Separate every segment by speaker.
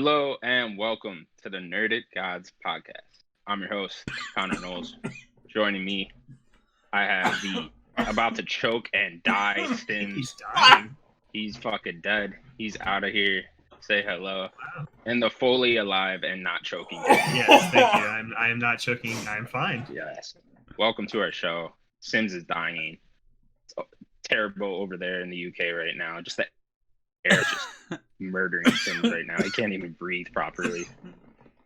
Speaker 1: Hello and welcome to the Nerdic Gods podcast. I'm your host, Connor Knowles. Joining me, I have the about to choke and die Sims.
Speaker 2: He's dying.
Speaker 1: He's fucking dead. He's out of here. Say hello.
Speaker 2: Wow.
Speaker 1: And the fully alive and not choking.
Speaker 2: Yes, thank you. I am not choking. I'm fine.
Speaker 1: Yes. Welcome to our show. Sims is dying. It's terrible over there in the UK right now. Just the air is just murdering Sims right now. He can't even breathe properly.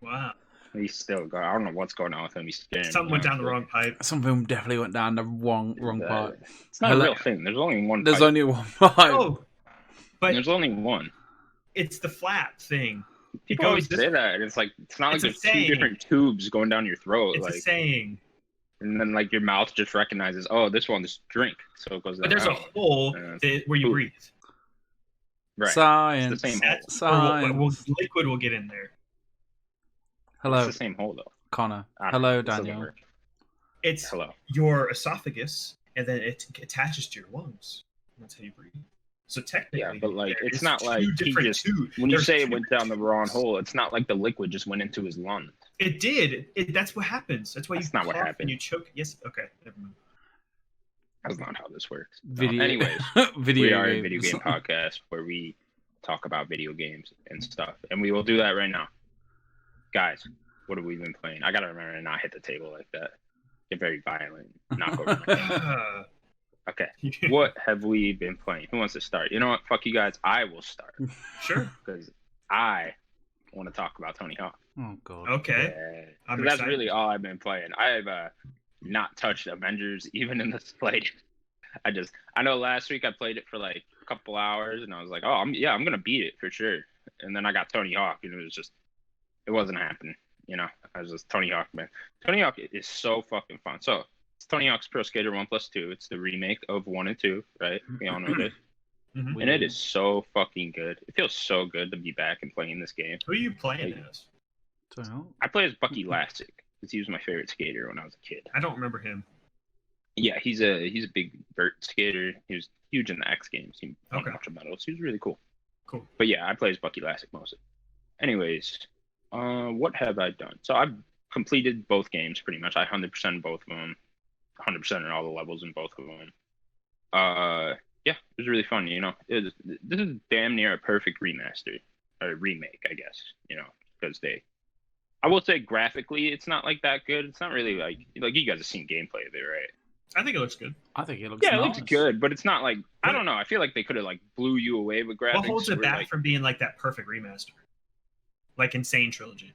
Speaker 2: Wow.
Speaker 1: He's still going. I don't know what's going on with him. He's scaring
Speaker 2: Something went down the wrong pipe.
Speaker 3: Something definitely went down the wrong pipe.
Speaker 1: It's not a real thing. There's only one.
Speaker 3: There's
Speaker 1: pipe.
Speaker 3: only one pipe.
Speaker 2: Oh, but
Speaker 1: There's only one.
Speaker 2: it's the flap thing.
Speaker 1: People always say that, and it's like it's not like there's two different tubes going down your throat.
Speaker 2: It's
Speaker 1: like,
Speaker 2: a saying.
Speaker 1: And then like your mouth just recognizes, oh, this one is drink, so it goes down.
Speaker 2: But there's a hole where you breathe.
Speaker 1: Right.
Speaker 3: Science.
Speaker 1: It's the same hole.
Speaker 3: Science.
Speaker 2: Liquid will get in there.
Speaker 3: Hello,
Speaker 1: It's the same hole though.
Speaker 3: Connor.
Speaker 1: I don't
Speaker 3: Hello,
Speaker 1: know. This doesn't
Speaker 3: Daniel.
Speaker 1: work.
Speaker 2: It's
Speaker 1: Hello.
Speaker 2: your esophagus, and then it attaches to your lungs. That's how you breathe. So technically,
Speaker 1: Yeah, but like
Speaker 2: there
Speaker 1: it's
Speaker 2: is
Speaker 1: not
Speaker 2: two
Speaker 1: like he
Speaker 2: different
Speaker 1: just
Speaker 2: tubes.
Speaker 1: when you
Speaker 2: There's
Speaker 1: say it
Speaker 2: two
Speaker 1: went down the
Speaker 2: different
Speaker 1: wrong
Speaker 2: tubes.
Speaker 1: hole, it's not like the liquid just went into his lungs.
Speaker 2: It did. That's what happens. That's why
Speaker 1: That's
Speaker 2: you
Speaker 1: not what
Speaker 2: cough
Speaker 1: happened.
Speaker 2: and you choke. Yes. Okay. Never mind.
Speaker 1: That's not how this works.
Speaker 3: Video.
Speaker 1: Anyways,
Speaker 3: video
Speaker 1: we are a
Speaker 3: games.
Speaker 1: video game podcast where we talk about video games and stuff, and we will do that right now. Guys, what have we been playing? I gotta remember to not hit the table like that. Get very violent. Knock over my Okay. What have we been playing? Who wants to start? You know what? Fuck you guys. I will start
Speaker 2: Sure.
Speaker 1: because I want to talk about Tony Hawk.
Speaker 3: Oh god.
Speaker 2: Okay.
Speaker 1: Yeah.
Speaker 2: I'm
Speaker 1: That's
Speaker 2: excited.
Speaker 1: really all I've been playing. I have not touched Avengers even in this play. I know last week I played it for like a couple hours and I was like, oh, I'm gonna beat it for sure. And then I got Tony Hawk and it wasn't happening. You know, I was just Tony Hawk, man. Tony Hawk is so fucking fun. So it's Tony Hawk's Pro Skater 1+2. It's the remake of 1 and 2, right? We all know this.
Speaker 2: Mhm.
Speaker 1: And it is so fucking good. It feels so good to be back and playing this game.
Speaker 2: Who are you playing as?
Speaker 3: Don't know.
Speaker 1: I play as Bucky Lasek because he was my favorite skater when I was a kid.
Speaker 2: I don't remember him.
Speaker 1: Yeah, he's a big vert skater. He was huge in the X Games. He won a
Speaker 2: Okay.
Speaker 1: bunch of medals. He was really cool.
Speaker 2: Cool.
Speaker 1: But yeah, I play as Bucky Lasek mostly. Anyways, what have I done? So I've completed both games pretty much. I 100% both of them. 100% in all the levels in both of them. Yeah, it was really fun. You know, this is damn near a perfect remaster or remake, I guess. You know, because I will say graphically, it's not like that good. It's not really like you guys have seen gameplay of it, right?
Speaker 2: I think it looks good.
Speaker 3: I think it looks
Speaker 1: Yeah,
Speaker 3: nice.
Speaker 1: it looks good, but it's not like I don't know. I feel like they could have like blew you away with graphics.
Speaker 2: What holds it
Speaker 1: where,
Speaker 2: back
Speaker 1: like,
Speaker 2: from being like that perfect remaster? Like Insane Trilogy.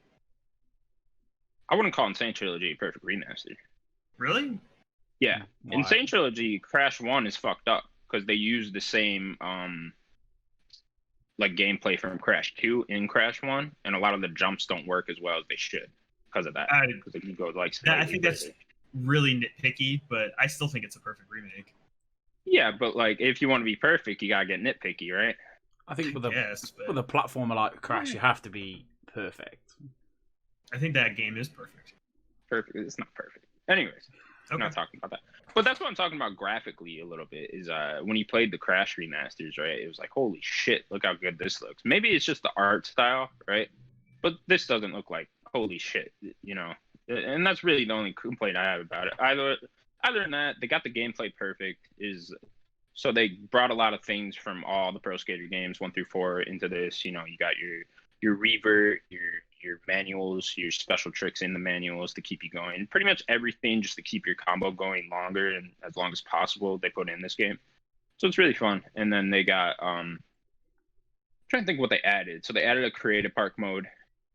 Speaker 1: I wouldn't call Insane Trilogy a perfect remaster.
Speaker 2: Really?
Speaker 1: Yeah,
Speaker 3: Why?
Speaker 1: Insane Trilogy Crash 1 is fucked up because they used the same like gameplay from Crash 2 in Crash 1, and a lot of the jumps don't work as well as they should because of that. Because if you go like
Speaker 2: I think that's really nitpicky, but I still think it's a perfect remake.
Speaker 1: yeah, but like if you want to be perfect, you gotta get nitpicky, right?
Speaker 3: I think with a
Speaker 2: Yes, but
Speaker 3: with a platformer like Crash, you have to be perfect.
Speaker 2: I think that game is perfect.
Speaker 1: Perfect. It's not perfect. Anyways. I'm
Speaker 2: Okay.
Speaker 1: not talking about that. But that's what I'm talking about graphically a little bit is when you played the Crash remasters, right? It was like, holy shit, look how good this looks. Maybe it's just the art style, right? But this doesn't look like holy shit, you know? And that's really the only complaint I have about it. Other than that, they got the gameplay perfect. So they brought a lot of things from all the Pro Skater games 1 through 4 into this. You know, you got your revert, your manuals, your special tricks in the manuals to keep you going. Pretty much everything just to keep your combo going longer and as long as possible they put in this game. So it's really fun. And then they got trying to think what they added. So they added a creative park mode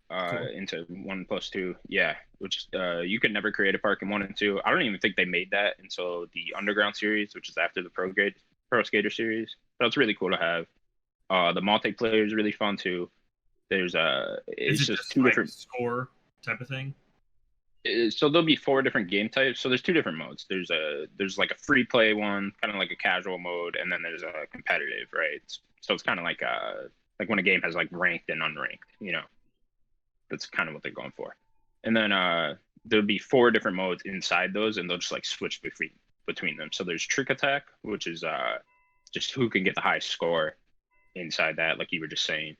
Speaker 2: Cool.
Speaker 1: into 1+2. Yeah, which you could never create a park in 1 and 2. I don't even think they made that until the Underground series, which is after the Pro Skater series. So it's really cool to have. The multiplayer is really fun too. There's it's
Speaker 2: Is it
Speaker 1: just two
Speaker 2: like
Speaker 1: different
Speaker 2: score type of thing?
Speaker 1: so there'll be 4 different game types. So there's 2 different modes. There's like a free play one, kind of like a casual mode, and then there's a competitive, right? So it's kind of like when a game has like ranked and unranked, you know. That's kind of what they're going for. And then there'll be 4 different modes inside those, and they'll just like switch between them. So there's Trick Attack, which is just who can get the highest score inside that, like you were just saying.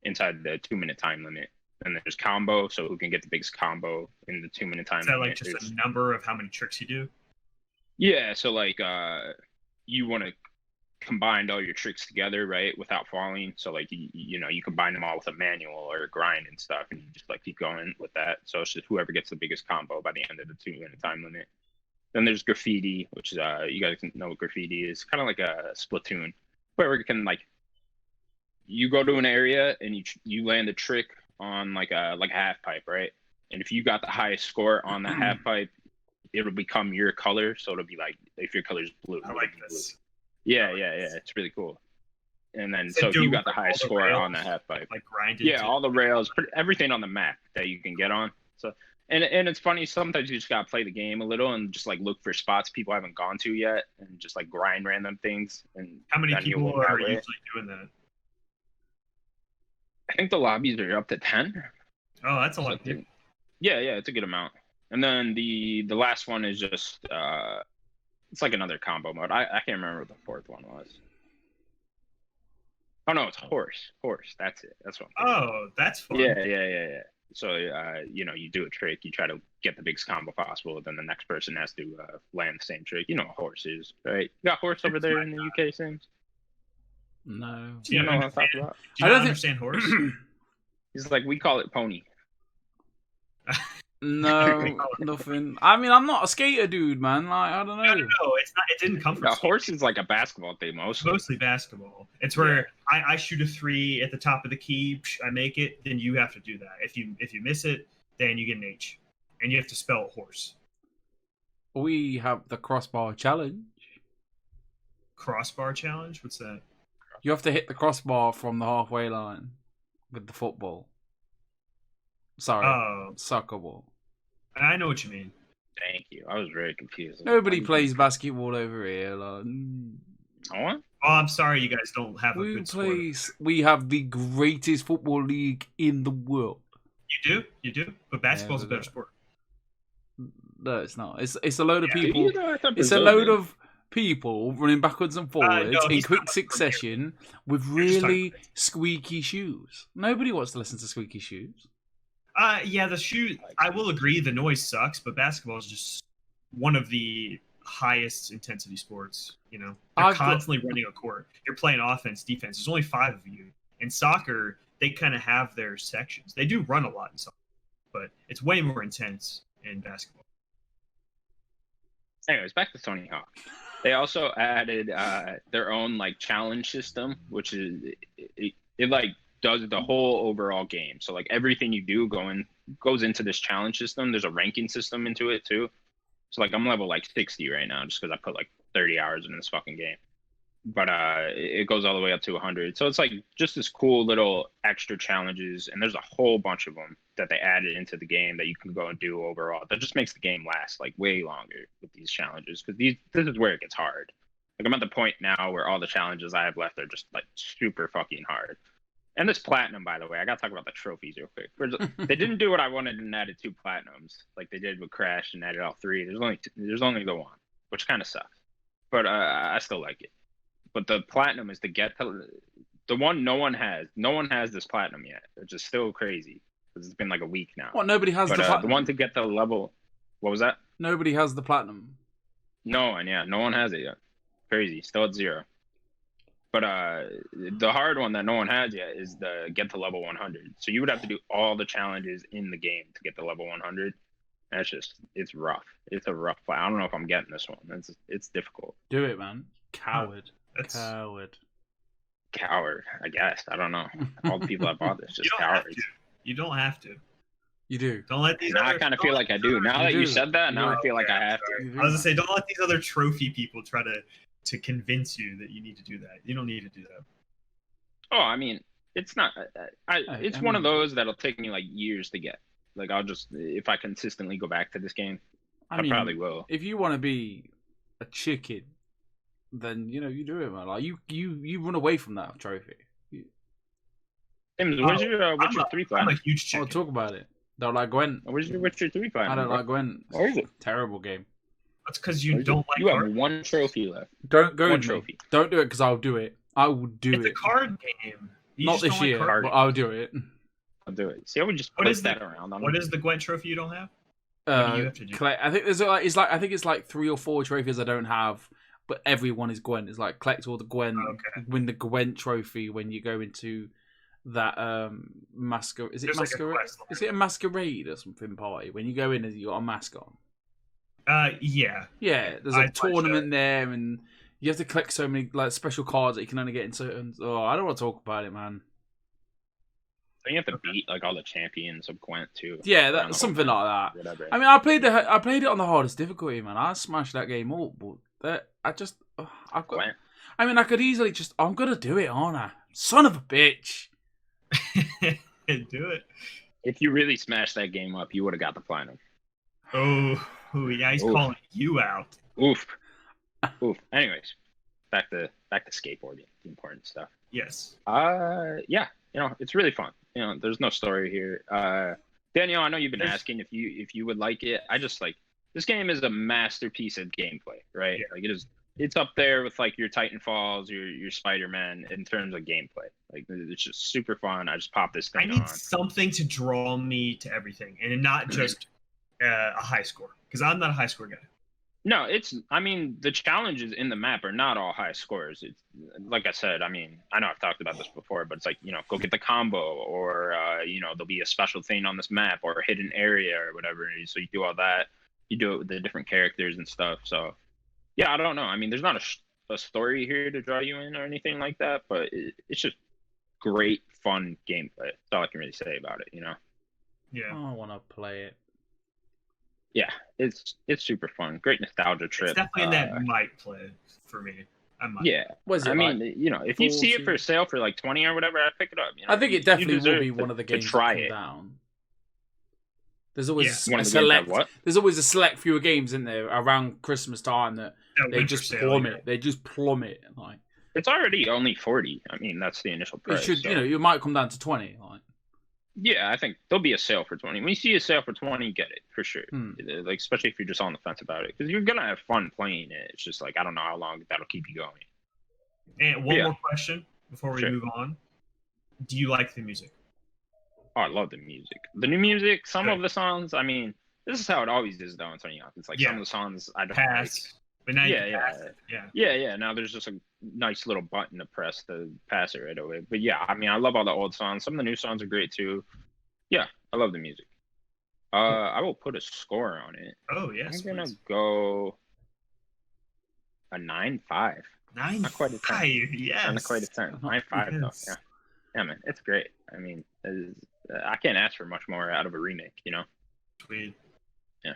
Speaker 1: inside the 2-minute time limit. And there's combo, so who can get the biggest combo in the 2-minute time
Speaker 2: Is that
Speaker 1: limit.
Speaker 2: like just a number of how many tricks you do?
Speaker 1: Yeah, so like you want to combine all your tricks together, right, without falling. So like you combine them all with a manual or a grind and stuff, and you just like keep going with that. So it's just whoever gets the biggest combo by the end of the 2-minute time limit. Then there's graffiti, which is you guys know what graffiti is, kind of like a Splatoon, where it can like you go to an area and you land a trick on like a half pipe, right? And if you got the highest score on that half pipe, it'll become your color. So it'll be like if your color is blue.
Speaker 2: I like this.
Speaker 1: Yeah. It's really cool. And then so if you got the highest score
Speaker 2: rails,
Speaker 1: on that half pipe,
Speaker 2: like grinded.
Speaker 1: Yeah, all the rails, everything on the map that you can get on. So and it's funny, sometimes you just gotta play the game a little and just like look for spots people haven't gone to yet and just like grind random things. And
Speaker 2: how many people are usually doing that?
Speaker 1: I think the lobbies are up to 10.
Speaker 2: Oh, that's a lot.
Speaker 1: Yeah, it's a good amount. And then the last one is just it's like another combo mode. I can't remember what the fourth one was. Oh no, it's horse. That's it. That's what.
Speaker 2: Oh, that's fun.
Speaker 1: Yeah. So you do a trick. You try to get the biggest combo possible. Then the next person has to land the same trick. You know what horse is, right? You got horse over there in the UK, Sims?
Speaker 3: No.
Speaker 1: Do you know what I'm talking about?
Speaker 2: Do you not understand horse?
Speaker 1: He's like, we call it pony.
Speaker 3: No, nothing. I mean, I'm not a skater dude, man. Like, I don't know.
Speaker 2: No, it's not. It didn't come from.
Speaker 1: Horse is like a basketball thing,
Speaker 2: mostly basketball. It's where I shoot a 3 at the top of the key, I make it, then you have to do that. If you miss it, then you get an H, and you have to spell horse.
Speaker 3: We have the crossbar challenge.
Speaker 2: Crossbar challenge? What's that?
Speaker 3: You have to hit the crossbar from the halfway line with the football. Sorry, soccer ball.
Speaker 2: I know what you mean.
Speaker 1: Thank you. I was very confused.
Speaker 3: Nobody plays basketball over here. Like,
Speaker 1: what?
Speaker 2: Oh, I'm sorry, you guys don't have a good sport.
Speaker 3: We have the greatest football league in the world.
Speaker 2: You do, but basketball's a better sport.
Speaker 3: No, it's not. It's a load of people. It's a load of people running backwards and forwards in quick succession with really squeaky shoes. Nobody wants to listen to squeaky shoes.
Speaker 2: Yeah, the shoe. I will agree, the noise sucks, but basketball is just one of the highest intensity sports. You know, they're constantly running a court. You're playing offense, defense. There's only 5 of you. In soccer, they kind of have their sections. They do run a lot in soccer, but it's way more intense in basketball.
Speaker 1: Anyways, back to Tony Hawk. They also added their own like challenge system, which is it like does the whole overall game. So like everything you do goes into this challenge system. There's a ranking system into it too. So like I'm level like 60 right now just because I put like 30 hours in this fucking game. But it goes all the way up to 100. So it's like just this cool little extra challenges, and there's a whole bunch of them that they added into the game that you can go and do overall. That just makes the game last like way longer with these challenges, because this is where it gets hard. Like I'm at the point now where all the challenges I have left are just like super fucking hard. And this platinum, by the way, I gotta talk about the trophies real quick. They didn't do what I wanted and added 2 platinums like they did with Crash and added all 3. There's only the 1, which kind of sucks, but I still like it. But the platinum is the one no one has. No one has this platinum yet, which is still crazy because it's been like a week now.
Speaker 3: What? Nobody has the platinum?
Speaker 1: The one to get the level. What was that?
Speaker 3: Nobody has the platinum.
Speaker 1: No one has it yet. Crazy, still at 0. But the hard one that no one has yet is the get to level 100. So you would have to do all the challenges in the game to get to level 100. It's rough. It's a rough fight. I don't know if I'm getting this one. It's difficult.
Speaker 3: Do it, man. Coward.
Speaker 1: Coward, I guess. I don't know. All the people that bought this just cowards.
Speaker 2: You don't have to.
Speaker 3: You do.
Speaker 2: Don't let these.
Speaker 1: Now I kind of feel like I do. Now that you said that, now I feel like I have to.
Speaker 2: I was gonna say, don't let these other trophy people try to convince you that you need to do that. You don't need to do that.
Speaker 1: Oh, I mean, it's not. It's one of those that'll take me like years to get. Like I'll just, if I consistently go back to this game, I probably will.
Speaker 3: If you want to be a chicken, then you do it, man. Like you run away from that trophy.
Speaker 1: Where's your Witcher 3 platinum?
Speaker 2: I'm a huge chicken.
Speaker 3: I'll talk about it. Don't like Gwent.
Speaker 1: Where's your Witcher 3 platinum?
Speaker 3: I don't like Gwent.
Speaker 1: Where is it?
Speaker 3: Terrible game.
Speaker 2: That's because you don't like.
Speaker 1: You have 1 trophy left.
Speaker 3: Don't go.
Speaker 1: One trophy.
Speaker 3: Don't do it because I'll do it. I will do it.
Speaker 2: It's a card game.
Speaker 3: Not this year, but I'll do it.
Speaker 1: I'll do it. See how we just put that around on
Speaker 2: What is the Gwent trophy you don't have? What do you have to do?
Speaker 3: I think it's like 3 or 4 trophies I don't have, but everyone is Gwent. It's like collect all the Gwent, win the Gwent trophy when you go into that masquerade. Is it masquerade? Is it a masquerade or something party? When you go in, you got a mask on.
Speaker 2: Yeah.
Speaker 3: Yeah, there's a tournament there, and you have to collect so many like special cards that you can only get in certain. Oh, I don't want to talk about it, man.
Speaker 1: You have to beat like all the champions of Gwent too.
Speaker 3: Yeah, that's something like that. Whatever. I mean, I played it on the hardest difficulty, man. I smashed that game up, but
Speaker 1: Gwent.
Speaker 3: I mean, I could easily I'm gonna do it, aren't I? Son of a bitch.
Speaker 2: Do it.
Speaker 1: If you really smashed that game up, you would have got the platinum.
Speaker 2: Oh yeah, he's calling you out.
Speaker 1: Oof. Anyways, back to skateboarding, the important stuff.
Speaker 2: Yes.
Speaker 1: Yeah, it's really fun. There's no story here. Daniel, I know you've been asking if you would like it. I just like this game is a masterpiece of gameplay, right?
Speaker 2: Yeah.
Speaker 1: Like it's up there with like your Titanfalls, your Spider-Man in terms of gameplay. Like it's just super fun. I just pop this thing on.
Speaker 2: I need something to draw me to everything, and not just a high score, because I'm not a high score guy.
Speaker 1: No, the challenges in the map are not all high scores. It's like I said, I know I've talked about this before, but it's like, go get the combo, or, there'll be a special thing on this map or a hidden area or whatever. So you do all that. You do it with the different characters and stuff. So, yeah, I don't know. There's not a story here to draw you in or anything like that, but it's just great, fun gameplay. That's all I can really say about it,
Speaker 2: Yeah.
Speaker 3: I want to play it.
Speaker 1: Yeah, it's super fun. Great nostalgia trip.
Speaker 2: It's definitely in that might play for me. I might.
Speaker 1: Yeah. If you see it for sale for like 20 or whatever, I'd pick it up.
Speaker 3: I think it definitely will be one of the games to try it down. There's always a select. There's always a select few games in there around Christmas time that they just plummet. Yeah. They just plummet. Like
Speaker 1: it's already only 40. That's the initial price.
Speaker 3: It should, you might come down to 20. Like.
Speaker 1: Yeah, I think there'll be a sale for 20. When you see a sale for 20, get it for sure. Like especially if you're just on the fence about it, because you're gonna have fun playing it. It's just like I don't know how long that'll keep you going.
Speaker 2: And one more question before we move on: do you like the music?
Speaker 1: Oh, I love the music. The new music, some of the songs. This is how it always is though in Tony Hawk. It's like some of the songs I don't like.
Speaker 2: But now
Speaker 1: yeah. Now there's just a nice little button to press to pass it right away. But yeah, I love all the old songs. Some of the new songs are great too. Yeah, I love the music. I will put a score on it.
Speaker 2: Oh yes.
Speaker 1: I'm gonna go a 9.5.
Speaker 2: 9.5.
Speaker 1: Not quite a 10.
Speaker 2: Yes.
Speaker 1: Not quite a 10. 9.5 though. Yeah. Yeah, man, it's great. I can't ask for much more out of a remake.
Speaker 2: Sweet.
Speaker 1: Yeah.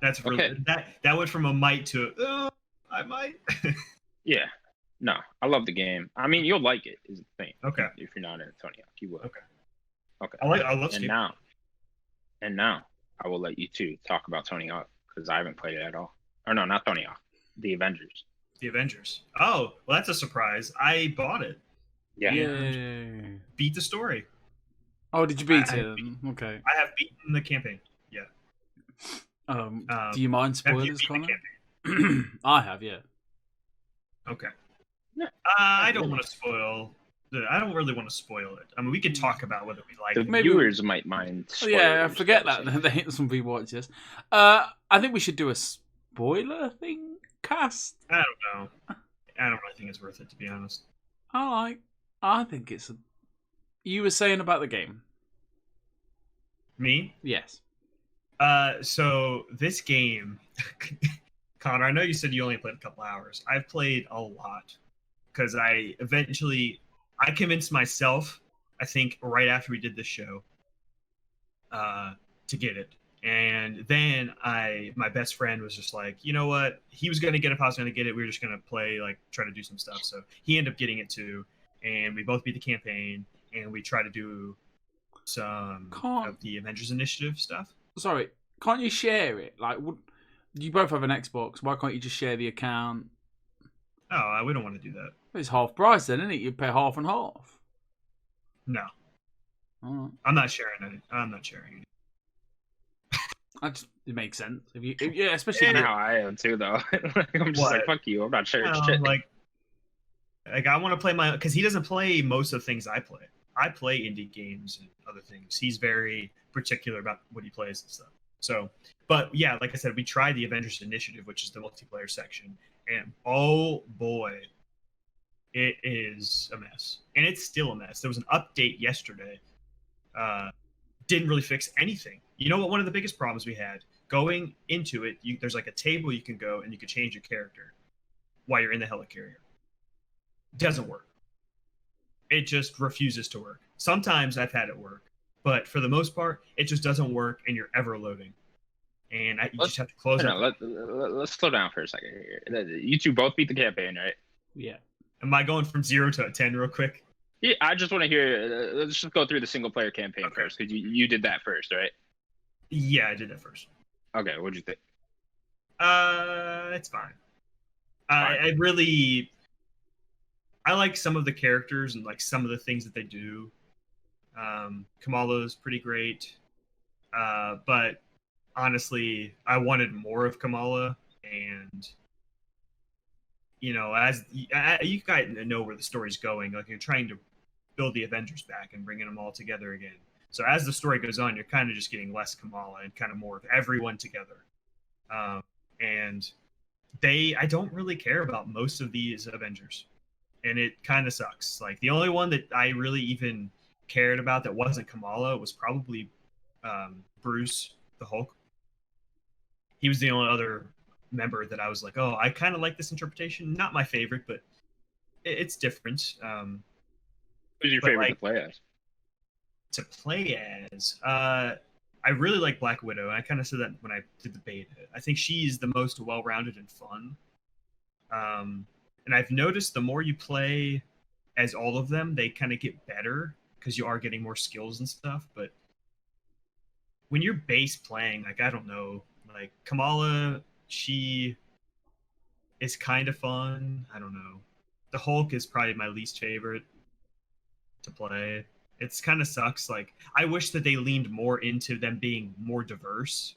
Speaker 2: That's really that went from a might to I might.
Speaker 1: Yeah. No, I love the game. You'll like it is the thing.
Speaker 2: Okay.
Speaker 1: If you're not in Tony Hawk, you will. Okay.
Speaker 2: I love
Speaker 1: and now I will let you two talk about Tony Hawk, because I haven't played it at all. Or no, not Tony Hawk. The Avengers.
Speaker 2: The Avengers. Oh, well, that's a surprise. I bought it.
Speaker 1: Yeah.
Speaker 3: Yay.
Speaker 2: Beat the story.
Speaker 3: Oh, did you beat it? Okay.
Speaker 2: I have beaten the campaign. Yeah.
Speaker 3: Do you mind spoilers, Connor? I have, yeah.
Speaker 2: Okay. I don't want to spoil. I don't really want to spoil it. We could talk about whether we like it.
Speaker 1: The viewers might mind.
Speaker 3: Yeah, forget that. Some people watch this. I think we should do a spoiler thing cast.
Speaker 2: I don't know. I don't really think it's worth it, to be honest.
Speaker 3: I think it's. You were saying about the game.
Speaker 2: Me?
Speaker 3: Yes.
Speaker 2: So this game, Connor, I know you said you only played a couple hours. I've played a lot, because I convinced myself, I think right after we did this show, to get it. And then my best friend was just like, you know what? He was going to get it if I was going to get it. We were just going to play, like, try to do some stuff. So he ended up getting it too. And we both beat the campaign. And we try to do some of the Avengers Initiative stuff.
Speaker 3: Sorry, can't you share it? Like, you both have an Xbox. Why can't you just share the account?
Speaker 2: Oh, we don't want to do that.
Speaker 3: It's half price then, isn't it? You pay half and half.
Speaker 2: No.
Speaker 3: Right.
Speaker 2: I'm not sharing it. I'm not sharing it.
Speaker 3: It makes sense. Especially
Speaker 1: now I am too, though. I'm just like, fuck you. I'm not sharing shit.
Speaker 2: Like I want to play because he doesn't play most of the things I play. I play indie games and other things. He's very particular about what he plays and stuff. So, but yeah, like I said, we tried the Avengers Initiative, which is the multiplayer section, and oh boy, it is a mess. And it's still a mess. There was an update yesterday. Didn't really fix anything. You know what? One of the biggest problems we had going into it, there's like a table you can go and you can change your character while you're in the helicarrier. Doesn't work. It just refuses to work. Sometimes I've had it work, but for the most part, it just doesn't work, and you're ever loading. And you just have to close it.
Speaker 1: Let's slow down for a second here. You two both beat the campaign, right?
Speaker 3: Yeah.
Speaker 2: Am I going from 0 to 10 real quick?
Speaker 1: Yeah, I just want to hear. Let's just go through the single player campaign first, because you did that first, right?
Speaker 2: Yeah, I did that first.
Speaker 1: Okay, what'd you think?
Speaker 2: It's fine. I like some of the characters and like some of the things that they do. Kamala's pretty great, but honestly, I wanted more of Kamala, and as you guys know where the story's going, like you're trying to build the Avengers back and bringing them all together again. So as the story goes on, you're kind of just getting less Kamala and kind of more of everyone together. And I don't really care about most of these Avengers, and it kind of sucks. Like the only one that I really even cared about that wasn't Kamala was probably Bruce the Hulk. He was the only other member that I was like, oh, I kind of like this interpretation. Not my favorite, but it's different.
Speaker 1: Who's your favorite to play as?
Speaker 2: To play as, I really like Black Widow, and I kind of said that when I did the beta. I think she's the most well-rounded and fun. And I've noticed the more you play as all of them, they kind of get better because you are getting more skills and stuff. But when you're base playing, like, I don't know, like Kamala, she is kind of fun. I don't know. The Hulk is probably my least favorite to play. It's kind of sucks. Like, I wish that they leaned more into them being more diverse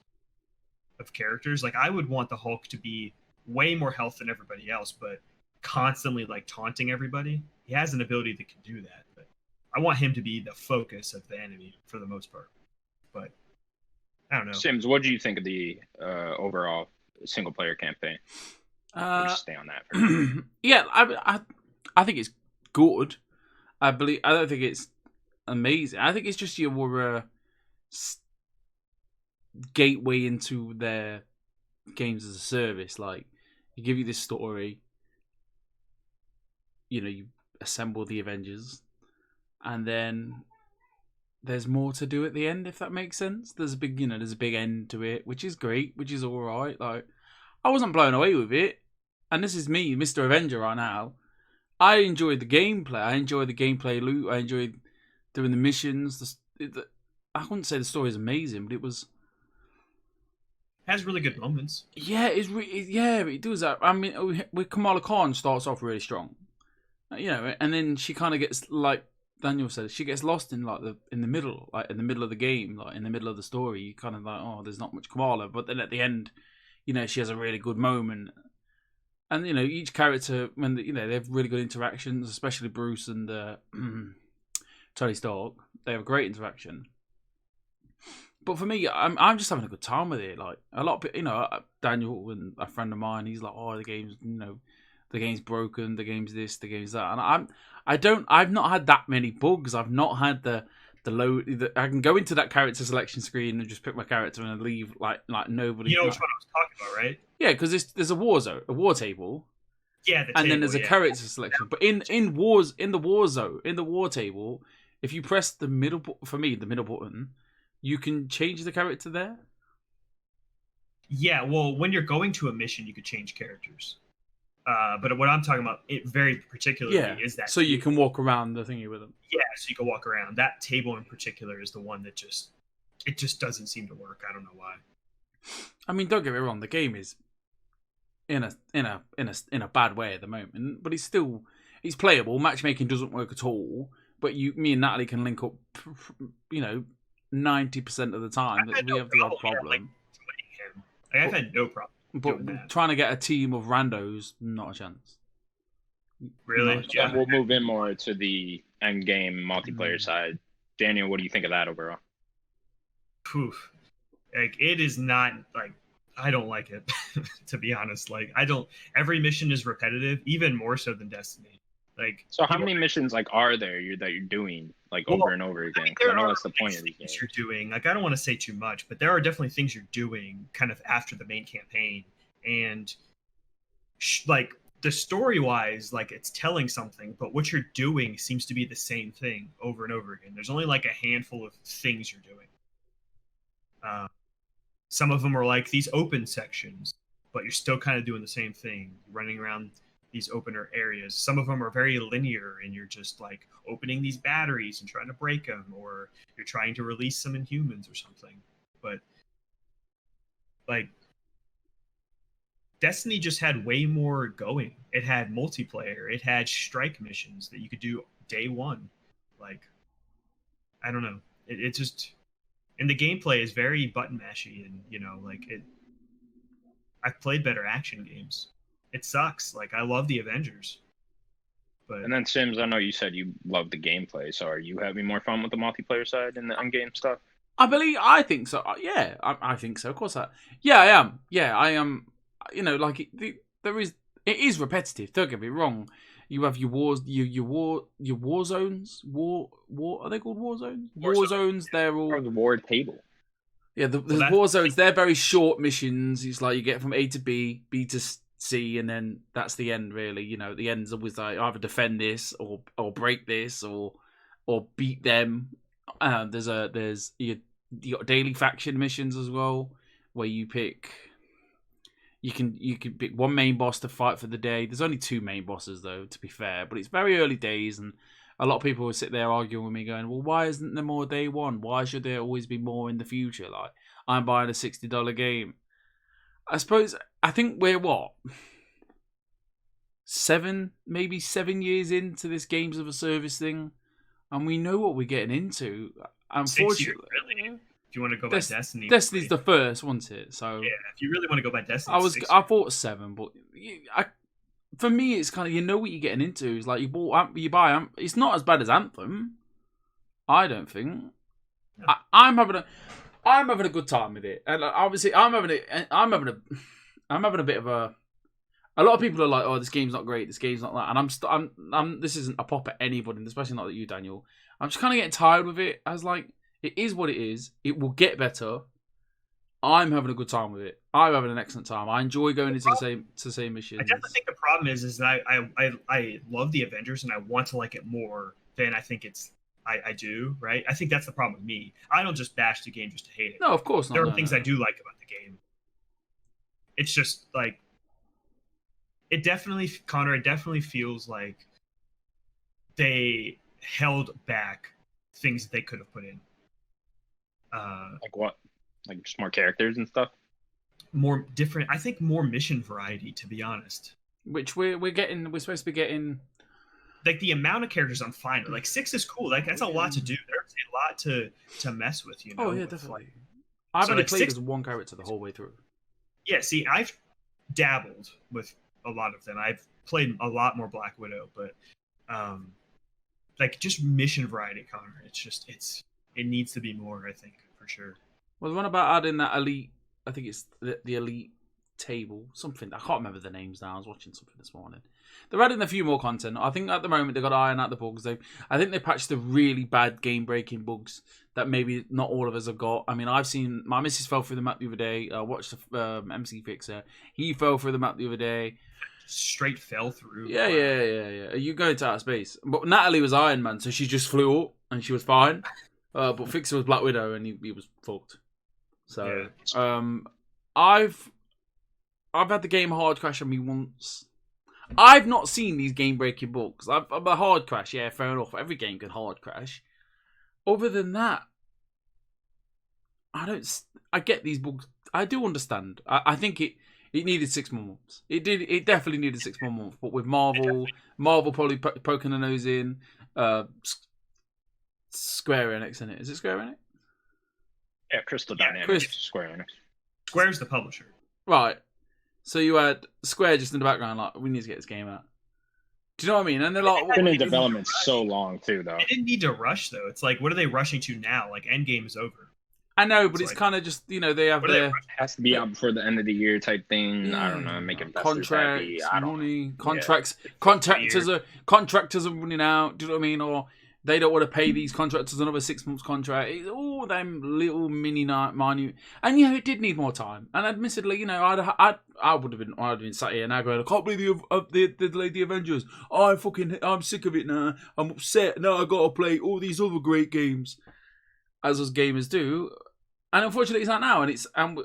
Speaker 2: of characters. Like, I would want the Hulk to be way more health than everybody else, but constantly like taunting everybody. He has an ability that can do that, but I want him to be the focus of the enemy for the most part. But I don't know.
Speaker 1: Sims, what do you think of the overall single player campaign? Just stay on that.
Speaker 3: Yeah, I think it's good. I don't think it's amazing. I think it's just your gateway into their games as a service. Like, you give you this story, you assemble the Avengers, and then there's more to do at the end, if that makes sense. There's a big end to it, which is great, which is all right. Like, I wasn't blown away with it, and this is me, Mr. Avenger, right now. I enjoyed the gameplay. I enjoyed the gameplay loop. I enjoyed doing the missions. I wouldn't say the story is amazing, but it was.
Speaker 2: It has really good moments.
Speaker 3: Yeah, it does that. I mean, with Kamala Khan starts off really strong, and then she kind of gets, like Daniel said, she gets lost in in the middle of the game, like in the middle of the story. You kind of like, oh, there's not much Kamala, but then at the end, she has a really good moment. And each character, when they have really good interactions, especially Bruce and Tony Stark, they have a great interaction. But for me, I'm just having a good time with it. Like, a lot of Daniel and a friend of mine, he's like, oh, the game's broken, the game's this, the game's that, and I've not had that many bugs. I've not had the load. I can go into that character selection screen and just pick my character and leave like nobody.
Speaker 2: You know which one I was talking about, right?
Speaker 3: Yeah, because there's a war table.
Speaker 2: Yeah,
Speaker 3: and then there's a character selection. But in the war table, if you press the middle button, you can change the character there.
Speaker 2: Yeah, well, when you're going to a mission, you could change characters. But what I'm talking about, it very particularly is that.
Speaker 3: So you can walk around the thingy with them.
Speaker 2: Yeah, so you can walk around. That table in particular is the one that just doesn't seem to work. I don't know why.
Speaker 3: I mean, don't get me wrong. The game is in a bad way at the moment, but it's playable. Matchmaking doesn't work at all. But me and Natalie can link up, 90% of the time that we have the odd problem.
Speaker 2: I've had no problem.
Speaker 3: But trying to get a team of randos, not a chance.
Speaker 2: Really?
Speaker 1: So yeah. We'll move in more to the end game multiplayer side. Daniel, what do you think of that overall?
Speaker 2: Poof. Like, it is not, like, I don't like it, to be honest. Like, every mission is repetitive, even more so than Destiny. Like,
Speaker 1: so how many missions are there that you're doing over and over again? I know that's the point of these games.
Speaker 2: You're doing, like, I don't want to say too much, but there are definitely things you're doing kind of after the main campaign, and like the story wise, like, it's telling something, but what you're doing seems to be the same thing over and over again. There's only like a handful of things you're doing. Some of them are like these open sections, but you're still kind of doing the same thing, running around these opener areas. Some of them are very linear, and you're just like opening these batteries and trying to break them, or you're trying to release some Inhumans or something. But like, Destiny just had way more going. It had multiplayer. It had strike missions that you could do day one. Like, I don't know. It just, and the gameplay is very button mashy, and I've played better action games. It sucks. Like, I love the Avengers. But
Speaker 1: and then Sims, I know you said you love the gameplay, so are you having more fun with the multiplayer side and the in-game stuff?
Speaker 3: I think so. Yeah, I think so. Of course, I am. Yeah, I am. It is repetitive. Don't get me wrong. You have your wars, your war zones. Are they called war zones? War zones. They're all
Speaker 1: the war table.
Speaker 3: Yeah, the war zones. They're very short missions. It's like you get from A to B, B to C, and then that's the end. Really, the end's always like either defend this or break this or beat them. There's you got daily faction missions as well, where you pick. You can pick one main boss to fight for the day. There's only 2 main bosses, though, to be fair. But it's very early days, and a lot of people will sit there arguing with me, going, "Well, why isn't there more day one? Why should there always be more in the future? Like, I'm buying a $60 game." I think we're 7 years into this games of a service thing, and we know what we're getting into. Unfortunately,
Speaker 2: really? If you want to go by Destiny,
Speaker 3: Destiny's the first, wasn't it? So
Speaker 2: yeah, if you really want to go by Destiny,
Speaker 3: I thought 7, but for me, it's kind of what you're getting into. It's like you buy. It's not as bad as Anthem, I don't think. No. I'm having a good time with it, and obviously I'm having a bit of a. A lot of people are like, "Oh, this game's not great. This game's not that," and I'm. This isn't a pop at anybody, especially not at you, Daniel. I'm just kind of getting tired with it. I was like, it is what it is. It will get better. I'm having a good time with it. I'm having an excellent time. I enjoy going into the same missions.
Speaker 2: I definitely think the problem is that I love the Avengers, and I want to like it more than I think I do, right? I think that's the problem with me. I don't just bash the game just to hate it.
Speaker 3: No, of course not.
Speaker 2: There are things I do like about the game. It's just like, it definitely feels like they held back things that they could have put in.
Speaker 1: Like what? Like just more characters and stuff?
Speaker 2: More different. I think more mission variety, to be honest.
Speaker 3: Which we're supposed to be getting.
Speaker 2: Like, the amount of characters I'm fine with. Like, 6 is cool. Like, that's a lot to do. There's a lot to mess with,
Speaker 3: Oh yeah, definitely. I've only played as one character the whole way through.
Speaker 2: Yeah, see, I've dabbled with a lot of them. I've played a lot more Black Widow, but like, just mission variety, Connor. It needs to be more, I think, for sure.
Speaker 3: Well, the one about adding that elite, I think it's the elite table, something. I can't remember the names now. I was watching something this morning. They're adding a few more content. I think at the moment they've got to iron out the bugs. I think they patched the really bad game-breaking bugs that maybe not all of us have got. I mean, I've seen my missus fell through the map the other day. I watched the MC Fixer. He fell through the map the other day.
Speaker 2: Straight fell through.
Speaker 3: Yeah, wow. Yeah. You go into outer space. But Natalie was Iron Man, so she just flew up and she was fine. But Fixer was Black Widow and he was fucked. So, yeah. I've had the game hard crash on me once. I've not seen these game-breaking bugs. I'm a hard crash, yeah, fair enough. Every game can hard crash. Other than that, I get these bugs. I do understand. I think it needed 6 more months. It did. It definitely needed 6 more months. But with Marvel probably poking the nose in. Square Enix in it. Is it Square Enix?
Speaker 1: Yeah, Crystal Dynamics. Square Enix.
Speaker 2: Square's the publisher.
Speaker 3: Right. So you had Square just in the background, like, we need to get this game out. Do you know what I mean? And they're like,
Speaker 1: been in development so long too, though.
Speaker 2: They didn't need to rush though. It's like, what are they rushing to now? Like, Endgame is over.
Speaker 3: I know, but it's kind of just, you know, they have their...
Speaker 1: It has to be out before the end of the year type thing. I don't know, make investors happy. I don't
Speaker 3: money, contracts. Contractors are running out. Do you know what I mean? Or they don't want to pay these contractors another 6 months contract. It's all them little minute. And yeah, it did need more time. And admittedly, you know, I would have been sat here now going, I can't believe they delayed the Avengers. I'm sick of it now. I'm upset. Now I got to play all these other great games, as us gamers do. And unfortunately, it's not now, and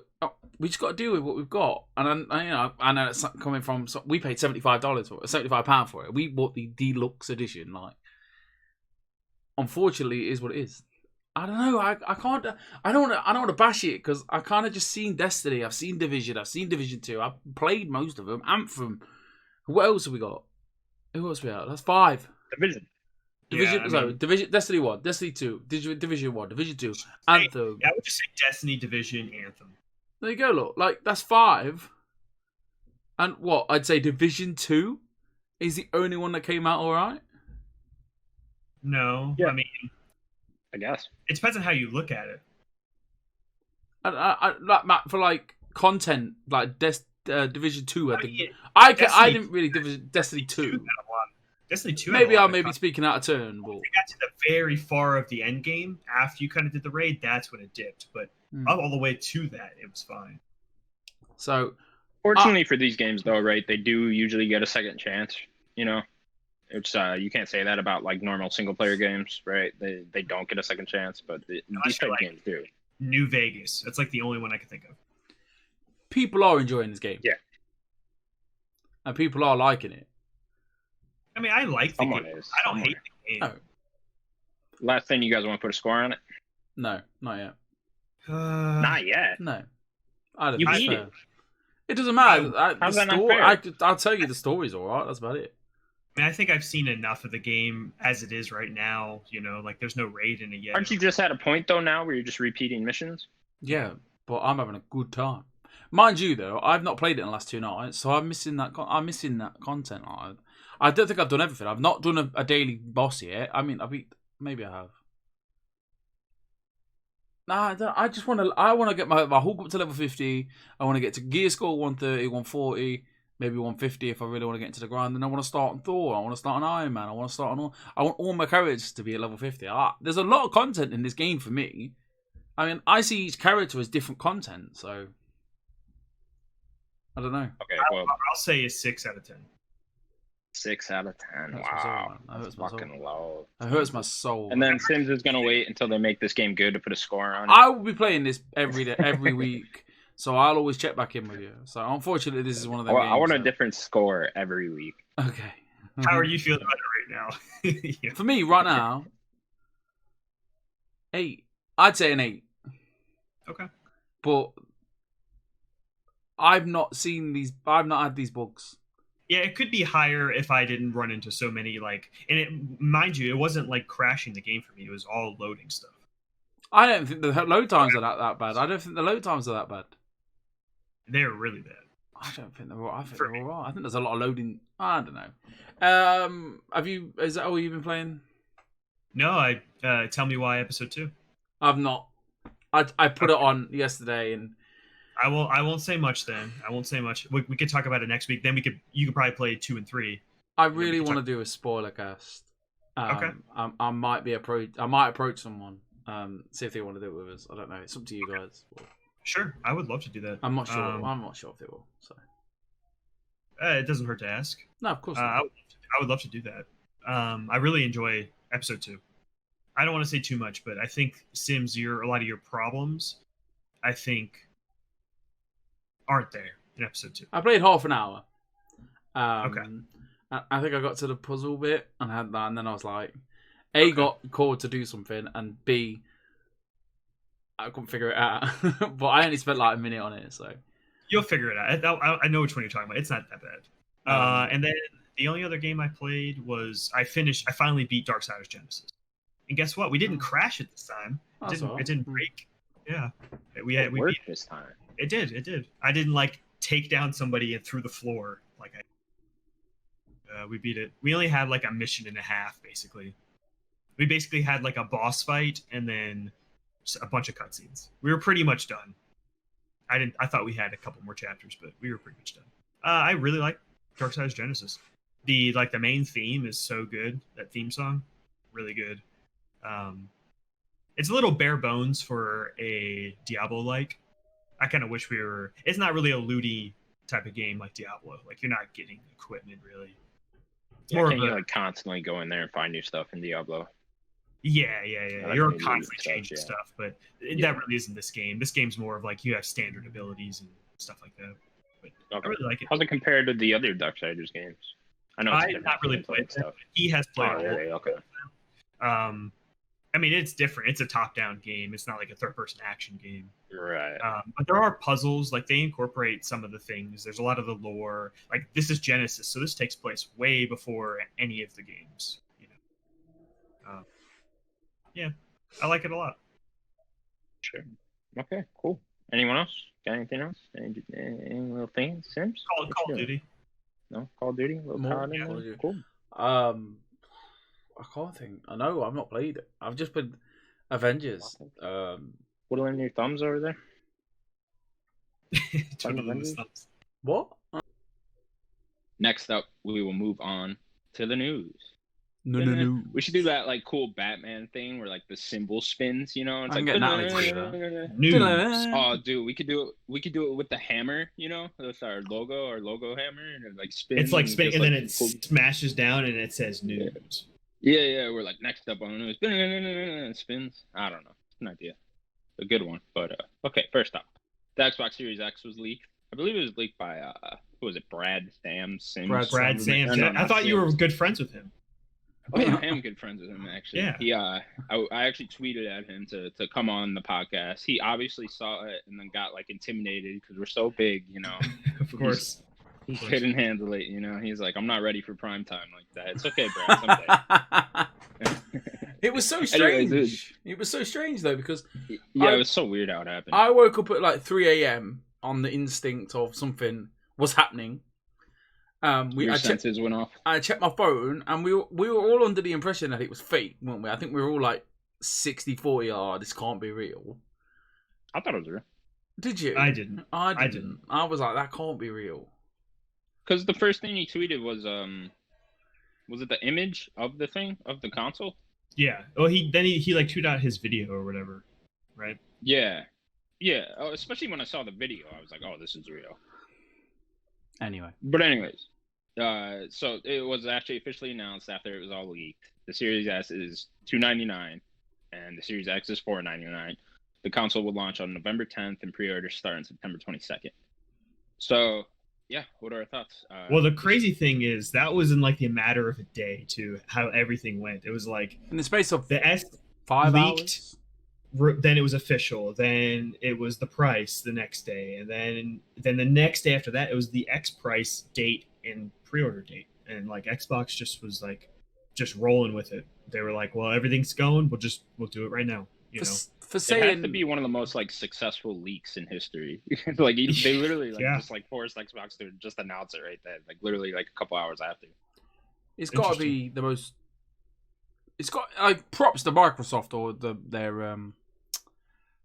Speaker 3: we just got to deal with what we've got. And I know it's coming from. We paid £75 for it, £75 for it. We bought the deluxe edition. Like, unfortunately, it is what it is. I don't know. I can't. I don't want to bash it because I kind of just seen Destiny. I've seen Division. I've seen Division 2. I've played most of them. Anthem. What else have we got? Who else we got? That's 5. Division, Destiny 1, Destiny 2, Division 1, Division 2, Anthem.
Speaker 2: I would just say Destiny, Division, Anthem.
Speaker 3: There you go, look. Like, that's 5. And what? I'd say Division 2 is the only one that came out alright?
Speaker 2: No. Yeah. I mean...
Speaker 1: I guess.
Speaker 2: It depends on how you look at it.
Speaker 3: For, like, content, like, Division 2... I didn't really... Destiny 2...
Speaker 2: Destiny 2.
Speaker 3: Maybe I may be speaking out of turn. But...
Speaker 2: When you got to the very far of the end game, after you kind of did the raid, that's when it dipped. But all the way to that, it was fine.
Speaker 3: So,
Speaker 1: fortunately for these games, though, right, they do usually get a second chance. You know, it's you can't say that about like normal single player games, right? They don't get a second chance, but these type games do.
Speaker 2: New Vegas. That's like the only one I can think of.
Speaker 3: People are enjoying this game.
Speaker 1: Yeah.
Speaker 3: And people are liking it.
Speaker 2: I mean, I like the game. I don't hate the game.
Speaker 3: No.
Speaker 1: Last thing, you guys want to put a score on it?
Speaker 3: No, not yet.
Speaker 1: Not yet?
Speaker 3: No. I don't
Speaker 1: you
Speaker 3: think
Speaker 1: beat
Speaker 3: it. It doesn't matter.
Speaker 1: How's that not fair?
Speaker 3: I'll tell you the story's alright. That's about it.
Speaker 2: I mean, I think I've seen enough of the game as it is right now. You know, like there's no raid in it yet.
Speaker 1: Aren't you just at a point, though, now where you're just repeating missions?
Speaker 3: Yeah, but I'm having a good time. Mind you, though, I've not played it in the last 2 nights, so I'm missing that content. I don't think I've done everything. I've not done a daily boss yet. I mean, maybe I have. Nah, I just want to. I want to get my hook up to level 50. I want to get to gear score 130, 140, maybe 150 if I really want to get into the grind. Then I want to start on Thor. I want to start on Iron Man. I want to start on I want all my characters to be at level 50. There's a lot of content in this game for me. I mean, I see each character as different content, so I don't know.
Speaker 1: Okay, well,
Speaker 2: I'll say a 6 out of 10.
Speaker 1: 6 out of 10. Wow. That's fucking low.
Speaker 3: It hurts my soul.
Speaker 1: And then Sims is going to wait until they make this game good to put a score on it.
Speaker 3: I will be playing this every week, so I'll always check back in with you. So unfortunately, this is one of them games.
Speaker 1: I want a different score every week.
Speaker 3: Okay.
Speaker 2: How are you feeling about it right now?
Speaker 3: Yeah. For me, right now, 8. I'd say an 8.
Speaker 2: Okay.
Speaker 3: But I've not had these bugs.
Speaker 2: Yeah, it could be higher if I didn't run into so many, mind you, it wasn't like crashing the game for me. It was all loading stuff.
Speaker 3: I don't think the load times are that bad. I don't think the load times are that bad.
Speaker 2: They're really bad.
Speaker 3: I don't think they're all. I think they're all right. I think there's a lot of loading. I don't know. Is that all you've been playing?
Speaker 2: No, tell me why episode 2.
Speaker 3: I've not. I put it on yesterday and.
Speaker 2: I won't say much then. I won't say much. We could talk about it next week. Then you could probably play 2 and 3.
Speaker 3: I really want to do a spoiler cast.
Speaker 2: Okay.
Speaker 3: I might approach someone. See if they want to do it with us. I don't know. It's up to you guys.
Speaker 2: Sure, I would love to do that.
Speaker 3: I'm not sure. I'm not sure if they will. So.
Speaker 2: It doesn't hurt to ask.
Speaker 3: No, of course.
Speaker 2: I would love to do that. I really enjoy episode 2. I don't want to say too much, but I think Sims, a lot of your problems, I think, aren't there in episode 2.
Speaker 3: I played half an hour.
Speaker 2: Okay.
Speaker 3: I think I got to the puzzle bit and had that, and then I was like, A, got called to do something, and B, I couldn't figure it out. But I only spent like a minute on it, so.
Speaker 2: You'll figure it out. I know which one you're talking about. It's not that bad. And then the only other game I played was I finally beat Darksiders Genesis. And guess what? We didn't crash it this time. It didn't break. Yeah.
Speaker 1: It worked this time.
Speaker 2: It did. I didn't take down somebody and through the floor like We beat it. We only had like a mission and a half, basically. We basically had like a boss fight and then a bunch of cutscenes. We were pretty much done. I thought we had a couple more chapters, but we were pretty much done. I really like Darksiders Genesis. The main theme is so good. That theme song, really good. It's a little bare bones for a Diablo-like. I kind of wish we were. It's not really a looty type of game like Diablo. Like, you're not getting equipment really. It's more
Speaker 1: you like constantly go in there and find new stuff in Diablo?
Speaker 2: Yeah. You're constantly changing stuff, but that really isn't this game. This game's more of like you have standard abilities and stuff like that. But I really like it.
Speaker 1: How's it compared to the other Darksiders games? I know
Speaker 2: I've not really played stuff. He has played.
Speaker 1: Oh, really? Okay.
Speaker 2: I mean, it's different. It's a top-down game. It's not like a third-person action game.
Speaker 1: Right.
Speaker 2: But there are puzzles. Like, they incorporate some of the things. There's a lot of the lore. Like, this is Genesis, so this takes place way before any of the games. You know. Yeah, I like it a lot.
Speaker 1: Sure. Okay, cool. Anyone else? Got anything else? Any little things? Sims?
Speaker 2: Call of Duty.
Speaker 1: No? Call of Duty? Call of Duty? Cool.
Speaker 3: I can't think. I know I've not played it. I've just been Avengers.
Speaker 1: Whittling your thumbs over there?
Speaker 2: Thumbs.
Speaker 3: What?
Speaker 1: Next up, we will move on to the news.
Speaker 3: No.
Speaker 1: We should do that like cool Batman thing where like the symbol spins, you know? It's like
Speaker 3: Natalie to do that.
Speaker 2: News.
Speaker 1: Oh, dude, we could do it with the hammer, you know? That's our logo hammer, and it like spins.
Speaker 2: It's like spinning, and then it smashes down, and it says news.
Speaker 1: Yeah. We're like next up on the news. It spins. I don't know. It's an idea. A good one. But okay, first up, the Xbox Series X was leaked. I believe it was leaked by who was it? Brad Sims.
Speaker 2: Brad Sims. I thought you were good friends with him.
Speaker 1: Oh yeah, I am good friends with him actually.
Speaker 2: Yeah.
Speaker 1: I actually tweeted at him to come on the podcast. He obviously saw it and then got like intimidated because we're so big, you know.
Speaker 2: Of course.
Speaker 1: He couldn't handle it, you know. He's like, I'm not ready for prime time like that. It's okay, Brad. Someday.
Speaker 3: It was so strange.
Speaker 1: Anyways,
Speaker 3: it was so strange though because
Speaker 1: it was so weird how it happened.
Speaker 3: I woke up at like 3 a.m. on the instinct of something was happening.
Speaker 1: Your senses went off.
Speaker 3: I checked my phone, and we were all under the impression that it was fake, weren't we? I think we were all like 60-40. This can't be real.
Speaker 1: I thought it was real.
Speaker 3: Did you?
Speaker 2: I didn't.
Speaker 3: I didn't. I was like, that can't be real.
Speaker 1: Because the first thing he tweeted was it the image of the thing of the console?
Speaker 2: Yeah. Well, he like tweeted out his video or whatever, right?
Speaker 1: Yeah. Oh, especially when I saw the video, I was like, oh, this is real.
Speaker 3: Anyway.
Speaker 1: But anyways, so it was actually officially announced after it was all leaked. The Series S is $299, and the Series X is $499. The console will launch on November 10th, and pre-orders start on September 22nd. So, yeah, what are our thoughts?
Speaker 2: Well, the crazy thing is that was in like the matter of a day to how everything went. It was like
Speaker 3: in the space of
Speaker 2: the S
Speaker 3: 5
Speaker 2: leaked,
Speaker 3: hours.
Speaker 2: Then it was official. Then it was the price the next day, and then the next day after that, it was the X price date and pre-order date. And like Xbox just was like just rolling with it. They were like, "Well, everything's going. We'll do it right now." You know,
Speaker 3: for saying
Speaker 1: it has to be one of the most like successful leaks in history. Like they literally just like forced Xbox to just announce it right then, like literally like a couple hours after.
Speaker 3: It's got to be the most. It's got props to Microsoft or their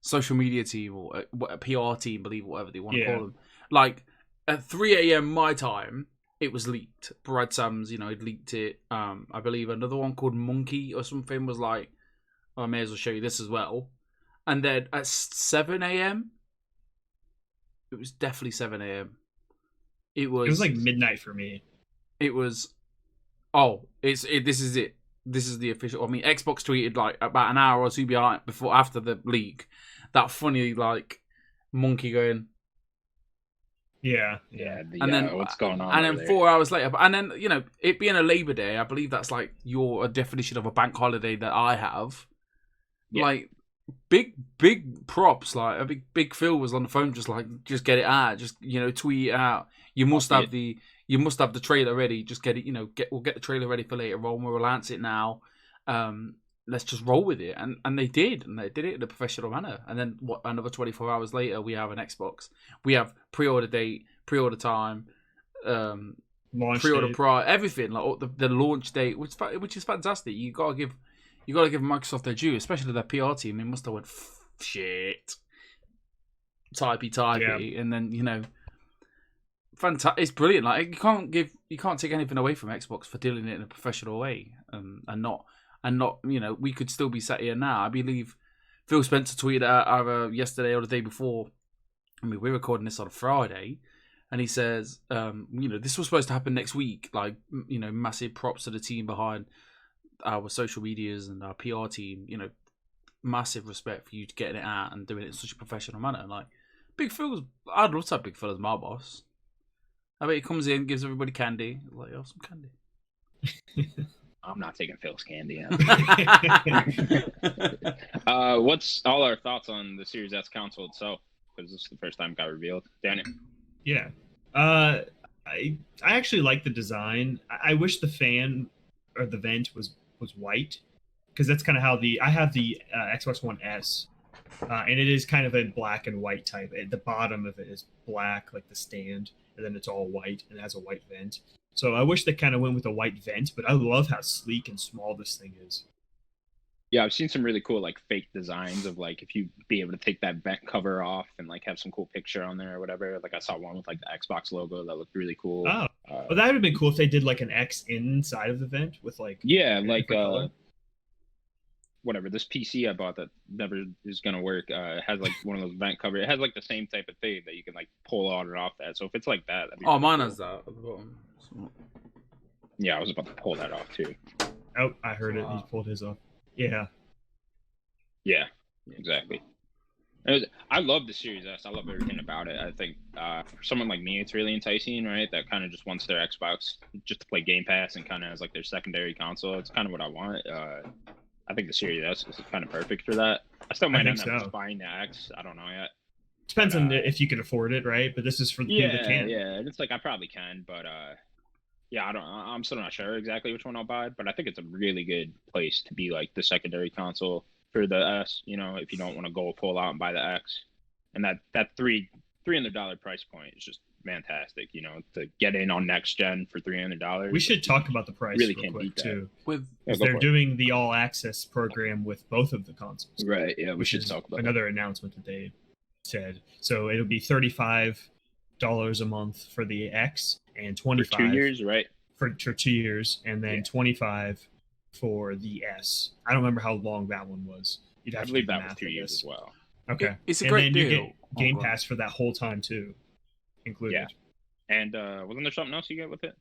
Speaker 3: social media team or a PR team, believe whatever they want to call them. Like at 3 a.m. my time, it was leaked. Brad Sams, he'd leaked it. I believe another one called Monkey or something was like, oh, I may as well show you this as well. And then at 7 a.m., it was definitely 7 a.m. It was
Speaker 2: like midnight for me.
Speaker 3: It was. Oh, this is it. This is the official. I mean, Xbox tweeted like about an hour or two after the leak, that funny like monkey going.
Speaker 2: Yeah.
Speaker 3: And then
Speaker 1: what's going on?
Speaker 3: And then there? 4 hours later, and then it being a Labor Day, I believe that's like a definition of a bank holiday that I have. Yeah. Like big props. Like a big Phil was on the phone, just get it out, just tweet it out. You must have the trailer ready. Just get it. We'll get the trailer ready for later on. We'll announce it now. Let's just roll with it. And they did. And they did it in a professional manner. And then another 24 hours later, we have an Xbox. We have pre-order date, pre-order time. pre-order price, everything, like the launch date, which is fantastic. You gotta give Microsoft their due, especially their PR team. They must have went shit, typey, and then fantastic. It's brilliant. Like you can't take anything away from Xbox for dealing it in a professional way, and not we could still be sat here now. I believe Phil Spencer tweeted out either yesterday or the day before. I mean, we're recording this on a Friday. And he says, this was supposed to happen next week. Like, massive props to the team behind our social medias and our PR team. Massive respect for you getting it out and doing it in such a professional manner. Like, I'd love to have Big Phil as my boss. I bet he comes in, gives everybody candy. Like, some candy.
Speaker 1: I'm not taking Phil's candy. What's all our thoughts on the Series S console itself? Because this is the first time it got revealed. Daniel?
Speaker 2: Yeah. I actually like the design. I wish the fan or the vent was white, because that's kind of how I have the Xbox One S, and it is kind of a black and white type. The bottom of it is black, like the stand, and then it's all white and it has a white vent. So I wish they kind of went with a white vent, but I love how sleek and small this thing is.
Speaker 1: Yeah, I've seen some really cool like fake designs of like if you be able to take that vent cover off and like have some cool picture on there or whatever. Like I saw one with like the Xbox logo that looked really cool.
Speaker 2: Oh, well, that would have been cool if they did like an X inside of the vent with like
Speaker 1: like whatever. This PC I bought that never is gonna work has like one of those vent covers. It has like the same type of thing that you can like pull on and off that. So if it's like that, that'd be
Speaker 3: mine
Speaker 1: cool.
Speaker 3: has that.
Speaker 1: Yeah, I was about to pull that off too.
Speaker 2: Oh, I heard it. He pulled his off. Yeah.
Speaker 1: Yeah, exactly. I love the Series S. I love everything about it. I think for someone like me, it's really enticing, right? That kind of just wants their Xbox just to play Game Pass and kind of as like their secondary console. It's kind of what I want. I think the Series S is kind of perfect for that. I still might end up just buying the X. I don't know yet.
Speaker 2: Depends on if you can afford it, right? But this is for the people that can.
Speaker 1: Yeah, it's like I probably can, but I'm still not sure exactly which one I'll buy, but I think it's a really good place to be like the secondary console for the S, if you don't want to go full out and buy the X. And that $300 price point is just fantastic, to get in on next gen for $300.
Speaker 2: We should talk about the price
Speaker 1: really
Speaker 2: real
Speaker 1: can't
Speaker 2: quick
Speaker 1: beat
Speaker 2: too.
Speaker 1: They're
Speaker 2: doing the all access program with both of the consoles.
Speaker 1: Right, yeah, we should talk about
Speaker 2: another announcement that they said. So it'll be $35 a month for the X and $25
Speaker 1: for 2 years, right?
Speaker 2: For 2 years, and then $25 for the S. I don't remember how long that one was.
Speaker 1: I believe that was 2 years as well.
Speaker 2: Okay,
Speaker 3: it's a great deal.
Speaker 2: You get Game Pass for that whole time too, included.
Speaker 1: Yeah, and wasn't there something else you get with it?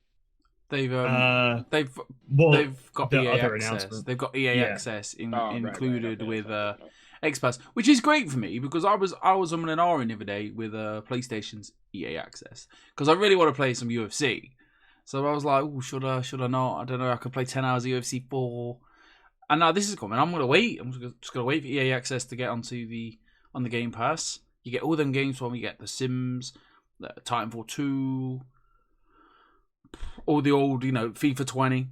Speaker 3: They've got
Speaker 2: the
Speaker 3: EA
Speaker 2: other
Speaker 3: access. They've got EA access included with
Speaker 1: okay.
Speaker 3: X-Pass, which is great for me because I was umming and ahhing the other day with PlayStation's EA access because I really want to play some UFC. So I was like, "Oh, should I not? I don't know. I could play 10 hours of UFC 4." And now this is coming. I'm gonna wait. I'm just gonna wait for EA access to get on the Game Pass. You get all them games from. You get The Sims, Titanfall 2. All the old, FIFA 20,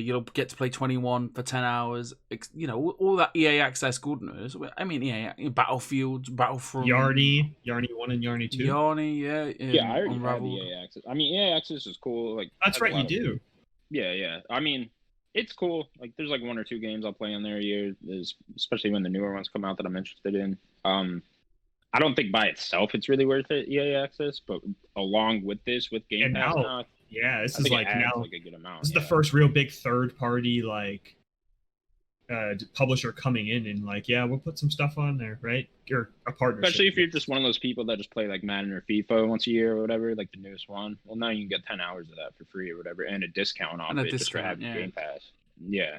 Speaker 3: you'll get to play 21 for 10 hours. All that EA access goodness. I mean, EA, Battlefield, Battlefront.
Speaker 2: Yarny 1 and Yarny 2.
Speaker 3: Yarny, yeah.
Speaker 1: Yeah, I already have EA access. I mean, EA access is cool. Like
Speaker 2: that's right, you do.
Speaker 1: Yeah. I mean, it's cool. Like, there's like 1 or 2 games I'll play on there a year, especially when the newer ones come out that I'm interested in. I don't think by itself it's really worth it, EA access, but along with this, with Game Pass now,
Speaker 2: yeah, this is like now.
Speaker 1: Like a good amount.
Speaker 2: This is the first real big third-party publisher coming in and we'll put some stuff on there, right? Or a partnership.
Speaker 1: Especially if you're just one of those people that just play like Madden or FIFA once a year or whatever, like the newest one. Well, now you can get 10 hours of that for free or whatever, and a discount off it just for having Game Pass. Yeah.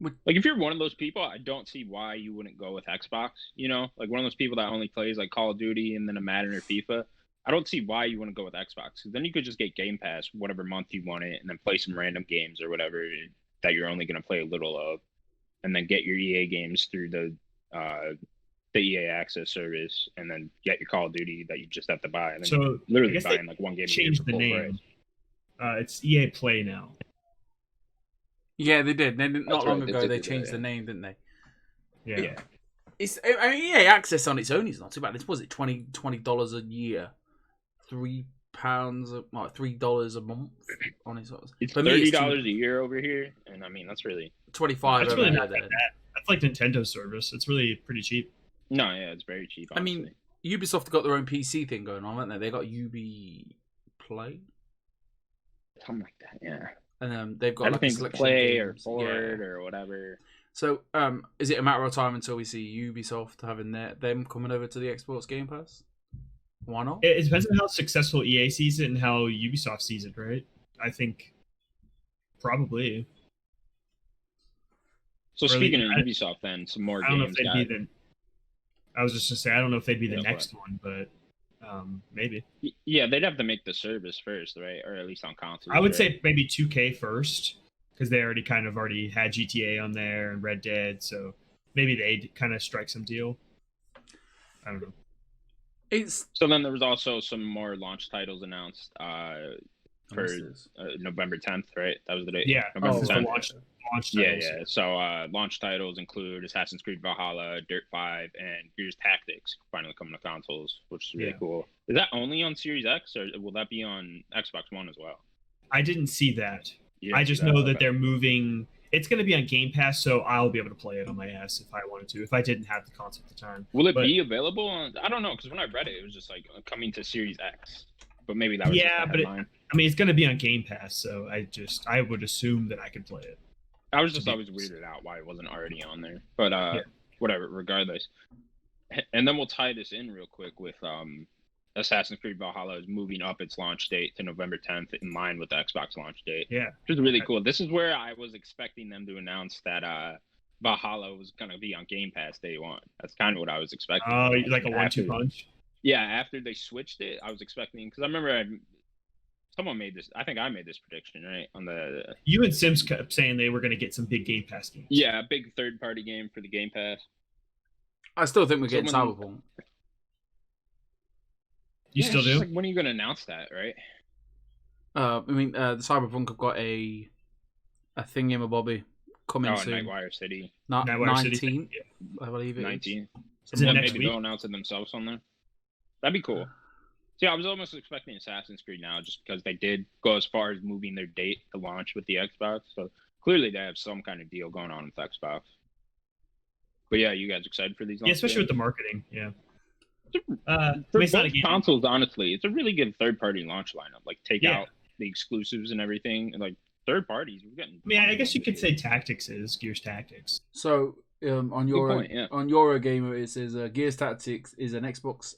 Speaker 1: Like if you're one of those people, I don't see why you wouldn't go with Xbox. Like one of those people that only plays like Call of Duty and then a Madden or FIFA. I don't see why you wouldn't go with Xbox. Because then you could just get Game Pass whatever month you want it, and then play some random games or whatever that you're only going to play a little of, and then get your EA games through the EA Access service, and then get your Call of Duty that you just have to buy. And then
Speaker 2: so
Speaker 1: literally buying like one game.
Speaker 2: Change the name. It's EA Play now.
Speaker 3: Yeah, they did. Not long ago, they changed the name, didn't they?
Speaker 2: Yeah.
Speaker 3: EA Access on its own is not too bad. Was it $20 a year? like $3 a month on his.
Speaker 1: It's $30 a year over here, and I mean that's really
Speaker 3: 25.
Speaker 2: That's really not that bad. That's like Nintendo's service. It's really pretty cheap.
Speaker 1: No, yeah, it's very cheap. Honestly.
Speaker 3: I mean, Ubisoft got their own PC thing going on, haven't they? They got Ubi Play,
Speaker 1: something like that, yeah.
Speaker 3: And they've got like a selection
Speaker 1: Play
Speaker 3: of
Speaker 1: or Forward or whatever.
Speaker 3: So, is it a matter of time until we see Ubisoft having them coming over to the Xbox Game Pass? Why not?
Speaker 2: It depends on how successful EA sees it and how Ubisoft sees it, right? I think probably.
Speaker 1: So speaking of Ubisoft, then some more games.
Speaker 2: I was just gonna say I don't know if they'd be the next one, but maybe.
Speaker 1: Yeah, they'd have to make the service first, right? Or at least on console.
Speaker 2: I would say maybe 2K first, because they already had GTA on there and Red Dead, so maybe they'd kind of strike some deal. I don't know.
Speaker 1: So then there was also some more launch titles announced for November 10th, right? That was the date.
Speaker 2: Yeah,
Speaker 1: November 10th.
Speaker 2: Launch titles.
Speaker 1: Yeah. So launch titles include Assassin's Creed Valhalla, Dirt 5, and Gears Tactics finally coming to consoles, which is really cool. Is that only on Series X, or will that be on Xbox One as well?
Speaker 2: I didn't see that. I just know that they're moving. It's going to be on Game Pass, so I'll be able to play it on my ass if I wanted to, if I didn't have the console at the time.
Speaker 1: Will it be available on? I don't know, because when I read it, it was just like coming to Series X. But maybe that was
Speaker 2: it's going to be on Game Pass, so I would assume that I could play it.
Speaker 1: I was just always weirded out why it wasn't already on there. But whatever, regardless. And then we'll tie this in real quick with Assassin's Creed Valhalla is moving up its launch date to November 10th in line with the Xbox launch date.
Speaker 2: Yeah.
Speaker 1: Which is really cool. This is where I was expecting them to announce that Valhalla was going to be on Game Pass day one. That's kind of what I was expecting.
Speaker 2: Oh, like a 1-2 punch?
Speaker 1: Yeah, after they switched it, I was expecting, because I remember someone made this, I think I made this prediction, right? On the
Speaker 2: You and Sims kept saying they were going to get some big Game Pass games.
Speaker 1: Yeah, a big third-party game for the Game Pass.
Speaker 3: I still think we're getting Cyberpunk.
Speaker 2: You still do?
Speaker 1: Like, when are you going to announce that, right?
Speaker 3: The Cyberpunk have got a thingy-mabobby coming soon.
Speaker 1: Nightwire City.
Speaker 3: 19th, I believe it
Speaker 1: 19th.
Speaker 2: Is it next
Speaker 1: maybe
Speaker 2: week?
Speaker 1: they'll announce it themselves on there. That'd be cool. See, I was almost expecting Assassin's Creed now, just because they did go as far as moving their date to launch with the Xbox. So clearly they have some kind of deal going on with Xbox. But yeah, you guys excited for these?
Speaker 2: Yeah, especially with the marketing. Yeah.
Speaker 1: For both consoles, honestly, it's a really good third-party launch lineup. Like, take out the exclusives and everything, and like third parties. We're getting.
Speaker 2: I mean, I guess you could say Tactics is Gears Tactics.
Speaker 3: So, on Eurogamer, it says Gears Tactics is an Xbox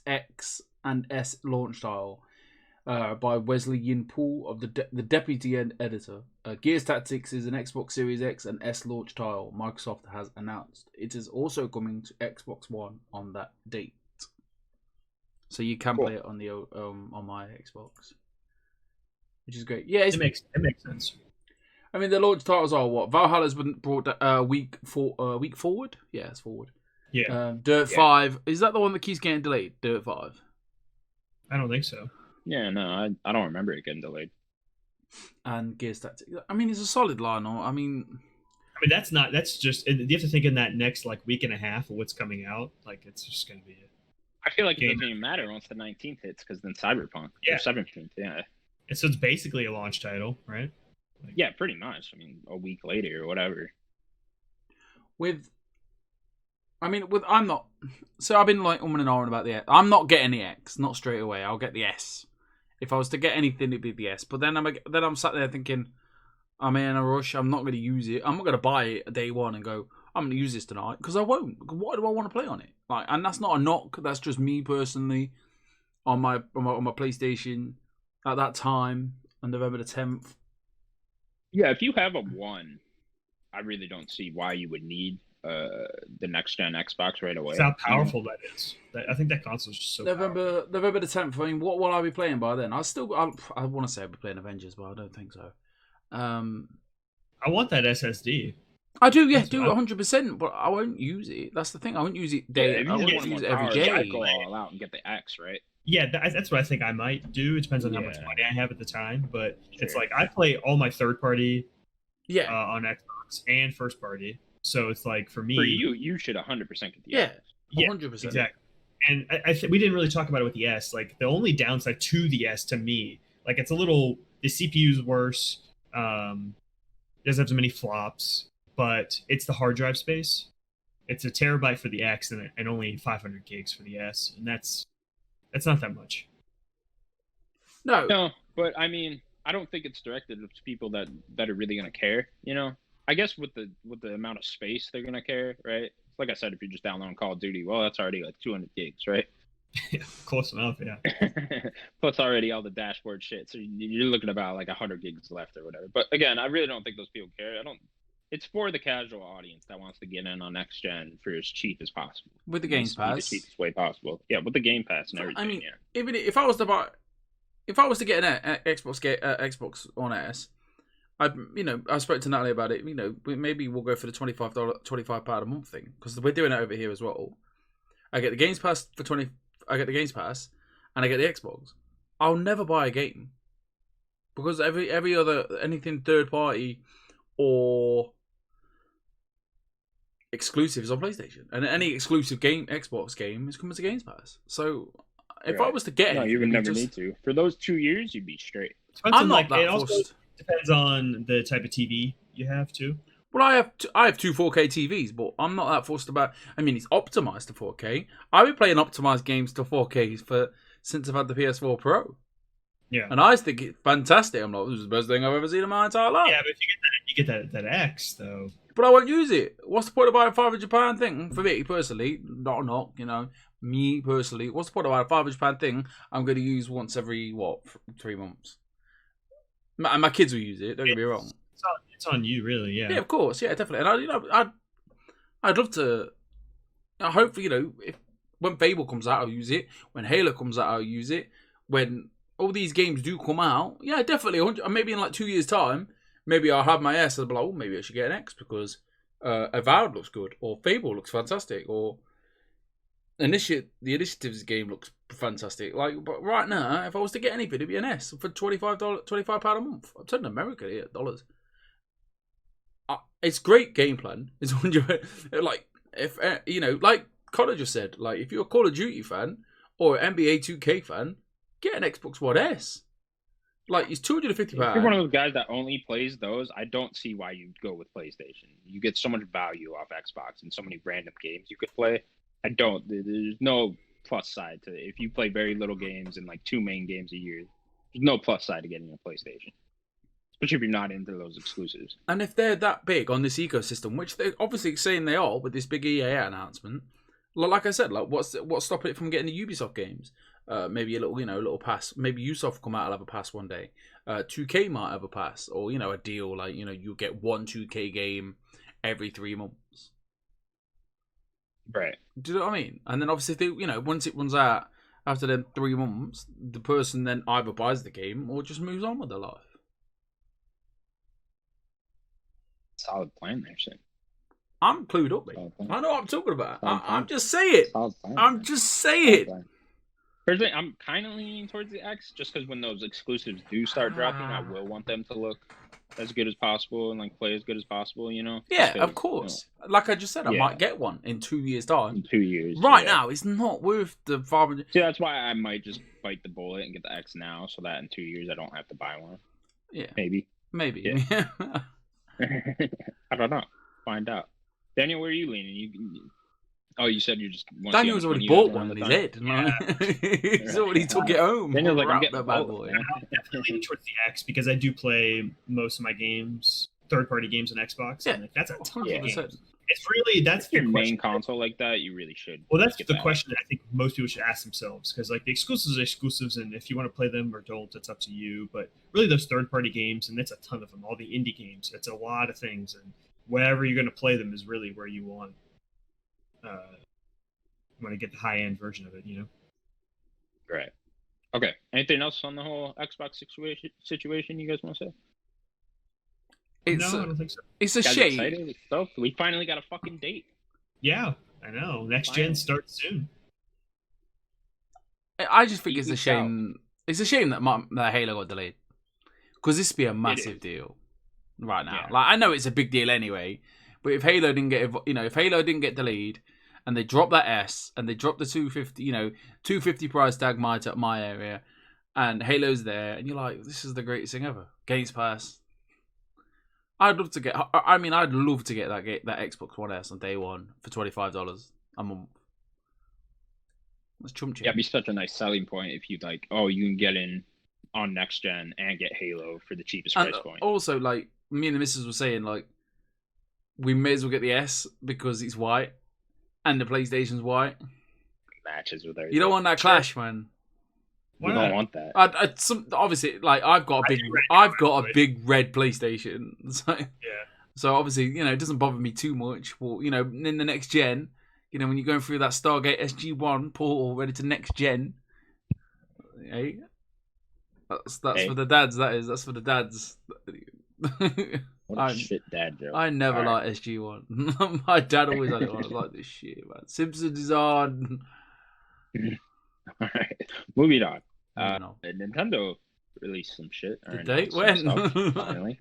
Speaker 3: X and S launch title by Wesley Yin-Poole of the deputy editor. Gears Tactics is an Xbox Series X and S launch title Microsoft has announced. It is also coming to Xbox One on that date, so you can play it on the on my Xbox, which is great. Yeah,
Speaker 2: it makes sense.
Speaker 3: I mean, the launch titles are what? Valhalla's been brought week forward. Yeah, it's forward.
Speaker 2: Yeah.
Speaker 3: Dirt 5 is that the one that keeps getting delayed? Dirt 5.
Speaker 2: I don't think so.
Speaker 1: Yeah, no, I don't remember it getting delayed.
Speaker 3: And Gears Tactics. I mean, it's a solid lineup. I mean,
Speaker 2: that's just, you have to think in that next like week and a half of what's coming out. Like, it's just going to be it.
Speaker 1: I feel like it doesn't even matter once the 19th hits, because then Cyberpunk.
Speaker 2: Yeah.
Speaker 1: Or 17th, yeah.
Speaker 2: And so it's basically a launch title, right?
Speaker 1: Like, yeah, pretty much. I mean, a week later or whatever.
Speaker 3: I'm not. So I've been like and ahhing about the X. I'm not getting the X, not straight away. I'll get the S. If I was to get anything, it'd be the S. But then I'm sat there thinking, I'm in a rush. I'm not going to use it. I'm not going to buy it day one and go, I'm going to use this tonight, because I won't. What do I want to play on it? Like, and that's not a knock. That's just me personally on my PlayStation at that time on November the 10th.
Speaker 1: Yeah, if you have a 1, I really don't see why you would need the next gen Xbox right away.
Speaker 2: That's how powerful that is. I think that console is just so
Speaker 3: November the 10th. I mean, what will I be playing by then? I want to say I'll be playing Avengers, but I don't think so.
Speaker 2: I want that SSD.
Speaker 3: I do, yeah, 100%, but I won't use it. That's the thing. I won't use it day. I won't use it every day.
Speaker 1: I'd go all out and get the X, right?
Speaker 2: Yeah, that's what I think I might do. It depends on how much money I have at the time, but it's like I play all my third party on Xbox and first party. So it's like, for me,
Speaker 1: you should 100% get the X.
Speaker 3: Yeah, 100%.
Speaker 2: Exactly. And we didn't really talk about it with the S. Like the only downside to the S to me, like it's a little the CPU is worse. It doesn't have so many flops, but it's the hard drive space. It's a terabyte for the X and only 500 gigs for the S, and that's not that much.
Speaker 1: No, but I mean, I don't think it's directed to people that are really gonna care. You know, I guess with the amount of space they're gonna care, right? Like I said, if you're just downloading Call of Duty, well, that's already like 200 gigs, right?
Speaker 2: Yeah, close enough, yeah.
Speaker 1: Plus already all the dashboard shit, so you're looking about like 100 gigs left or whatever. But again, I really don't think those people care. It's for the casual audience that wants to get in on next gen for as cheap as possible.
Speaker 3: With the Game Pass,
Speaker 1: the cheapest way possible. Yeah, with the Game Pass and everything.
Speaker 3: I mean,
Speaker 1: yeah.
Speaker 3: even if I was to get an Xbox One S, I spoke to Natalie about it. You know, maybe we'll go for the £25 a month thing because we're doing it over here as well. I get the Games Pass for 20. I get the Games Pass, and I get the Xbox. I'll never buy a game because every other anything third party or exclusive is on PlayStation, and any exclusive Xbox game is coming to Games Pass. So if I was to get
Speaker 1: you would never need to. For those 2 years, you'd be straight.
Speaker 3: I'm not that
Speaker 2: it also
Speaker 3: forced.
Speaker 2: Depends on the type of TV you have too.
Speaker 3: Well, I have two 4K TVs, but I'm not that fussed about. I mean, it's optimized to 4K. I've been playing optimized games to 4K since I've had the PS4 Pro.
Speaker 2: Yeah,
Speaker 3: and I think it's fantastic. I'm like, this is the best thing I've ever seen in my entire life.
Speaker 2: Yeah, but if you get that X though.
Speaker 3: But I won't use it. What's the point of buying a £500 thing? For me personally, not me personally. What's the point of buying a £500 thing I'm going to use once every 3 months? And my kids will use it. Don't get me wrong.
Speaker 2: It's on you, really. Yeah.
Speaker 3: Yeah, of course. Yeah, definitely. And I'd love to. Hopefully, when Fable comes out, I'll use it. When Halo comes out, I'll use it. When all these games do come out, yeah, definitely. Maybe in like 2 years' time, maybe I'll have my S and I'll be like, oh, maybe I should get an X because Avowed looks good, or Fable looks fantastic, or the Initiatives game looks fantastic. But right now, if I was to get anything, it'd be an S for £25 a month. I'm telling America here, dollars. It's great game plan. It's like if like Connor just said, like if you're a Call of Duty fan or an NBA 2K fan, get an Xbox One S. Like it's £250.
Speaker 1: If you're one of those guys that only plays those, I don't see why you'd go with PlayStation. You get so much value off Xbox and so many random games you could play. There's no plus side to it. If you play very little games and like 2 main games a year, there's no plus side to getting a PlayStation. Especially if you're not into those exclusives.
Speaker 3: And if they're that big on this ecosystem, which they're obviously saying they are with this big EA announcement, like I said, like what's stopping it from getting the Ubisoft games? Maybe a little pass. Maybe Ubisoft come out and have a pass one day. 2K might have a pass, or a deal like you get one 2K game every 3 months.
Speaker 1: Right.
Speaker 3: Do you know what I mean? And then obviously, once it runs out after them 3 months, the person then either buys the game or just moves on with their life.
Speaker 1: Solid plan there, shit.
Speaker 3: I'm clued up, mate. I know what I'm talking about. I'm just saying. I'm just saying.
Speaker 1: Personally, I'm kind of leaning towards the X just because when those exclusives do start dropping, I will want them to look as good as possible and like play as good as possible,
Speaker 3: Yeah, of course. Like I just said, I might get one in 2 years' time.
Speaker 1: In 2 years.
Speaker 3: Right now, it's not worth the 500.
Speaker 1: See, that's why I might just bite the bullet and get the X now so that in 2 years I don't have to buy one.
Speaker 3: Yeah.
Speaker 1: Maybe.
Speaker 3: Yeah.
Speaker 1: I don't know. Find out. Daniel, where are you leaning? You said you just.
Speaker 3: Daniel's already bought one in his head. Yeah. He's already took it home.
Speaker 1: Daniel's like, I'm getting a bad
Speaker 2: boy. I'm definitely leaning towards the X because I do play most of my games, third-party games on Xbox.
Speaker 3: Yeah,
Speaker 2: and that's a ton of games.
Speaker 1: It's really that's your main console like that. You really should.
Speaker 2: Well, that's the question that I think most people should ask themselves because like the exclusives are exclusives, and if you want to play them or don't, it's up to you. But really, those third-party games, and that's a ton of them. All the indie games, it's a lot of things, and wherever you're going to play them is really where you want to get the high-end version of it.
Speaker 1: Right. Okay. Anything else on the whole Xbox situation you guys want to say?
Speaker 2: No, I don't think so.
Speaker 3: It's a shame.
Speaker 1: Excited? We finally got a fucking date.
Speaker 2: Yeah, I know. Next gen starts soon.
Speaker 3: I just think it's a shame. It's a shame that Halo got delayed because this would be a massive deal right now. Yeah. Like I know it's a big deal anyway, but if Halo didn't get delayed, and they drop that S, and they drop the 250, 250 price tag my area, and Halo's there, and you're like, this is the greatest thing ever. Games Pass. I'd love to get that Xbox One S on day one for $25 a month. That's chump change.
Speaker 1: Yeah, it'd be such a nice selling point if you like, you can get in on next gen and get Halo for the cheapest price point.
Speaker 3: Also, like, me and the missus were saying, like, we may as well get the S because it's white and the PlayStation's white.
Speaker 1: Matches with everything.
Speaker 3: You don't want that clash, man.
Speaker 1: You don't want that.
Speaker 3: Obviously, like, I've got a big red PlayStation. So obviously, it doesn't bother me too much. Well, in the next gen, when you're going through that Stargate SG-1 portal ready to next gen, hey, that's for the dads. That's for the dads.
Speaker 1: What a shit dad joke.
Speaker 3: I never liked SG-1. My dad always had it on. I was like, this shit, man. Simpsons is on.
Speaker 1: All right, moving on. Nintendo released some shit.
Speaker 3: Did they? When?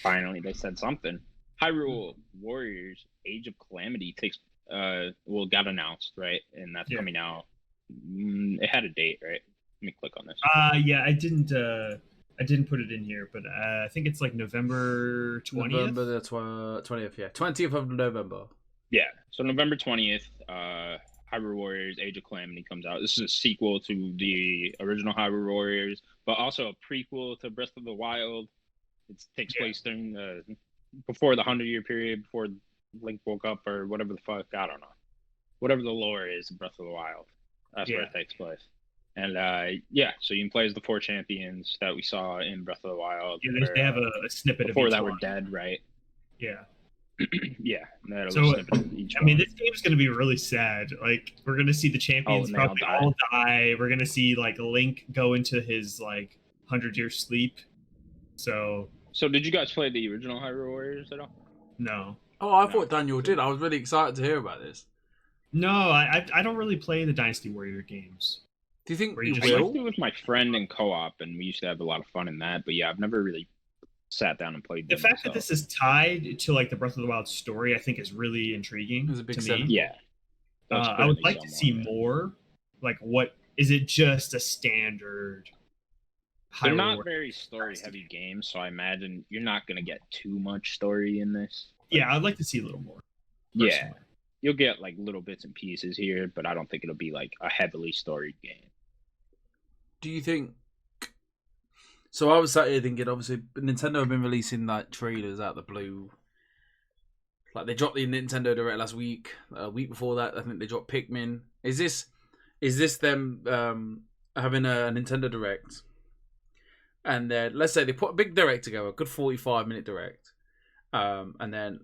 Speaker 1: Finally, they said something. Hyrule Warriors: Age of Calamity got announced, right? And that's coming out. It had a date, right? Let me click on this.
Speaker 2: Yeah, I didn't put it in here, but I think it's like November 20th.
Speaker 3: November the 20th, yeah. 20th of November.
Speaker 1: Yeah, so November 20th, Hyrule Warriors Age of Calamity comes out. This is a sequel to the original Hyrule Warriors, but also a prequel to Breath of the Wild. It takes place during before the 100-year period, before Link woke up, or whatever the fuck, I don't know. Whatever the lore is in Breath of the Wild. That's where it takes place. And so you can play as the 4 champions that we saw in Breath of the Wild.
Speaker 2: Yeah, they have a snippet
Speaker 1: before
Speaker 2: of each
Speaker 1: that
Speaker 2: one.
Speaker 1: were dead, right?
Speaker 2: Yeah.
Speaker 1: Yeah.
Speaker 2: So, I mean, this game's going to be really sad. Like, we're going to see the champions probably all die. We're going to see, like, Link go into his, 100-year sleep. So
Speaker 1: did you guys play the original Hyrule Warriors at all?
Speaker 2: No.
Speaker 3: Oh, I thought Daniel did. I was really excited to hear about this.
Speaker 2: No, I don't really play the Dynasty Warrior games.
Speaker 3: Do you think you
Speaker 1: will? I used to with my friend in co-op, and we used to have a lot of fun in that. But yeah, I've never really sat down and played them.
Speaker 2: The fact that this is tied to the Breath of the Wild story, I think, is really intriguing to me.
Speaker 1: Yeah,
Speaker 2: I would like to see more. What is it? Just a standard.
Speaker 1: They're not very story-heavy games, so I imagine you're not going to get too much story in this.
Speaker 2: Yeah, I'd like to see a little more.
Speaker 1: Personally. Yeah, you'll get little bits and pieces here, but I don't think it'll be a heavily storied game.
Speaker 3: Do you think? So I was sat here thinking, obviously, Nintendo have been releasing trailers out of the blue. They dropped the Nintendo Direct last week. A week before that, I think they dropped Pikmin. Is this them having a Nintendo Direct? And then let's say they put a big Direct together, a good 45-minute Direct, and then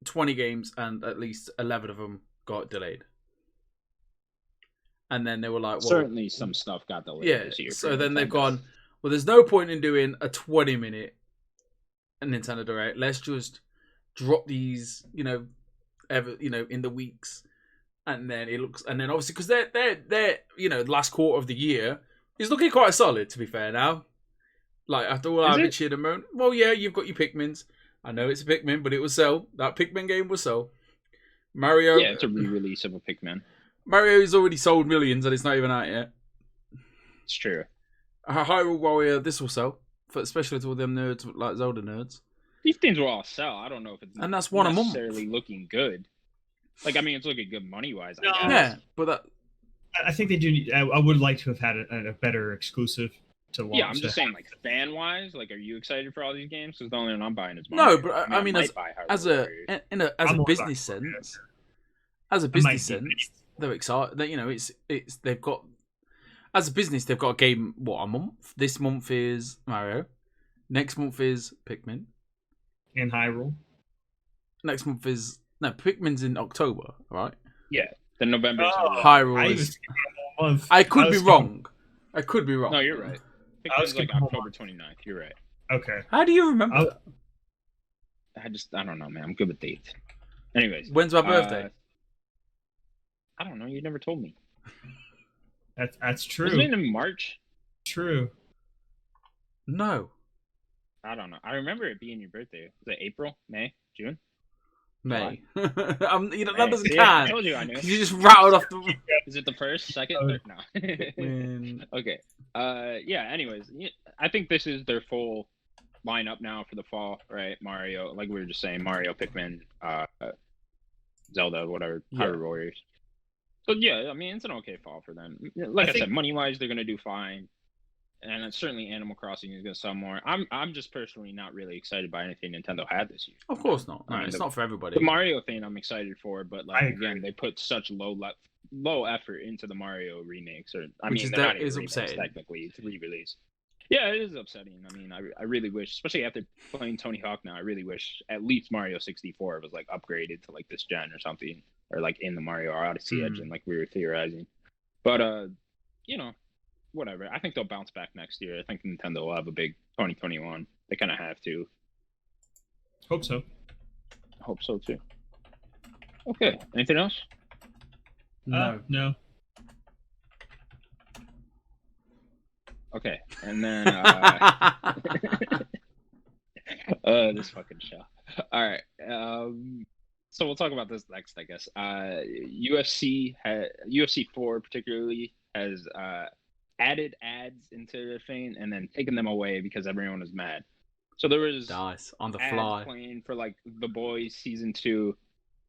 Speaker 3: 20 games, and at least 11 of them got delayed. And then they were like, well,
Speaker 1: certainly some stuff got delayed this year.
Speaker 3: So then they've gone, well, there's no point in doing a 20-minute Nintendo Direct. Let's just drop these, in the weeks. And then obviously, because they're the last quarter of the year is looking quite solid, to be fair now. After all I've been cheering them on, well, yeah, you've got your Pikmins. I know it's a Pikmin, but it will sell. That Pikmin game will sell. Mario.
Speaker 1: Yeah, it's a re-release of a Pikmin.
Speaker 3: Mario's already sold millions and it's not even out yet.
Speaker 1: It's true.
Speaker 3: Hyrule Warrior, this will sell, especially to all them nerds, like Zelda nerds.
Speaker 1: These things will all sell. I don't know if it's
Speaker 3: and that's one
Speaker 1: necessarily looking good. It's looking good money-wise, I guess.
Speaker 3: Yeah, but
Speaker 2: I think they do. I would like to have had a better exclusive to launch.
Speaker 1: Yeah, I'm just saying, fan-wise, are you excited for all these games? Because the only one I'm buying is
Speaker 3: Mario. No, but I mean as a business sense, they're excited. They've got, as a business, they've got a game. What, a month? This month is Mario. Next month is Pikmin.
Speaker 2: And Hyrule.
Speaker 3: Next month is Pikmin's in October, right?
Speaker 1: Yeah, then November.
Speaker 3: Hyrule is. I could be wrong.
Speaker 1: No, you're right. Pikmin's October 29th. You're right.
Speaker 2: Okay.
Speaker 3: How do you remember that?
Speaker 1: I don't know, man. I'm good with dates. Anyways.
Speaker 3: When's my birthday?
Speaker 1: I don't know. You never told me.
Speaker 2: That's true.
Speaker 1: Wasn't it in March?
Speaker 2: True.
Speaker 3: No.
Speaker 1: I don't know. I remember it being your birthday. Was it April, May, June?
Speaker 3: May. That doesn't
Speaker 1: Yeah, I
Speaker 3: count.
Speaker 1: told you I knew.
Speaker 3: You just rattled off the.
Speaker 1: Is it the first, second, third? No. Okay. Yeah. Anyways, I think this is their full lineup now for the fall, right? Mario, like we were just saying, Mario, Pikmin, Zelda, whatever, Hyrule Warriors. So yeah, I mean, it's an okay fall for them. Like I said, money wise, they're gonna do fine. And certainly Animal Crossing is going to sell more. I'm just personally not really excited by anything Nintendo had this year.
Speaker 3: Of course not. No, it's not for everybody.
Speaker 1: The Mario thing I'm excited for, but again, they put such low effort into the Mario remakes. They're not even remakes,
Speaker 3: upsetting.
Speaker 1: Technically, it's re-release. Yeah, it is upsetting. I mean, I really wish, especially after playing Tony Hawk now, I really wish at least Mario 64 was like upgraded to like this gen or something, or like in the Mario Odyssey engine, like we were theorizing. But whatever. I think they'll bounce back next year. I think Nintendo will have a big 2021. They kind of have to.
Speaker 2: Hope so.
Speaker 1: Hope so too. Okay. Anything else?
Speaker 3: No.
Speaker 2: No.
Speaker 1: Okay. And then this fucking show. All right. So we'll talk about this next, I guess. UFC 4 particularly has added ads into their thing and then taken them away because everyone was mad. So there was
Speaker 3: nice on the
Speaker 1: ads
Speaker 3: fly
Speaker 1: playing for like The Boys season 2,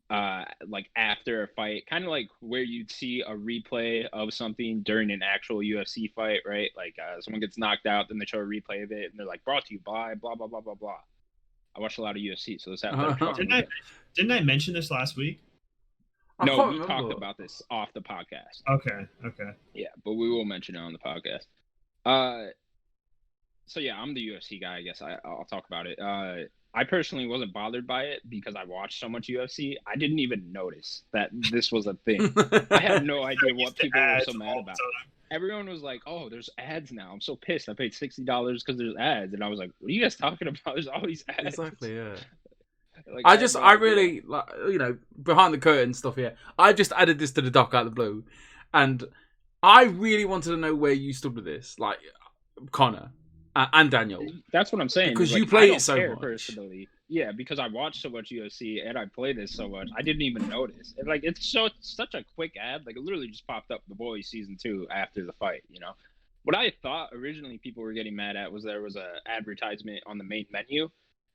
Speaker 1: like after a fight, kind of like where you'd see a replay of something during an actual UFC fight, right? Like someone gets knocked out, then they show a replay of it, and they're like, "Brought to you by blah blah blah blah blah." I watched a lot of UFC, so this happened.
Speaker 2: Didn't I mention this last week?
Speaker 1: No, we talked about this off the podcast.
Speaker 2: Okay.
Speaker 1: Yeah, but we will mention it on the podcast. So yeah, I'm the UFC guy. I guess I'll talk about it. I personally wasn't bothered by it because I watched so much UFC. I didn't even notice that this was a thing. I had no idea what people were so mad about. Everyone was like, "Oh, there's ads now. I'm so pissed. I paid $60 because there's ads." And I was like, "What are you guys talking about? There's all these ads."
Speaker 3: Exactly. Yeah.
Speaker 1: Like,
Speaker 3: I really, like, behind the curtain stuff here. I just added this to the doc out of the blue, and I really wanted to know where you stood with this, like Connor and Daniel.
Speaker 1: That's what I'm saying.
Speaker 3: Because
Speaker 1: like,
Speaker 3: you play it so much.
Speaker 1: Personally, yeah, because I watch so much UFC and I play this so much, I didn't even notice. And, like, it's such a quick ad. Like, it literally just popped up The Boys season 2 after the fight. What I thought originally people were getting mad at was there was a advertisement on the main menu.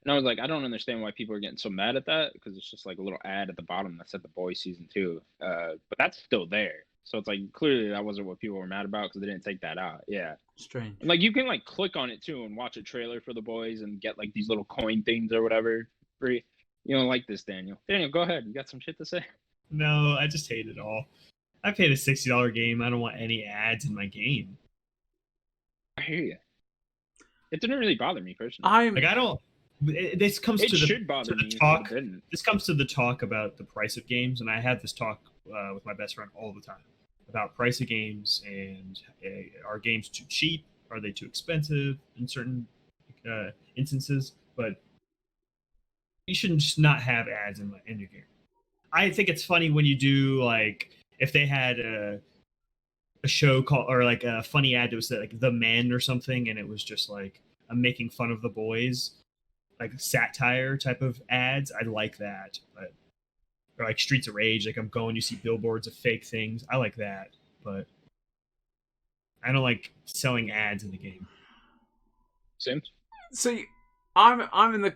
Speaker 1: And I was like, I don't understand why people are getting so mad at that, because it's just like a little ad at the bottom that said The Boys season 2. But that's still there. So it's like, clearly that wasn't what people were mad about because they didn't take that out. Yeah.
Speaker 3: Strange.
Speaker 1: And like, you can like click on it too and watch a trailer for The Boys and get like these little coin things or whatever free. You don't like this, Daniel. Daniel, go ahead. You got some shit to say?
Speaker 2: No, I just hate it all. I paid a $60 game. I don't want any ads in my game.
Speaker 1: I hear you. It didn't really bother me personally.
Speaker 2: This comes to the talk. This comes to the talk about the price of games, and I have this talk with my best friend all the time about price of games and are games too cheap? Are they too expensive in certain instances? But you shouldn't just not have ads in your game. I think it's funny when you do, like, if they had a show called, or like a funny ad that was like The Men or something, and it was just like a making fun of The Boys, like satire type of ads. I like that. But or like Streets of Rage, like I'm going, you see billboards of fake things. I like that, but I don't like selling ads in the game.
Speaker 1: Sims?
Speaker 3: See, I'm in the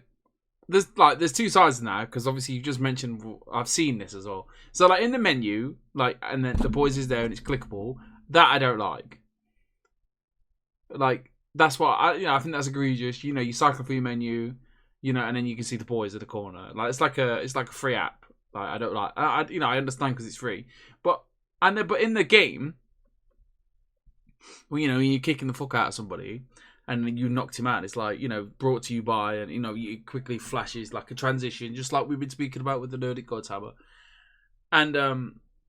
Speaker 3: there's two sides now, because obviously you just mentioned I've seen this as well. So like in the menu, like, and then The Boys is there and it's clickable. That I don't like. Like, that's what I think that's egregious. You cycle through your menu, and then you can see The Boys at the corner. Like, it's like a free app. Like, I don't like. I understand because it's free, but in the game, well, you're kicking the fuck out of somebody, and then you knocked him out. It's like, brought to you by, and it quickly flashes like a transition, just like we've been speaking about with the Nerdic God's Hammer. And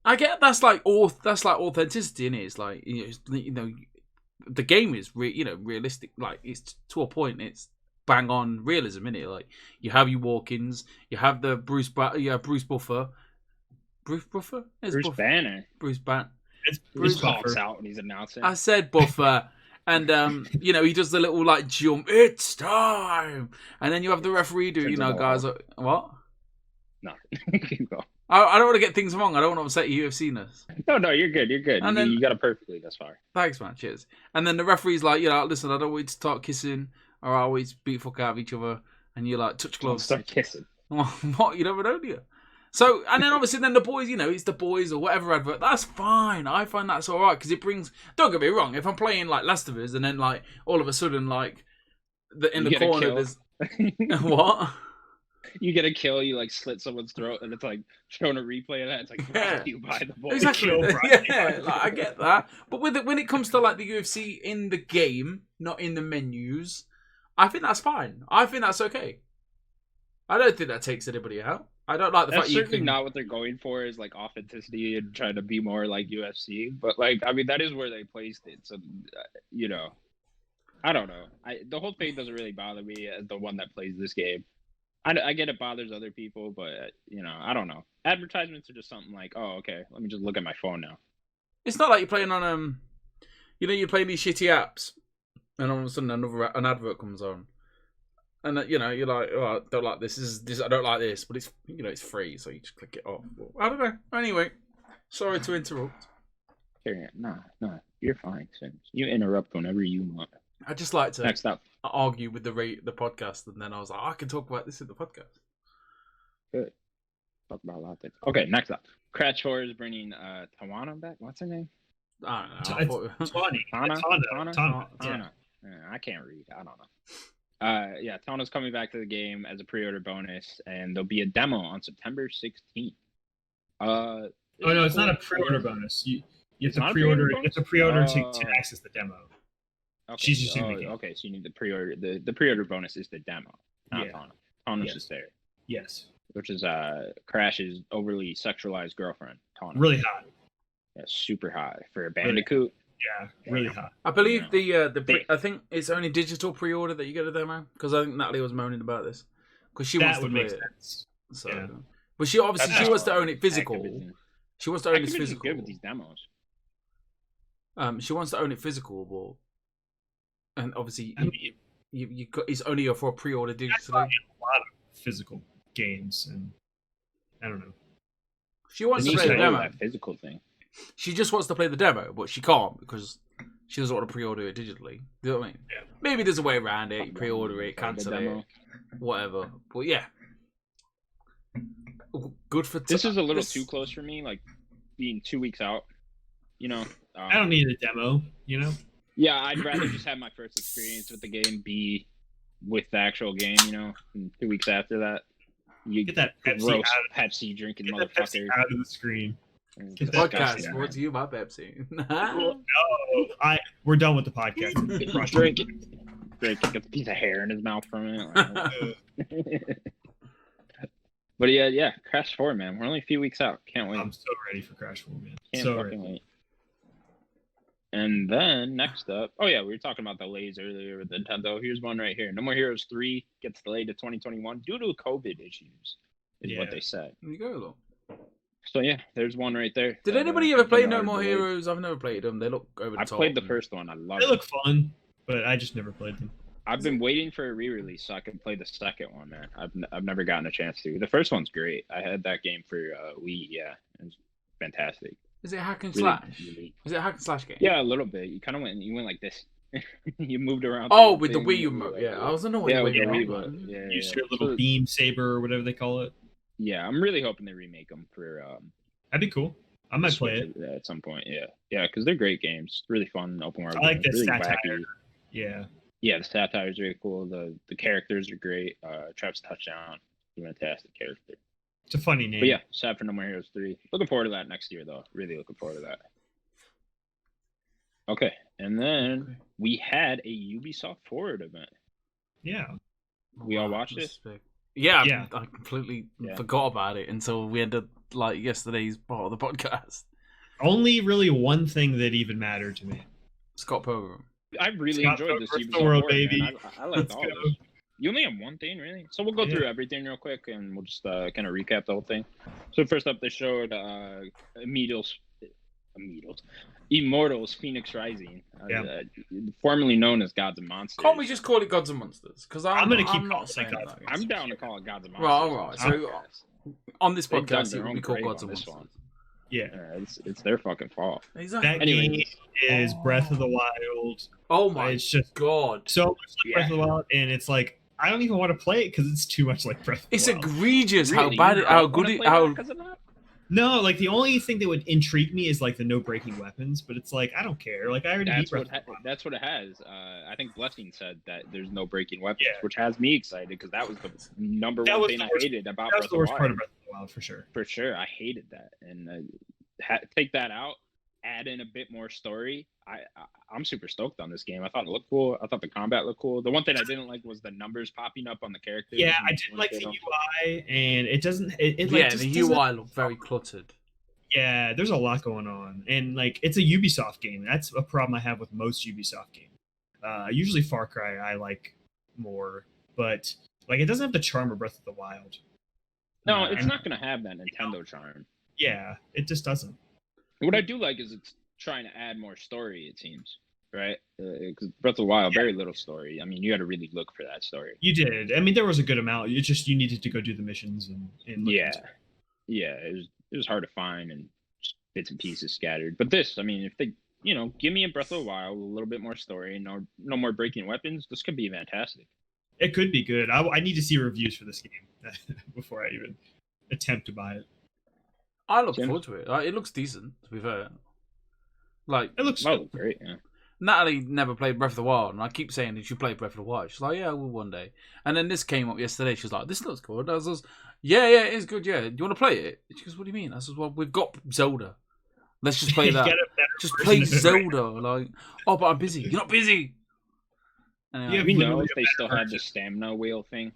Speaker 3: I get that's like authenticity in it. It's like the game is realistic. Like, it's to a point. It's bang on realism in it. Like, you have your walk-ins, you have the Bruce Buffer. Bruce Buffer?
Speaker 1: Bruce Banner.
Speaker 3: Bruce Banner.
Speaker 1: Bruce talks out when he's announcing.
Speaker 3: I said Buffer. And, he does the little, like, jump, it's time! And then you have the referee do, guys, what?
Speaker 1: nothing. Keep going.
Speaker 3: I don't want to get things wrong. I don't want to upset your UFC-ness.
Speaker 1: No, you're good. You're good.
Speaker 3: And then,
Speaker 1: you got it perfectly thus far.
Speaker 3: Thanks, man. Cheers. And then the referee's like, listen, I don't want you to start kissing or I always beat the fuck out of each other. And you're like, touch gloves.
Speaker 1: Start kissing.
Speaker 3: What? You never know, do you? So, and then obviously then the boys, it's the boys or whatever advert. That's fine. I find that's all right because it brings, don't get me wrong, if I'm playing like Last of Us and then like all of a sudden like in the corner there's... What?
Speaker 1: You get a kill, you like slit someone's throat, and it's like showing a replay of that. It's like brought to you by the boys.
Speaker 3: Exactly. Yeah, like, I get that. But when it comes to like the UFC in the game, not in the menus, I think that's fine. I think that's okay. I don't think that takes anybody out. I don't like the fact you
Speaker 1: certainly not what they're going for is like authenticity and trying to be more like UFC. But like, I mean, that is where they placed it. So, I don't know. The whole thing doesn't really bother me as the one that plays this game. I get it bothers other people, but I don't know. Advertisements are just something like, oh, okay, let me just look at my phone now.
Speaker 3: It's not like you're playing on you're playing these shitty apps, and all of a sudden an advert comes on, and you're like, oh, I don't like this. This I don't like this, but it's it's free, so you just click it off. Well, I don't know. Anyway, sorry to interrupt.
Speaker 1: No, you're fine, Sims. You interrupt whenever you want.
Speaker 3: I just like to
Speaker 1: next up
Speaker 3: argue with the podcast, and then I was like, I can talk about this in the podcast.
Speaker 1: Good. Talk about a lot of things. Okay, next up, Crash 4 is bringing Tawana back. What's her name?
Speaker 3: I don't know.
Speaker 1: Tana. I can't read. I don't know. Tana's coming back to the game as a pre-order bonus, and there'll be a demo on September 16th.
Speaker 2: Oh no, it's not a pre-order bonus. You have to pre-order. You have to pre-order to access the demo.
Speaker 1: Okay,
Speaker 2: she's just in the game.
Speaker 1: Okay, so you need the pre-order. The pre-order bonus is the demo, not Tana. Tana's just there.
Speaker 2: Yes.
Speaker 1: Which is Crash's overly sexualized girlfriend, Tana.
Speaker 2: Really hot.
Speaker 1: Yeah, super hot for a bandicoot.
Speaker 2: Really hot.
Speaker 3: I believe I think it's only digital pre-order that you get a demo because I think Natalie was moaning about this because she wants to play it. So, yeah. But she obviously wants to own it physical. She wants to own it physical.
Speaker 1: Good with these demos.
Speaker 3: She wants to own it physical, and obviously you got, it's only for a pre-order digitally.
Speaker 2: A lot of physical games, and I don't know.
Speaker 3: She wants to play the demo.
Speaker 1: That physical thing.
Speaker 3: She just wants to play the demo, but she can't because she doesn't want to pre-order it digitally. Do you know what I mean? Yeah. Maybe there's a way around it. You pre-order it, cancel it, whatever. But yeah, good for.
Speaker 1: This is a little too close for me. Like being 2 weeks out.
Speaker 2: I don't need a demo.
Speaker 1: Yeah, I'd rather just have my first experience with the game be with the actual game. And 2 weeks after that, you
Speaker 2: get that
Speaker 1: Pepsi drinking motherfucker
Speaker 2: out of the screen.
Speaker 3: The podcast brought to you by Pepsi.
Speaker 2: No, we're done with the podcast.
Speaker 1: Drink it. Get the piece of hair in his mouth from it. But yeah, Crash 4, man. We're only a few weeks out. Can't wait.
Speaker 2: I'm so ready for Crash 4, man.
Speaker 1: Can't fucking wait. And then next up, we were talking about delays earlier with Nintendo. Here's one right here. No More Heroes 3 gets delayed to 2021 due to COVID issues, is what they said.
Speaker 3: There you go, look.
Speaker 1: So yeah, there's one right there.
Speaker 3: Did anybody ever play No More Heroes? I've never played them. They look over the top.
Speaker 1: I played the first one. I love it.
Speaker 2: They look fun, but I just never played them.
Speaker 1: I've been waiting for a re-release so I can play the second one, man. I've never gotten a chance to. The first one's great. I had that game for Wii. Yeah, it's fantastic.
Speaker 3: Is it hack and slash? Is it a hack and slash game?
Speaker 1: Yeah, a little bit. You kind of went like this. You moved around.
Speaker 3: Oh, with the Wii U. Yeah, I was wondering what
Speaker 1: with the Wii.
Speaker 2: Yeah, use your little beam saber or whatever they call it.
Speaker 1: Yeah, I'm really hoping they remake them for.
Speaker 2: That'd be cool. I might play it
Speaker 1: at some point. Yeah, because they're great games. Really fun, open world.
Speaker 2: I like the
Speaker 1: really
Speaker 2: satire.
Speaker 1: Wacky. Yeah, the satire is really cool. The characters are great. Travis Touchdown, fantastic character.
Speaker 2: It's a funny name.
Speaker 1: But yeah, sad for No More Heroes 3. Looking forward to that next year, though. Really looking forward to that. Okay, and then we had a Ubisoft Forward event.
Speaker 2: Yeah.
Speaker 1: We all watched it?
Speaker 3: Yeah. I completely forgot about it until we ended yesterday's part of the podcast.
Speaker 2: Only really one thing that even mattered to me.
Speaker 3: Scott Pilgrim.
Speaker 1: I really enjoyed this Ubisoft
Speaker 2: Forward,
Speaker 1: baby. I liked all of this. You only have one thing, really? So we'll go through everything real quick, and we'll just kind of recap the whole thing. So first up, they showed Immortals Phoenix Rising, formerly known as Gods and Monsters.
Speaker 3: Can't we just call it Gods and Monsters? Because I'm
Speaker 2: going to keep
Speaker 3: not
Speaker 2: saying
Speaker 3: that.
Speaker 1: I'm down to call it Gods and Monsters.
Speaker 3: Right, all right. So On this
Speaker 1: They've done
Speaker 3: podcast,
Speaker 1: their
Speaker 3: it will
Speaker 1: own
Speaker 3: be called
Speaker 1: grave
Speaker 3: Gods
Speaker 1: on
Speaker 3: and
Speaker 1: this
Speaker 3: Monsters.
Speaker 1: one.
Speaker 2: Yeah,
Speaker 1: it's their fucking fault.
Speaker 3: Exactly.
Speaker 2: that
Speaker 1: Anyways.
Speaker 2: game is Breath of the Wild.
Speaker 3: Oh my
Speaker 2: It's just
Speaker 3: god.
Speaker 2: so much like
Speaker 1: Yeah.
Speaker 2: Breath of the Wild, and it's like I don't even want to play it because it's too much like Breath of the
Speaker 3: It's
Speaker 2: Wild.
Speaker 3: egregious
Speaker 1: Really?
Speaker 3: how bad
Speaker 1: You
Speaker 3: it, how
Speaker 1: don't
Speaker 3: good
Speaker 1: wanna
Speaker 3: it,
Speaker 1: play
Speaker 3: how
Speaker 1: that 'cause of that?
Speaker 2: No, like the only thing that would intrigue me is like the no breaking weapons, but it's like I don't care. Like I already beat Breath of the Wild.
Speaker 1: That's what it has. I think Blessing said that there's no breaking weapons,
Speaker 2: Yeah.
Speaker 1: which has me excited because that was the number
Speaker 2: That
Speaker 1: one
Speaker 2: was
Speaker 1: thing
Speaker 2: the
Speaker 1: I
Speaker 2: worst-
Speaker 1: hated about
Speaker 2: That
Speaker 1: Breath
Speaker 2: was
Speaker 1: of
Speaker 2: the
Speaker 1: the
Speaker 2: worst
Speaker 1: Wild.
Speaker 2: part of Breath of the Wild for sure.
Speaker 1: For sure, I hated that, and take that out, add in a bit more story. I'm super stoked on this game. I thought it looked cool. I thought the combat looked cool. The one thing I didn't like was the numbers popping up on the characters.
Speaker 2: Yeah,
Speaker 1: when
Speaker 2: I
Speaker 1: you
Speaker 2: didn't
Speaker 1: went
Speaker 2: like
Speaker 1: to
Speaker 2: the
Speaker 1: them.
Speaker 2: UI, and it doesn't. It like
Speaker 3: yeah,
Speaker 2: just
Speaker 3: the
Speaker 2: doesn't-
Speaker 3: UI looked very cluttered.
Speaker 2: Yeah, there's a lot going on, and like it's a Ubisoft game. That's a problem I have with most Ubisoft games. Usually Far Cry I like more, but like it doesn't have the charm of Breath of the Wild.
Speaker 1: No, it's
Speaker 2: And-
Speaker 1: not going to have that Nintendo charm.
Speaker 2: Yeah, it just doesn't.
Speaker 1: What I do like is it's trying to add more story. It seems right because Breath of the Wild, very little story. I mean, you got to really look for that story.
Speaker 2: You did. I mean, there was a good amount. It's just you needed to go do the missions and look
Speaker 1: Yeah,
Speaker 2: into it.
Speaker 1: yeah, it was hard to find and just bits and pieces scattered. But this, I mean, if they give me a Breath of the Wild, a little bit more story, no more breaking weapons, this could be fantastic.
Speaker 2: It could be good. I need to see reviews for this game before I even attempt to buy it.
Speaker 3: I look
Speaker 1: Jim?
Speaker 3: forward to it. Like, it looks decent, to be fair. Like,
Speaker 2: It looks
Speaker 1: Oh,
Speaker 2: good.
Speaker 1: great! Yeah.
Speaker 3: Natalie never played Breath of the Wild, and I keep saying that you play Breath of the Wild. She's like, yeah, I will one day. And then this came up yesterday. She was like, this looks good. I was yeah, it is good, yeah. Do you want to play it? She goes, what do you mean? I said, well, we've got Zelda. Let's just play that.
Speaker 2: Get a better
Speaker 3: Just
Speaker 2: version
Speaker 3: play
Speaker 2: of it right
Speaker 3: Zelda. Like, oh, but I'm busy. You're not busy. Anyway,
Speaker 2: Yeah,
Speaker 1: Do we know
Speaker 2: literally
Speaker 1: if they
Speaker 2: a
Speaker 1: still
Speaker 2: better
Speaker 1: have the stamina wheel thing?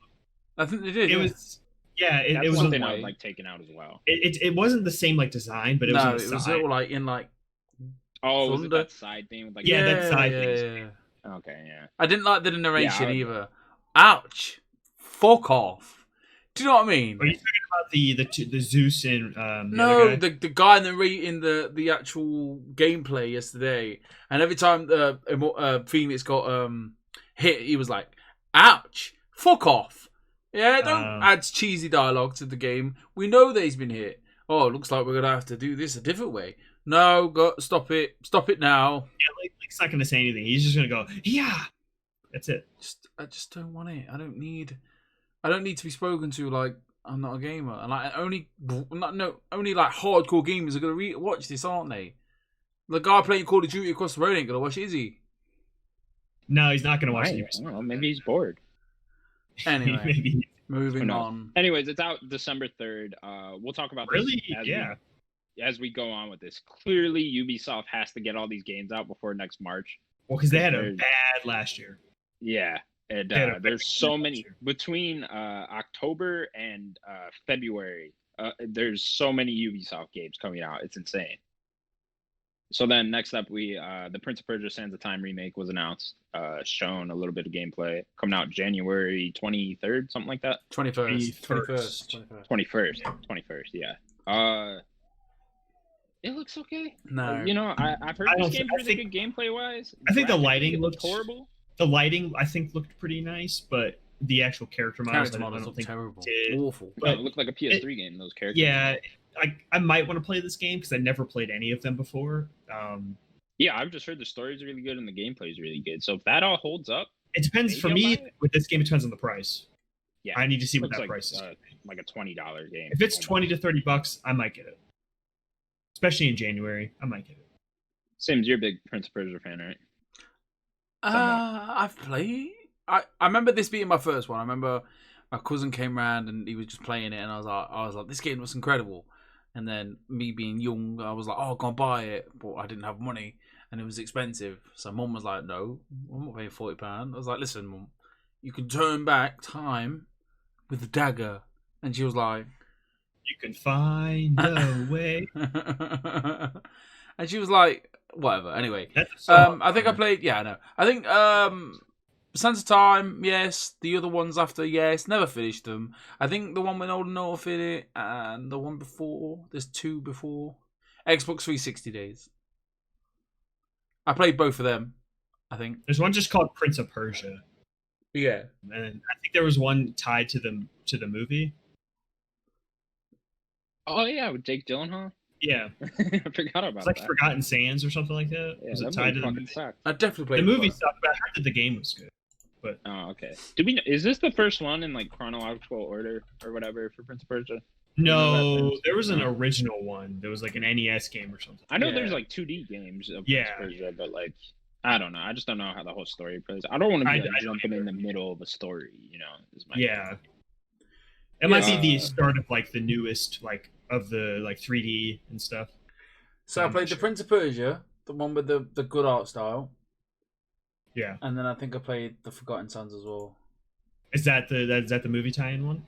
Speaker 3: I think they did.
Speaker 2: It
Speaker 3: yeah.
Speaker 2: was, yeah, it
Speaker 1: That's
Speaker 2: was.
Speaker 1: one
Speaker 3: a
Speaker 1: thing I
Speaker 3: way.
Speaker 1: would like taken out as well.
Speaker 2: It wasn't the same like design, but it was
Speaker 3: No,
Speaker 2: on the
Speaker 3: it was
Speaker 2: side.
Speaker 3: all like in like.
Speaker 1: Oh, was it
Speaker 3: Thunder?
Speaker 1: that side thing with like?
Speaker 2: Yeah, that side
Speaker 3: yeah,
Speaker 2: thing's-
Speaker 3: yeah.
Speaker 1: Okay, yeah.
Speaker 3: I didn't like the narration
Speaker 1: I-
Speaker 3: either. Ouch! Fuck off. Do you know what I mean?
Speaker 2: Are you talking about the Zeus and the
Speaker 3: No,
Speaker 2: other guy?
Speaker 3: the guy narrating the actual gameplay yesterday, and every time Phoenix got hit, he was like, "Ouch! Fuck off!" Yeah, don't add cheesy dialogue to the game. We know that he's been hit. Oh, it looks like we're gonna have to do this a different way. No, stop it now.
Speaker 2: Yeah, Link's not going to say anything. He's just going to go, yeah. That's it.
Speaker 3: I just don't want it. I don't need to be spoken to like I'm not a gamer. And like only like hardcore gamers are gonna watch this, aren't they? The guy playing Call of Duty across the road ain't gonna watch, is he?
Speaker 2: No, he's not going to watch
Speaker 1: Right,
Speaker 2: the
Speaker 1: I don't know, maybe he's bored.
Speaker 3: Anyway,
Speaker 2: Maybe.
Speaker 1: Who
Speaker 3: moving
Speaker 1: knows?
Speaker 3: on.
Speaker 1: Anyways, it's out December 3rd. We'll talk about
Speaker 2: Really?
Speaker 1: this
Speaker 2: Yeah.
Speaker 1: as we go on with this. Clearly, Ubisoft has to get all these games out before next March.
Speaker 2: Well, because they had a
Speaker 1: There's-
Speaker 2: bad last year.
Speaker 1: Yeah, and
Speaker 2: They had a
Speaker 1: there's
Speaker 2: bad
Speaker 1: so
Speaker 2: year
Speaker 1: many
Speaker 2: last year.
Speaker 1: between October and February. There's so many Ubisoft games coming out. It's insane. So then next up, the Prince of Persia: Sands of Time remake was announced, shown a little bit of gameplay, coming out January 23rd, something like that.
Speaker 3: 21st.
Speaker 1: 21st, yeah. It looks okay.
Speaker 3: No.
Speaker 1: I've heard
Speaker 2: I
Speaker 1: this
Speaker 2: don't
Speaker 1: game's
Speaker 2: I
Speaker 1: really
Speaker 2: think-
Speaker 1: good gameplay wise.
Speaker 2: I think the lighting looked
Speaker 1: horrible.
Speaker 2: The lighting, I think, looked pretty nice, but the actual character models,
Speaker 3: Character
Speaker 2: I
Speaker 3: models
Speaker 2: don't
Speaker 3: look
Speaker 2: think
Speaker 3: terrible.
Speaker 2: did.
Speaker 3: Awful.
Speaker 1: But it looked like a PS3 game. Those characters.
Speaker 2: Yeah, I might want to play this game because I never played any of them before.
Speaker 1: Yeah, I've just heard the story's really good and the gameplay is really good. So if that all holds up,
Speaker 2: It depends.
Speaker 1: Maybe
Speaker 2: For
Speaker 1: I'll
Speaker 2: me,
Speaker 1: buy it.
Speaker 2: with this game, it depends on the price.
Speaker 1: yeah,
Speaker 2: I need to see what
Speaker 1: looks
Speaker 2: that
Speaker 1: like
Speaker 2: price is.
Speaker 1: like a $20 game.
Speaker 2: If it's 20 to 30 bucks, I might get it. Especially in January, I might get it.
Speaker 1: Sims, you're a big Prince of Persia fan, right?
Speaker 3: I've played. I remember this being my first one. I remember my cousin came round and he was just playing it, and I was like, this game looks incredible. And then me being young, I was like, oh, go and buy it, but I didn't have money and it was expensive. So Mum was like, no, I'm not paying £40. I was like, listen, Mum, you can turn back time with a dagger. And she was like,
Speaker 2: You can find a way.
Speaker 3: and she was like, whatever. Anyway,
Speaker 2: That's a song.
Speaker 3: I think I played. Yeah, I know. I think Sands of Time, yes. The other ones after, yes. Never finished them. I think the one with Old North in it, and the one before. There's two before. Xbox 360 days. I played both of them. I think.
Speaker 2: There's one just called Prince of Persia,
Speaker 3: Yeah.
Speaker 2: and I think there was one tied to the movie.
Speaker 1: Oh yeah, with Jake Gyllenhaal.
Speaker 2: Yeah,
Speaker 1: I forgot about
Speaker 2: it's like
Speaker 1: that.
Speaker 2: Forgotten Sands or something like that.
Speaker 1: Yeah,
Speaker 2: Was it
Speaker 1: that
Speaker 2: tied
Speaker 1: movie
Speaker 2: to the
Speaker 1: fucking
Speaker 2: movie?
Speaker 1: sucked.
Speaker 3: I definitely played
Speaker 2: The movie sucked, but I heard that the game was good. But
Speaker 1: Oh, okay. Do we? Is this the first one in like chronological order or whatever for Prince of Persia?
Speaker 2: no, there was an original one. There was like an NES game or something.
Speaker 1: I know
Speaker 3: Yeah.
Speaker 1: there's like 2D games of
Speaker 2: Yeah.
Speaker 1: Prince of Persia, but like I don't know. I just don't know how the whole story plays. I don't want to be
Speaker 2: I
Speaker 1: like,
Speaker 2: don't
Speaker 1: jumping in the middle of a story. Is my
Speaker 2: Yeah, it might be the
Speaker 3: Yeah.
Speaker 2: start of like the newest like of the like 3D and stuff.
Speaker 3: So I played the Prince of Persia, the one with the good art style,
Speaker 2: Yeah,
Speaker 3: and then I think I played the Forgotten Sons as well.
Speaker 2: is that the movie tie-in one?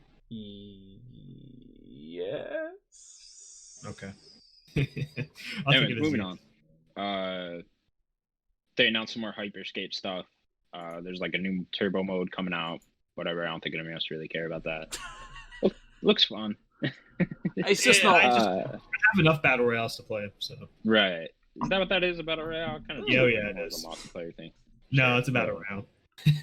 Speaker 3: Yes.
Speaker 2: Okay.
Speaker 1: Anyway, moving on. They announced some more Hyperscape stuff. There's like a new turbo mode coming out. Whatever. I don't think anyone else really care about that. Looks fun.
Speaker 3: It's just
Speaker 2: Yeah,
Speaker 3: not.
Speaker 2: I have enough battle royales to play, so
Speaker 1: Right. Is that what that is? A battle royale? Kind of.
Speaker 2: Yeah, it
Speaker 1: It's
Speaker 2: is.
Speaker 1: a multiplayer thing.
Speaker 2: no, it's a battle royale.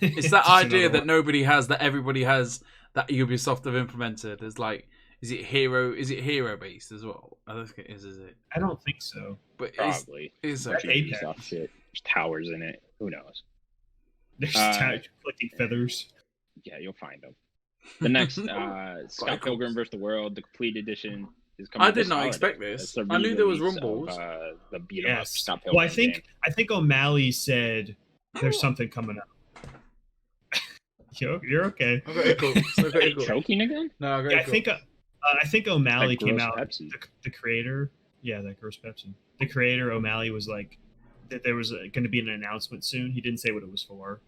Speaker 3: It's that
Speaker 2: just
Speaker 3: idea
Speaker 2: another
Speaker 3: that nobody has, that everybody has, that Ubisoft have implemented. It's like, is it hero based as well? I don't think it is it?
Speaker 2: I don't think so.
Speaker 3: But
Speaker 1: Probably.
Speaker 3: it's
Speaker 2: That's
Speaker 3: okay.
Speaker 2: Apex.
Speaker 1: Stuff, shit. There's towers in it. Who knows?
Speaker 2: There's collecting feathers.
Speaker 1: Yeah, you'll find them. The next Scott Pilgrim vs. the World, the complete edition, is coming.
Speaker 3: I did
Speaker 1: this
Speaker 3: not
Speaker 1: holiday.
Speaker 3: expect
Speaker 1: It's
Speaker 3: this.
Speaker 1: the
Speaker 3: I knew there was
Speaker 1: re-release
Speaker 3: rumbles.
Speaker 1: of, the beat 'em up
Speaker 2: Yes.
Speaker 1: Scott Pilgrim
Speaker 2: Well,
Speaker 1: game.
Speaker 2: I think O'Malley said there's something coming up. You're okay.
Speaker 3: Okay, cool.
Speaker 1: Are you choking again?
Speaker 3: No, okay,
Speaker 2: Yeah,
Speaker 3: cool.
Speaker 2: I think O'Malley
Speaker 1: That
Speaker 2: came
Speaker 1: gross
Speaker 2: out.
Speaker 1: Pepsi.
Speaker 2: The creator, yeah, that gross Pepsi. The creator O'Malley was like that there was going to be an announcement soon. He didn't say what it was for,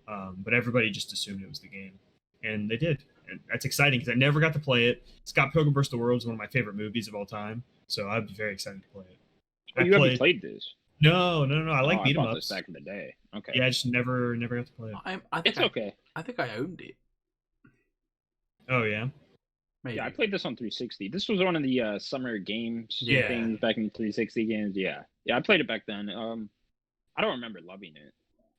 Speaker 2: but everybody just assumed it was the game, and they did. And that's exciting because I never got to play it. Scott Pilgrim vs. the World is one of my favorite movies of all time, so I'd be very excited to play it.
Speaker 1: Oh, you haven't played this?
Speaker 2: No. I like beat 'em
Speaker 1: bought
Speaker 2: ups.
Speaker 1: this back in the day. Okay.
Speaker 2: Yeah, I just never got to play it.
Speaker 3: I think
Speaker 1: It's okay.
Speaker 3: I think I owned it.
Speaker 2: Oh yeah.
Speaker 3: Maybe.
Speaker 1: Yeah, I played this on 360. This was one of the summer games
Speaker 3: Yeah.
Speaker 1: things back in 360 games. Yeah, I played it back then. I don't remember loving it.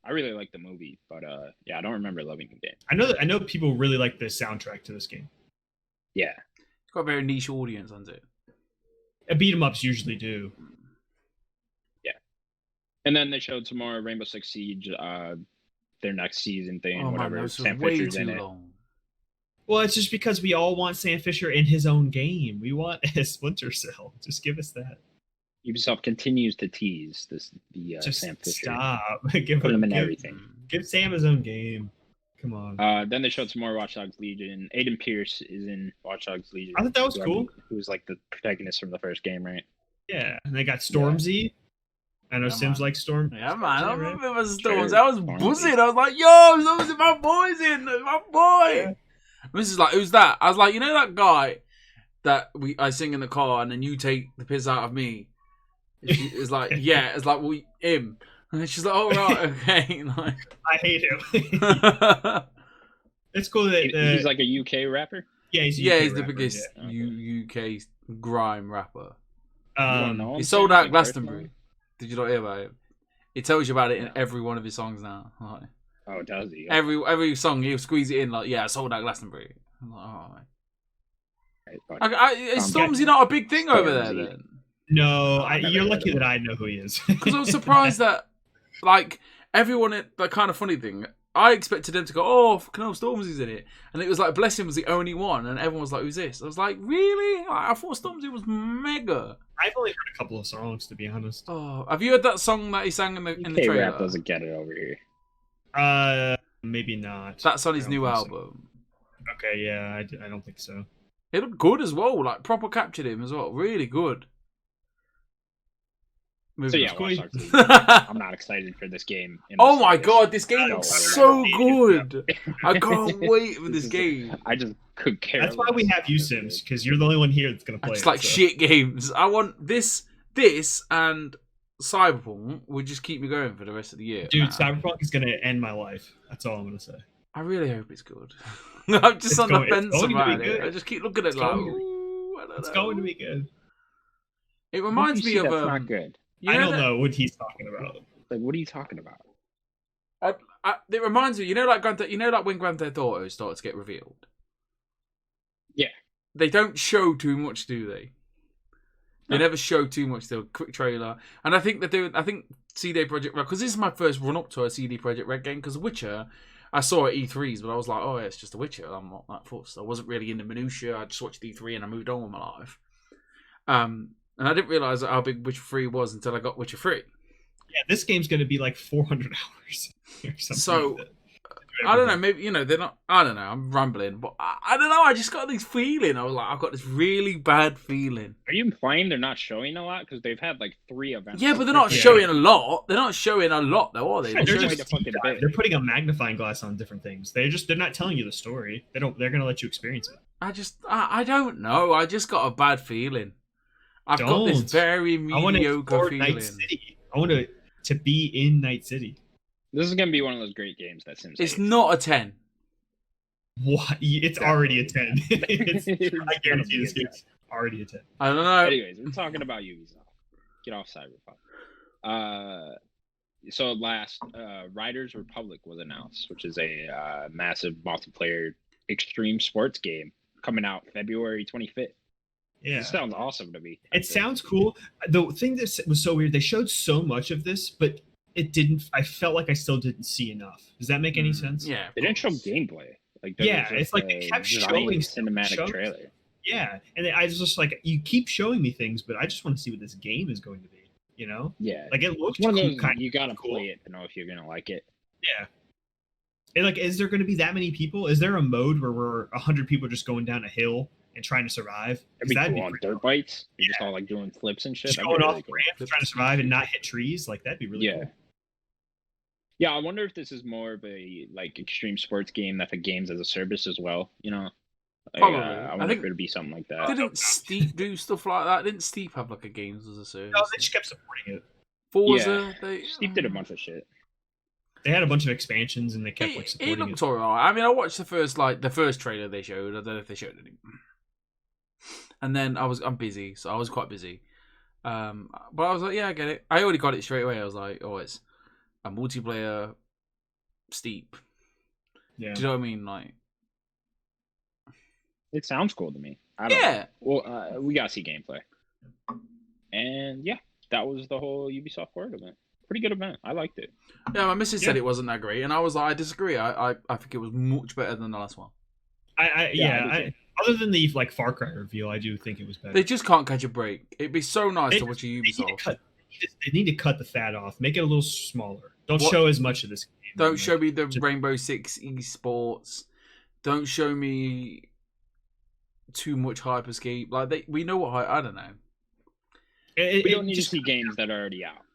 Speaker 1: I really liked the movie, but yeah, I don't remember loving the game.
Speaker 2: I know people really like the soundtrack to this game.
Speaker 1: Yeah,
Speaker 3: It's got a very niche audience, hasn't it?
Speaker 2: Beat 'em ups usually do.
Speaker 1: and then they showed some more Rainbow Six Siege, their next season thing,
Speaker 3: Oh man,
Speaker 1: whatever.
Speaker 3: this was
Speaker 1: Sam
Speaker 3: way
Speaker 1: Fisher's
Speaker 3: too
Speaker 1: in it.
Speaker 3: long.
Speaker 2: Well, it's just because we all want Sam Fisher in his own game. We want a Splinter Cell. Just give us that.
Speaker 1: Ubisoft continues to tease the
Speaker 2: Just
Speaker 1: Sam Fisher.
Speaker 2: stop.
Speaker 1: Put him in everything.
Speaker 2: Give Sam his own game. Come on.
Speaker 1: Then they showed some more Watch Dogs Legion. Aiden Pierce is in Watch Dogs Legion.
Speaker 2: I thought that was cool.
Speaker 1: Who was like the protagonist from the first game, right?
Speaker 2: Yeah, and they got Stormzy. I know
Speaker 3: Yeah,
Speaker 2: Sims
Speaker 3: man.
Speaker 2: like Storm.
Speaker 3: Yeah, man. I
Speaker 2: Stormzy, right?
Speaker 3: remember Storms.
Speaker 1: Sure.
Speaker 3: I was buzzing. I was like, yo, Stormzy, my boy's in. My boy.
Speaker 2: Yeah.
Speaker 3: This is like, who's that? I was like, you know that guy that I sing in the car and then you take the piss out of me? It's like, yeah. It's like, well, him. And she's like, oh, right, okay. Like,
Speaker 2: I hate him. It's cool that
Speaker 1: He's like a UK rapper.
Speaker 2: yeah, he's a
Speaker 3: yeah,
Speaker 2: UK
Speaker 3: he's the
Speaker 2: rapper,
Speaker 3: biggest
Speaker 1: yeah.
Speaker 3: UK grime rapper.
Speaker 1: You don't
Speaker 2: Um,
Speaker 1: know
Speaker 3: He
Speaker 1: him,
Speaker 3: sold
Speaker 1: Sam,
Speaker 3: out
Speaker 1: like,
Speaker 3: Glastonbury.
Speaker 1: personally?
Speaker 3: Did you not hear about it? It tells you about it in
Speaker 1: No.
Speaker 3: every one of his songs now. Like,
Speaker 1: Oh, does he?
Speaker 3: every song he'll squeeze it in. Like, yeah, I sold out Glastonbury. I'm like, oh, man.
Speaker 1: Right, buddy.
Speaker 3: Is Stormzy not a big thing over there
Speaker 1: Stormzy.
Speaker 3: then?
Speaker 2: no,
Speaker 1: I've never
Speaker 2: you're
Speaker 1: heard
Speaker 2: lucky
Speaker 1: of him.
Speaker 2: that I know who he is.
Speaker 3: Because I was surprised that, like, everyone, the kind of funny thing, I expected them to go, oh, fucking hell, Stormzy's in it. And it was like, Blessing was the only one, and everyone was like, who's this? I was like, really? I thought Stormzy was mega.
Speaker 2: I've only heard a couple of songs, to be honest.
Speaker 3: Oh, have you heard that song that he sang in the
Speaker 1: UK
Speaker 3: trailer?
Speaker 1: rap doesn't get it over here.
Speaker 2: Maybe not.
Speaker 3: That's on his
Speaker 2: I don't
Speaker 3: new
Speaker 2: think so.
Speaker 3: album.
Speaker 2: Okay, yeah, I don't think so.
Speaker 3: It looked good as well, like, proper captured him as well. Really good.
Speaker 1: So yeah,
Speaker 2: Cool.
Speaker 1: Watch Dogs Legion. I'm not excited for this game. in the
Speaker 3: Oh my
Speaker 1: slightest.
Speaker 3: god, this game
Speaker 1: I don't
Speaker 3: looks
Speaker 1: wanna
Speaker 3: so
Speaker 2: know.
Speaker 3: good. I can't wait for this
Speaker 1: is-
Speaker 3: game.
Speaker 1: I just could care.
Speaker 2: That's why we
Speaker 1: less
Speaker 2: have you,
Speaker 1: about
Speaker 2: Sims,
Speaker 1: it.
Speaker 2: because you're the only one here that's gonna play
Speaker 3: It's
Speaker 2: it.
Speaker 3: like
Speaker 2: so.
Speaker 3: shit games. I want this and Cyberpunk would just keep me going for the rest of the year.
Speaker 2: Dude,
Speaker 3: man.
Speaker 2: Cyberpunk is gonna end my life. That's all I'm gonna say.
Speaker 3: I really hope it's good. I'm just
Speaker 2: It's
Speaker 3: on
Speaker 2: going-
Speaker 3: the
Speaker 2: it's
Speaker 3: fence
Speaker 2: going to be
Speaker 3: about it.
Speaker 2: good.
Speaker 3: I just keep looking at it
Speaker 2: It's
Speaker 3: like,
Speaker 2: going to be-
Speaker 3: ooh, I don't
Speaker 2: It's
Speaker 3: know.
Speaker 2: going to be good.
Speaker 3: It
Speaker 1: What
Speaker 3: reminds
Speaker 1: do you
Speaker 3: me
Speaker 1: see
Speaker 3: of
Speaker 1: that's not good.
Speaker 3: you
Speaker 2: I don't
Speaker 3: that-
Speaker 2: know what he's talking about.
Speaker 1: Like, what are you talking about?
Speaker 3: It reminds me, like when Grand Theft Auto started to get revealed.
Speaker 1: Yeah.
Speaker 3: they don't show too much, do they? They never show too much. They're a quick trailer, and I think I think CD Projekt Red, because this is my first run up to a CD Projekt Red game. Because Witcher, I saw at E3s, but I was like, oh, yeah, it's just a Witcher. I'm not that fussed. I wasn't really into minutiae. I just watched E3 and I moved on with my life. And I didn't realize how big Witcher 3 was until I got Witcher 3.
Speaker 2: Yeah, this game's going to be like 400 hours or something.
Speaker 3: So, like I don't know, maybe, they're not, I don't know, I'm rambling, but I don't know, I just got this feeling. I was like, I've got this really bad feeling.
Speaker 1: Are you implying they're not showing a lot? Because they've had like 3 events.
Speaker 3: Yeah, but they're not showing a lot. They're not showing a lot, though, are they?
Speaker 2: They're putting a magnifying glass on different things. They're not telling you the story. They're going to let you experience it.
Speaker 3: I don't know. I just got a bad feeling. I've got this very mediocre feeling.
Speaker 2: Night City. I want to be in Night City.
Speaker 1: This is going to be one of those great games that Sims.
Speaker 3: It's not a 10.
Speaker 2: What? It's already a 10. I guarantee this game's already a 10.
Speaker 3: I don't know.
Speaker 1: Anyways, we're talking about Ubisoft. Get off Cyberpunk. So last, Riders Republic was announced, which is a massive multiplayer extreme sports game coming out February 25th.
Speaker 2: Yeah,
Speaker 1: this sounds awesome to me.
Speaker 2: It sounds cool. The thing that was so weird, they showed so much of this, but it didn't. I felt like I still didn't see enough. Does that make any sense?
Speaker 3: Yeah,
Speaker 1: they didn't show gameplay. Like,
Speaker 2: it's like they kept showing
Speaker 1: cinematic trailer.
Speaker 2: Yeah, and I was just like, you keep showing me things, but I just want to see what this game is going to be.
Speaker 1: Yeah,
Speaker 2: like it looks
Speaker 1: one
Speaker 2: cool.
Speaker 1: of those, you gotta play it to know if you're gonna like it.
Speaker 2: Yeah. And like, is there going to be that many people? Is there a mode where we're 100 people just going down a hill and trying to survive?
Speaker 1: That'd be cool on dirt bikes. You're just all like doing flips and shit.
Speaker 2: Just going off ramps, trying to survive and not hit trees. Like, that'd be really cool.
Speaker 1: Yeah, I wonder if this is more of a like extreme sports game that's a games as a service as well.
Speaker 3: Probably.
Speaker 1: I wonder if it'd be something like that.
Speaker 3: Didn't Steep do stuff like that? Didn't Steep have like a games as a service?
Speaker 2: No, they just kept supporting it.
Speaker 3: Forza,
Speaker 1: Steep did a bunch of shit.
Speaker 2: They had a bunch of expansions and they kept like supporting it.
Speaker 3: It looked alright. I mean, I watched the first trailer they showed. I don't know if they showed any. And then I'm busy, so I was quite busy. But I was like, yeah, I get it. I already got it straight away. I was like, oh, it's a multiplayer Steep.
Speaker 2: Yeah.
Speaker 3: Do you know what I mean? Like,
Speaker 1: it sounds cool to me. I don't know. Well, we gotta see gameplay. And yeah, that was the whole Ubisoft Forward event. Pretty good event. I liked it.
Speaker 3: Yeah, my missus said it wasn't that great, and I was like, I disagree. I think it was much better than the last one.
Speaker 2: Other than the like Far Cry reveal, I do think it was better.
Speaker 3: They just can't catch a break. It'd be so nice to watch a Ubisoft.
Speaker 2: They need to cut the fat off. Make it a little smaller. Don't show as much of this game.
Speaker 3: Don't show me the Rainbow Six esports. Don't show me too much Hyperscape. Like we know what I don't know.
Speaker 1: We don't need to see games that are already out.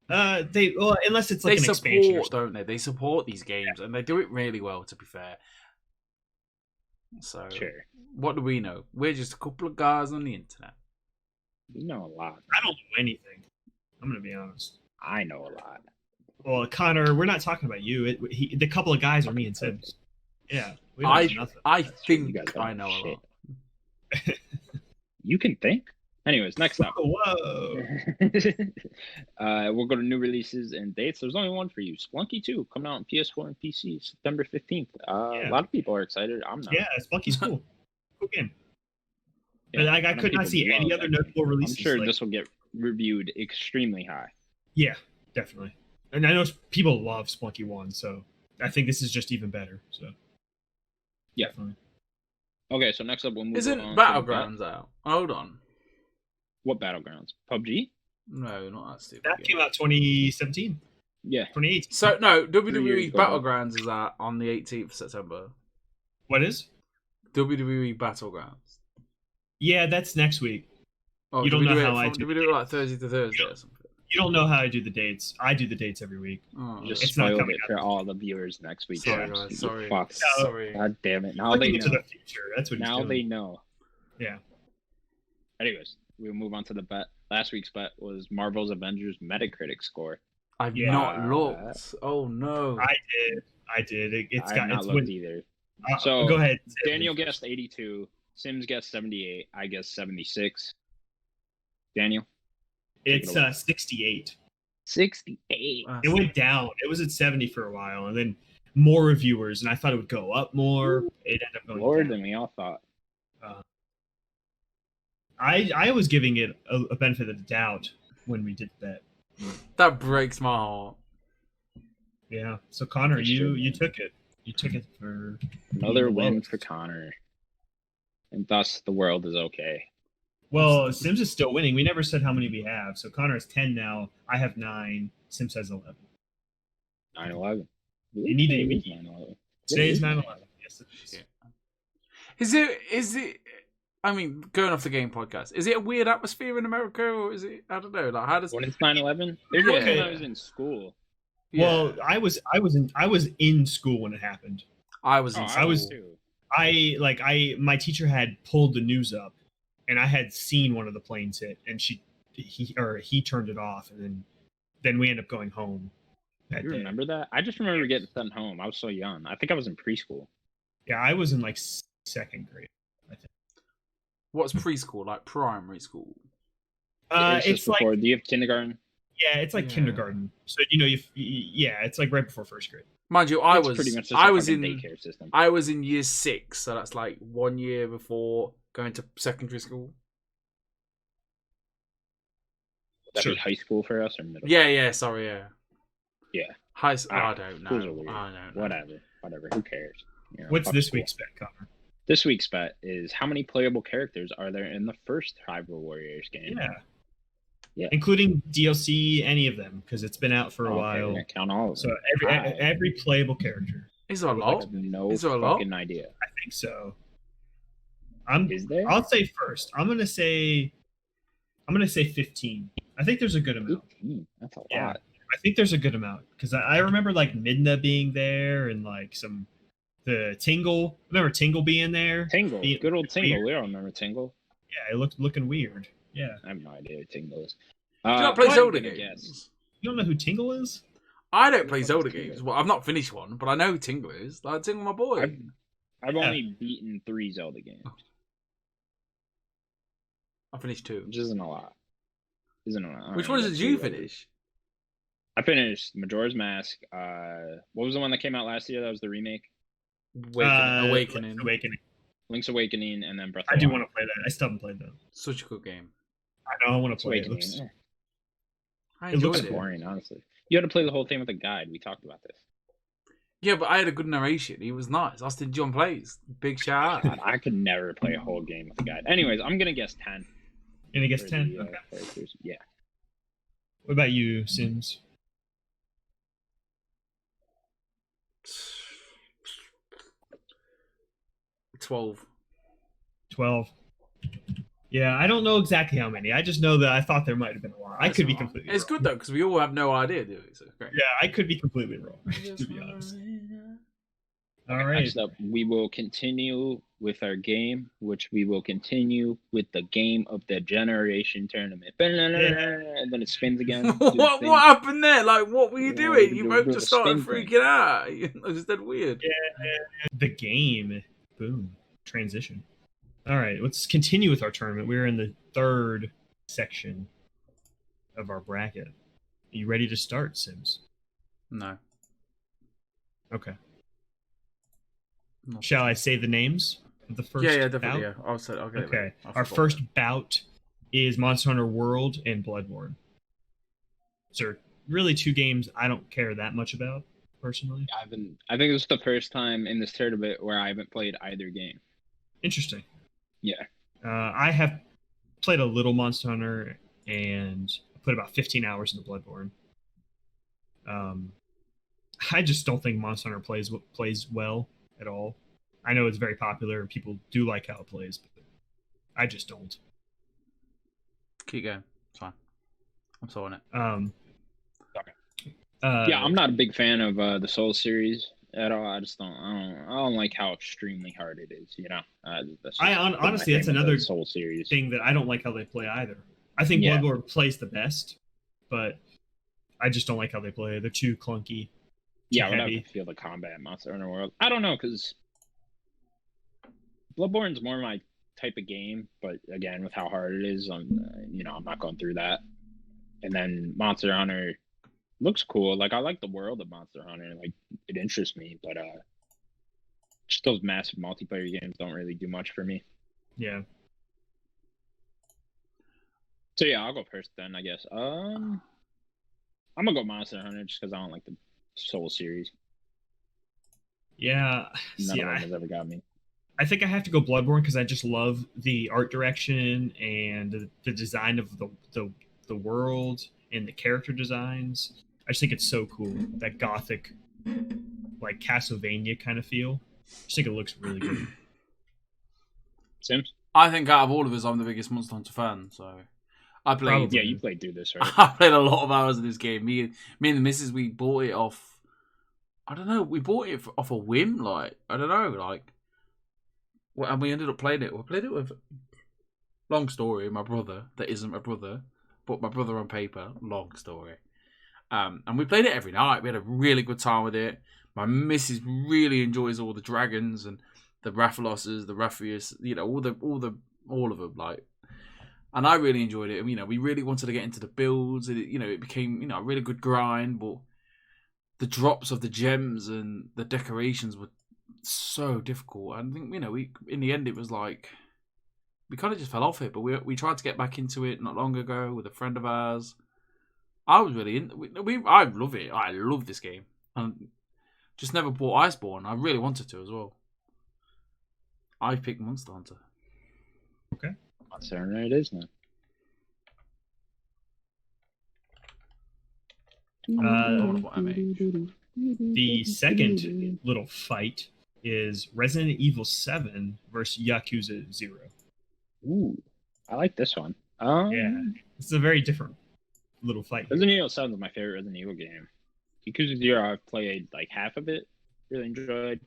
Speaker 2: Unless it's like an expansion.
Speaker 3: They support, don't they? They support these games, and they do it really well. To be fair, so what do we know? We're just a couple of guys on the internet.
Speaker 1: We know a lot.
Speaker 2: I don't know anything. I'm gonna be honest.
Speaker 1: I know a lot.
Speaker 2: Well, Connor, we're not talking about you. The couple of guys are me and Sims. Yeah,
Speaker 3: I think I know a lot.
Speaker 1: You can think. Anyways, next up.
Speaker 2: Whoa.
Speaker 1: We'll go to new releases and dates. There's only one for you. Splunky 2 coming out on PS4 and PC September 15th. A lot of people are excited. I'm not.
Speaker 2: Yeah, Splunky's cool. Cool game. Yeah, I could not see any other notable releases.
Speaker 1: I'm sure this will get reviewed extremely high.
Speaker 2: Yeah, definitely. And I know people love Splunky 1, so I think this is just even better. So,
Speaker 1: yeah. Definitely. Okay, so next up we'll move on.
Speaker 3: Isn't Battlegrounds out? Hold on.
Speaker 1: What Battlegrounds? PUBG?
Speaker 3: No, not that stupid.
Speaker 2: That came out 2017.
Speaker 1: Yeah.
Speaker 2: 2018.
Speaker 3: So, no, WWE Battlegrounds is out on the 18th of September.
Speaker 2: What is?
Speaker 3: WWE Battlegrounds.
Speaker 2: Yeah, that's next week.
Speaker 3: Oh, you don't know how I do. Do we do it like Thursday to Thursday or something?
Speaker 2: You don't know how I do the dates. I do the dates every week.
Speaker 1: Oh, just spoiled it for all the viewers next week.
Speaker 3: Sorry, guys. Sorry.
Speaker 1: Sorry. God damn it. Now they know.
Speaker 2: To the future. That's what
Speaker 1: now they know.
Speaker 2: Yeah.
Speaker 1: Anyways, we'll move on to the bet. Last week's bet was Marvel's Avengers Metacritic score.
Speaker 3: I've not looked. Oh no.
Speaker 2: I did.
Speaker 1: It's not looked either.
Speaker 2: So go ahead.
Speaker 1: Daniel guessed 82. Sims guessed 78. I guessed 76. Daniel?
Speaker 2: It's 68.
Speaker 1: 68.
Speaker 2: It went down. It was at 70 for a while, and then more reviewers, and I thought it would go up more. It ended up going
Speaker 1: lower
Speaker 2: down.
Speaker 1: than we all thought.
Speaker 2: I was giving it a benefit of the doubt when we did that.
Speaker 3: That breaks my heart.
Speaker 2: Yeah. So Connor, you took it. You took it for
Speaker 1: another win for Connor, and thus the world is okay.
Speaker 2: Well, Sims is still winning. We never said how many we have. So Connor has 10 now. I have 9. Sims has 11.
Speaker 1: 9/11.
Speaker 2: You need to 9/11. Today is 9/11. Yes, it is.
Speaker 3: Is it? I mean, going off the game podcast, is it a weird atmosphere in America, or is it? I don't know. Like, how does
Speaker 1: when it's 9/11? It was when I was in school.
Speaker 2: Well, I was in school when it happened.
Speaker 3: I was in school.
Speaker 2: My teacher had pulled the news up, and I had seen one of the planes hit, and he turned it off, and then we ended up going home.
Speaker 1: You remember that? I just remember getting sent home. I was so young. I think I was in preschool.
Speaker 2: Yeah, I was in like 2nd grade, I think.
Speaker 3: What's preschool? Like primary school?
Speaker 2: It's like.
Speaker 1: Do you have kindergarten?
Speaker 2: Yeah, it's like kindergarten. So it's like right before 1st grade.
Speaker 3: Mind you, I was in
Speaker 1: daycare system.
Speaker 3: I was in year 6, so that's like 1 year before going to secondary school.
Speaker 1: Would that be high school for us or middle?
Speaker 3: Yeah. Sorry,
Speaker 1: yeah.
Speaker 3: High school. I don't know.
Speaker 1: I don't know. Whatever. Who cares? You know,
Speaker 2: what's this week's bet, Connor?
Speaker 1: This week's bet is how many playable characters are there in the first Hyrule Warriors game? Yeah. Including
Speaker 2: DLC, any of them, because it's been out for a while.
Speaker 1: I count all of them.
Speaker 2: So every playable character.
Speaker 3: Is there a lot?
Speaker 1: Is there a fucking idea.
Speaker 2: I think so.
Speaker 1: Is there?
Speaker 2: I'll say first. I'm gonna say 15. I think there's a good amount.
Speaker 1: 15? That's a lot.
Speaker 2: I think there's a good amount because I remember like Midna being there and like the Tingle. Remember Tingle being there?
Speaker 1: Tingle, good old Tingle. We all remember Tingle.
Speaker 2: Yeah, it looking weird. Yeah,
Speaker 1: I have no idea who Tingle is.
Speaker 3: Do you not play Zelda games?
Speaker 2: You don't know who Tingle is?
Speaker 3: I don't play Zelda games. Well, I've not finished one, but I know who Tingle is. Like Tingle, my boy.
Speaker 1: I've only beaten 3 Zelda games.
Speaker 3: I finished 2,
Speaker 1: which isn't a lot.
Speaker 3: Which ones did you finish?
Speaker 1: I finished Majora's Mask. What was the one that came out last year? That was the remake.
Speaker 3: Awakening.
Speaker 1: Link's Awakening, and then Breath of
Speaker 2: the Wild. I do want to play that. I still haven't played that.
Speaker 3: Such a good game.
Speaker 2: I know. I want to play it.
Speaker 3: It looks
Speaker 1: boring, honestly. You had to play the whole thing with a guide. We talked about this.
Speaker 3: Yeah, but I had a good narration. He was nice. Austin John plays. Big shout out.
Speaker 1: I could never play a whole game with a guide. Anyways, I'm gonna guess 10.
Speaker 2: You're gonna guess 10?
Speaker 1: Okay. Yeah.
Speaker 2: What about you, Sims?
Speaker 3: 12.
Speaker 2: 12. Yeah, I don't know exactly how many. I just know that I thought there might have been a lot. I could be completely
Speaker 3: It's
Speaker 2: wrong.
Speaker 3: good though, because we all have no idea, do we? So great.
Speaker 2: Yeah, I could be completely wrong, to be honest. All right.
Speaker 1: Next up, we will continue with our game, which we will continue with the game of the generation tournament. And then it spins again.
Speaker 3: What happened there? Like, what were you doing? You both just started freaking out. It was that weird.
Speaker 2: Yeah. The game. Boom. Transition. All right, let's continue with our tournament. We're in the 3rd section of our bracket. Are you ready to start, Sims?
Speaker 3: No.
Speaker 2: Okay. No. Shall I say the names of the first
Speaker 3: definitely.
Speaker 2: bout?
Speaker 3: Yeah, I'll get it.
Speaker 2: Okay. Our first bout is Monster Hunter World and Bloodborne. So really 2 games I don't care that much about, personally.
Speaker 1: I think this is the first time in this tournament where I haven't played either game.
Speaker 2: Interesting.
Speaker 1: Yeah.
Speaker 2: I have played a little Monster Hunter and put about 15 hours into Bloodborne. I just don't think Monster Hunter plays well at all. I know it's very popular and people do like how it plays, but I just don't.
Speaker 3: Keep going. It's fine. I'm sorting it.
Speaker 1: Okay. Yeah, I'm not a big fan of the Soul series at all. I just don't like how extremely hard it is. You know.
Speaker 2: Honestly, that's another
Speaker 1: Soul series
Speaker 2: thing that I don't like how they play either. I think Bloodborne plays the best, but I just don't like how they play. They're too clunky.
Speaker 1: Yeah, I would have to feel the combat in Monster Hunter World. I don't know, because Bloodborne's more my type of game, but again, with how hard it is, I'm not going through that. And then Monster Hunter looks cool. Like, I like the world of Monster Hunter. Like, it interests me, but just those massive multiplayer games don't really do much for me.
Speaker 2: Yeah.
Speaker 1: So yeah, I'll go first then, I guess. I'm gonna go Monster Hunter just because I don't like the Soul series.
Speaker 2: Yeah.
Speaker 1: None of them has ever got me.
Speaker 2: I think I have to go Bloodborne because I just love the art direction and the design of the world and the character designs. I just think it's so cool. That gothic, like Castlevania kind of feel. I just think it looks really good.
Speaker 1: Sims?
Speaker 3: I think out of all of us, I'm the biggest Monster Hunter fan. So I played.
Speaker 2: Probably.
Speaker 1: Yeah, you played through this, right?
Speaker 3: I played a lot of hours of this game. Me and the missus, we bought it off. I don't know. We bought it off a whim. Like I don't know. Like, and we ended up playing it. We played it with. Long story. My brother, that isn't my brother, but my brother on paper. Long story. And we played it every night. We had a really good time with it. My missus really enjoys all the dragons and the Rathaloses, the Raphius, all of them. Like, and I really enjoyed it. And, we really wanted to get into the builds. And it became, a really good grind. But the drops of the gems and the decorations were so difficult. And I think, we in the end it was like we kind of just fell off it. But we tried to get back into it not long ago with a friend of ours. I was really I love it. I love this game, and just never bought Iceborne. I really wanted to as well. I picked Monster Hunter.
Speaker 2: Okay,
Speaker 1: Monster Hunter it is now.
Speaker 2: The second little fight is Resident Evil 7 versus Yakuza 0.
Speaker 1: Ooh, I like this one.
Speaker 2: Yeah, it's a very different little fight.
Speaker 1: Resident Evil 7 is my favorite Resident Evil game. Yakuza 0, I've played like half of it. Really enjoyed.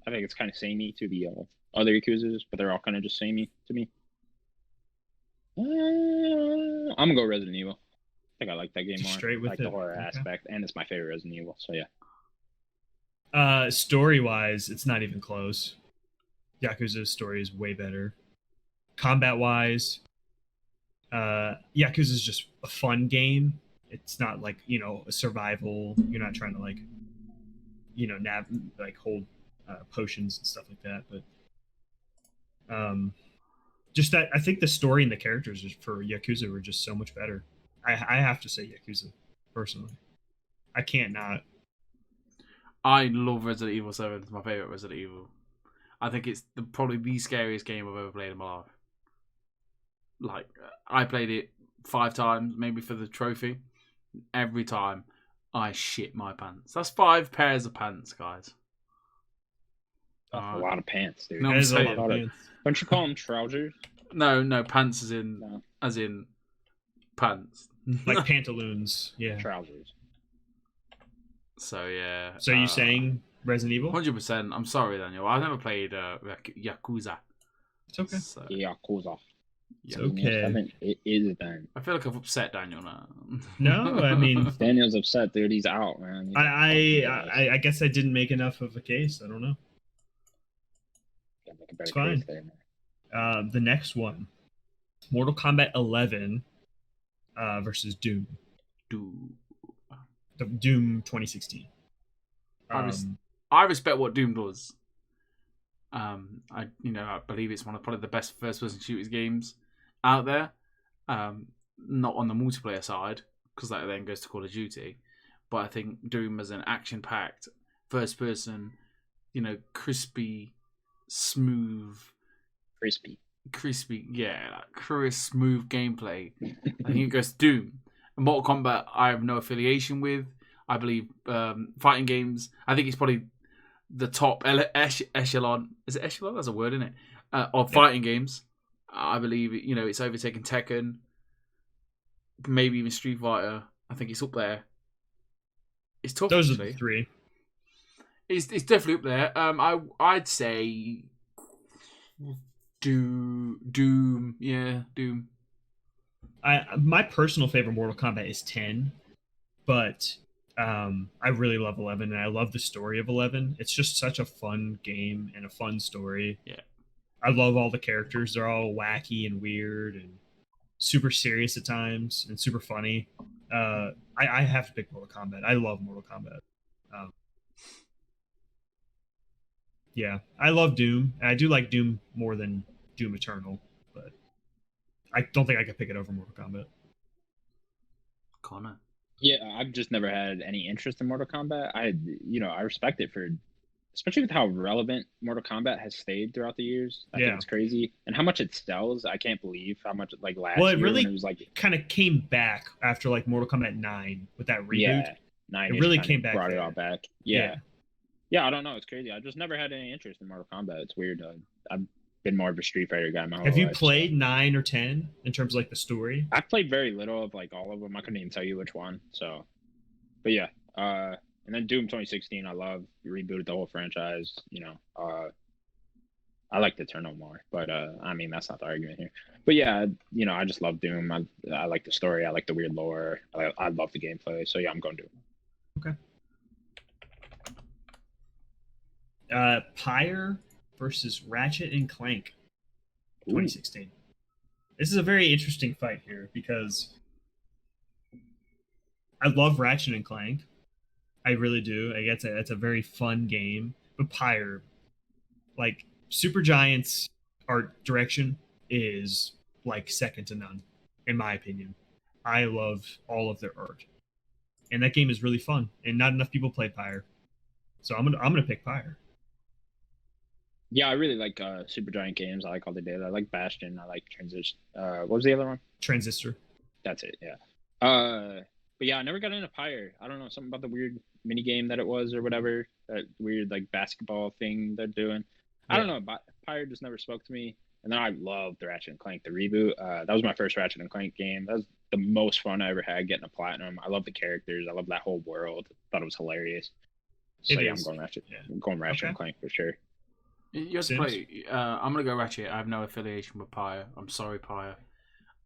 Speaker 1: I think it's kind of samey to the other Yakuzas, but they're all kind of just samey to me. I'm gonna go Resident Evil. I think I like that game more.
Speaker 2: Straight with
Speaker 1: I like the horror aspect, and it's my favorite Resident Evil. So yeah.
Speaker 2: Story-wise, it's not even close. Yakuza's story is way better. Combat-wise, Yakuza is just a fun game. It's not like a survival. You're not trying to hold potions and stuff like that. But just that, I think the story and the characters for Yakuza were just so much better. I have to say Yakuza personally. I can't not.
Speaker 3: I love Resident Evil 7. It's my favorite Resident Evil. I think it's probably the scariest game I've ever played in my life. Like, I played it 5 times, maybe for the trophy. Every time, I shit my pants. That's 5 pairs of pants, guys.
Speaker 1: That's a lot of pants, dude.
Speaker 3: No,
Speaker 2: That is a lot of pants.
Speaker 1: Don't you call them trousers?
Speaker 3: No, pants as in pants.
Speaker 2: Like pantaloons, yeah.
Speaker 1: Trousers.
Speaker 3: So yeah.
Speaker 2: So you saying Resident Evil?
Speaker 3: 100%. I'm sorry, Daniel. I've never played Yakuza.
Speaker 2: It's okay.
Speaker 3: So,
Speaker 1: Yakuza.
Speaker 2: It's okay.
Speaker 1: It is then.
Speaker 3: I feel like I've upset Daniel now.
Speaker 2: No, I mean
Speaker 1: Daniel's upset, dude. He's out, man.
Speaker 2: I guess I didn't make enough of a case. I don't know. It's fine. The next one, Mortal Kombat 11 versus Doom.
Speaker 3: Doom
Speaker 2: 2016.
Speaker 3: I respect what Doom does. I believe it's one of probably the best first-person shooters games out there. Not on the multiplayer side, because that then goes to Call of Duty. But I think Doom as an action-packed first-person, crispy, smooth, crisp, smooth gameplay. I think it goes to Doom. And Mortal Kombat, I have no affiliation with. I believe fighting games. I think it's probably the top echelon. Is it echelon? That's a word, isn't it? Of fighting games. I believe it's overtaken Tekken, maybe even Street Fighter. I think it's up there. It's tough.
Speaker 2: Those
Speaker 3: actually.
Speaker 2: are the 3.
Speaker 3: It's definitely up there. I'd say Doom. Yeah, Doom.
Speaker 2: My personal favorite Mortal Kombat is 10, but I really love 11, and I love the story of 11. It's just such a fun game and a fun story.
Speaker 3: Yeah,
Speaker 2: I love all the characters. They're all wacky and weird and super serious at times and super funny. I have to pick Mortal Kombat. I love Mortal Kombat. Yeah, I love Doom. And I do like Doom more than Doom Eternal, but I don't think I could pick it over Mortal Kombat.
Speaker 3: Connor.
Speaker 1: Yeah, I've just never had any interest in Mortal Kombat. I respect it for, especially with how relevant Mortal Kombat has stayed throughout the years. I think it's crazy, and how much it sells. I can't believe how much like last year.
Speaker 2: Well, it really
Speaker 1: when it was like
Speaker 2: kind of came back after like Mortal Kombat 9 with that reboot.
Speaker 1: Yeah, 9.
Speaker 2: It really came back.
Speaker 1: Brought it all back. Yeah. I don't know. It's crazy. I just never had any interest in Mortal Kombat. It's weird. I've been more of a Street Fighter guy my whole life.
Speaker 2: Have you played 9 or 10 in terms of like the story?
Speaker 1: I've played very little of like all of them. I couldn't even tell you which one. So, but yeah. And then Doom 2016, I love. Rebooted the whole franchise. I like the Eternal more, but I mean that's not the argument here. But yeah, I just love Doom. I like the story. I like the weird lore. I love the gameplay. So yeah, I'm going Doom.
Speaker 2: Okay. Pyre versus Ratchet and Clank 2016. Ooh. This is a very interesting fight here because I love Ratchet and Clank. I really do. I guess it's a very fun game. But Pyre, like Supergiant's art direction is like second to none, in my opinion. I love all of their art. And that game is really fun. And not enough people play Pyre. So I'm gonna pick Pyre.
Speaker 1: Yeah, I really like Supergiant games. I like all they did. I like Bastion. I like Transistor. What was the other one?
Speaker 2: Transistor.
Speaker 1: That's it. Yeah. But yeah, I never got into Pyre. I don't know, something about the weird mini game that it was or whatever. That weird like basketball thing they're doing. I don't know. Pyre just never spoke to me. And then I loved Ratchet and Clank, the reboot. That was my first Ratchet and Clank game. That was the most fun I ever had getting a platinum. I love the characters. I love that whole world. Thought it was hilarious. So yeah, I'm going Ratchet. Yeah. I'm going Ratchet and Clank for sure.
Speaker 3: You have to play. I'm gonna go Ratchet. I have no affiliation with Pyre. I'm sorry, Pyre.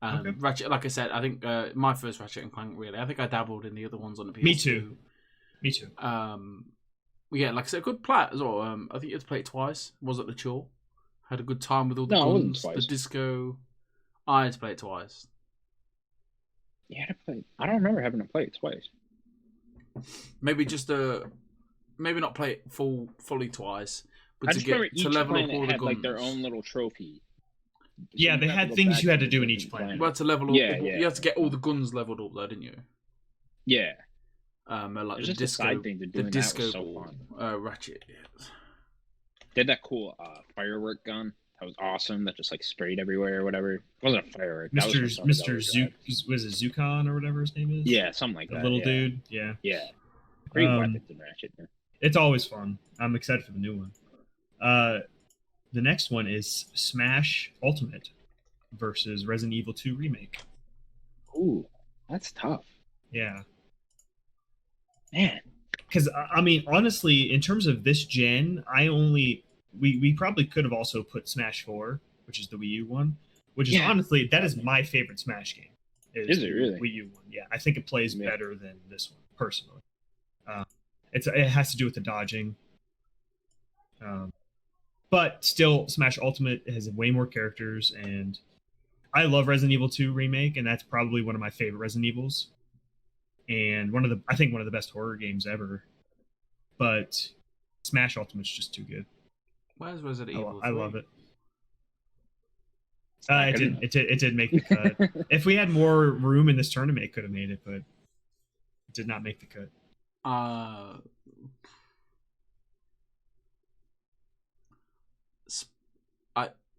Speaker 3: Ratchet, like I said, I think my first Ratchet and Clank. Really, I think I dabbled in the other ones on the PS2.
Speaker 2: Me too.
Speaker 3: Yeah, like I said, a good plat as well. I think you had to play it twice. Was it the chore? Had a good time with all the guns, the disco. I had to play it twice.
Speaker 1: You had to play. I don't remember having to play it twice.
Speaker 3: Maybe just maybe not play it fully twice. But
Speaker 1: I just remember each level up all the guns. Like their own little trophy.
Speaker 2: Yeah, they had things you had to do in each planet.
Speaker 3: You had to level up. You had to get all the guns leveled up, though, didn't you?
Speaker 1: Yeah.
Speaker 3: Like
Speaker 1: the
Speaker 3: just
Speaker 1: disco, a side thing to do.
Speaker 3: The disco
Speaker 1: so
Speaker 3: ball, Ratchet. Yeah.
Speaker 1: They had that cool firework gun. That was awesome. That just like sprayed everywhere or whatever. It wasn't a firework.
Speaker 2: Mr. Zook was it Zukon or whatever his name is?
Speaker 1: Yeah, something like that.
Speaker 2: The little dude. Yeah.
Speaker 1: Yeah. Great weapons in Ratchet. Man.
Speaker 2: It's always fun. I'm excited for the new one. The next one is Smash Ultimate versus Resident Evil 2 Remake.
Speaker 1: Ooh, that's tough.
Speaker 2: Yeah.
Speaker 1: Man.
Speaker 2: Because, I mean, honestly, in terms of this gen, we probably could have also put Smash 4, which is the Wii U one, which is honestly, that is my favorite Smash game.
Speaker 1: Is it really?
Speaker 2: Wii U one, yeah. I think it plays better than this one, personally. It has to do with the dodging. But still, Smash Ultimate has way more characters, and I love Resident Evil 2 Remake, and that's probably one of my favorite Resident Evils. And I think one of the best horror games ever. But Smash Ultimate's just too good.
Speaker 3: Where's Resident Evil 3?
Speaker 2: I love it. It did make the cut. If we had more room in this tournament, it could have made it, but it did not make the cut.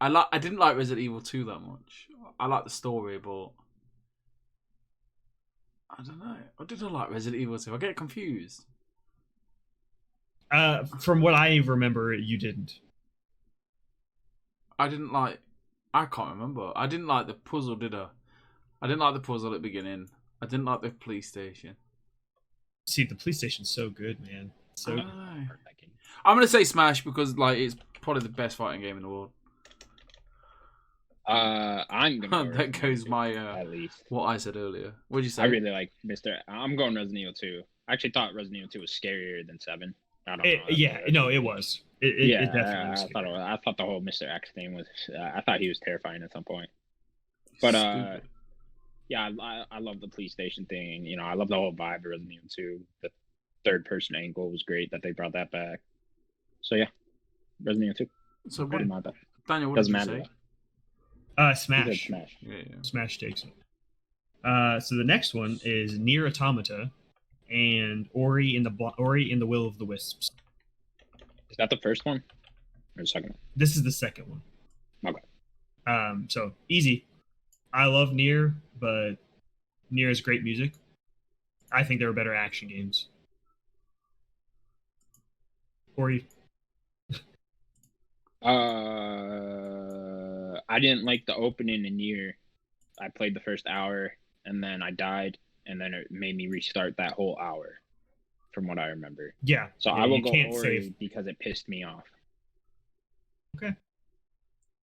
Speaker 3: I didn't like Resident Evil 2 that much. I like the story, but I don't know. I didn't like Resident Evil 2. I get confused.
Speaker 2: From what I remember, you didn't.
Speaker 3: I can't remember. I didn't like the puzzle, did I? I didn't like the puzzle at the beginning. I didn't like the police station.
Speaker 2: See, the police station's so good, man. So good.
Speaker 3: I'm gonna say Smash because it's probably the best fighting game in the world.
Speaker 1: I'm gonna.
Speaker 3: That goes my
Speaker 1: at least
Speaker 3: what I said earlier. What did you say?
Speaker 1: I really like I'm going Resident Evil 2. I actually thought Resident Evil 2 was scarier than 7. I don't know.
Speaker 2: Yeah, no, it was. It definitely was.
Speaker 1: I thought the whole Mr. X thing was. I thought he was terrifying at some point. But yeah, I love the police station thing. I love the whole vibe of Resident Evil 2. The third person angle was great that they brought that back. So yeah, Resident Evil 2.
Speaker 3: So what?
Speaker 1: Daniel,
Speaker 3: what did you say?
Speaker 2: Smash.
Speaker 1: Smash.
Speaker 3: Yeah.
Speaker 2: Smash takes it. So the next one is Nier Automata and Ori in the Will of the Wisps.
Speaker 1: Is that the first one or the second one?
Speaker 2: This is the second one.
Speaker 1: Okay.
Speaker 2: So easy. I love Nier, but Nier has great music. I think there are better action games. Ori.
Speaker 1: I didn't like the opening in Nier. I played the first hour and then I died, and then it made me restart that whole hour, from what I remember.
Speaker 2: Yeah.
Speaker 1: So
Speaker 2: yeah,
Speaker 1: I will
Speaker 2: you
Speaker 1: go
Speaker 2: can't
Speaker 1: Ori
Speaker 2: save.
Speaker 1: because it pissed me off.
Speaker 2: Okay.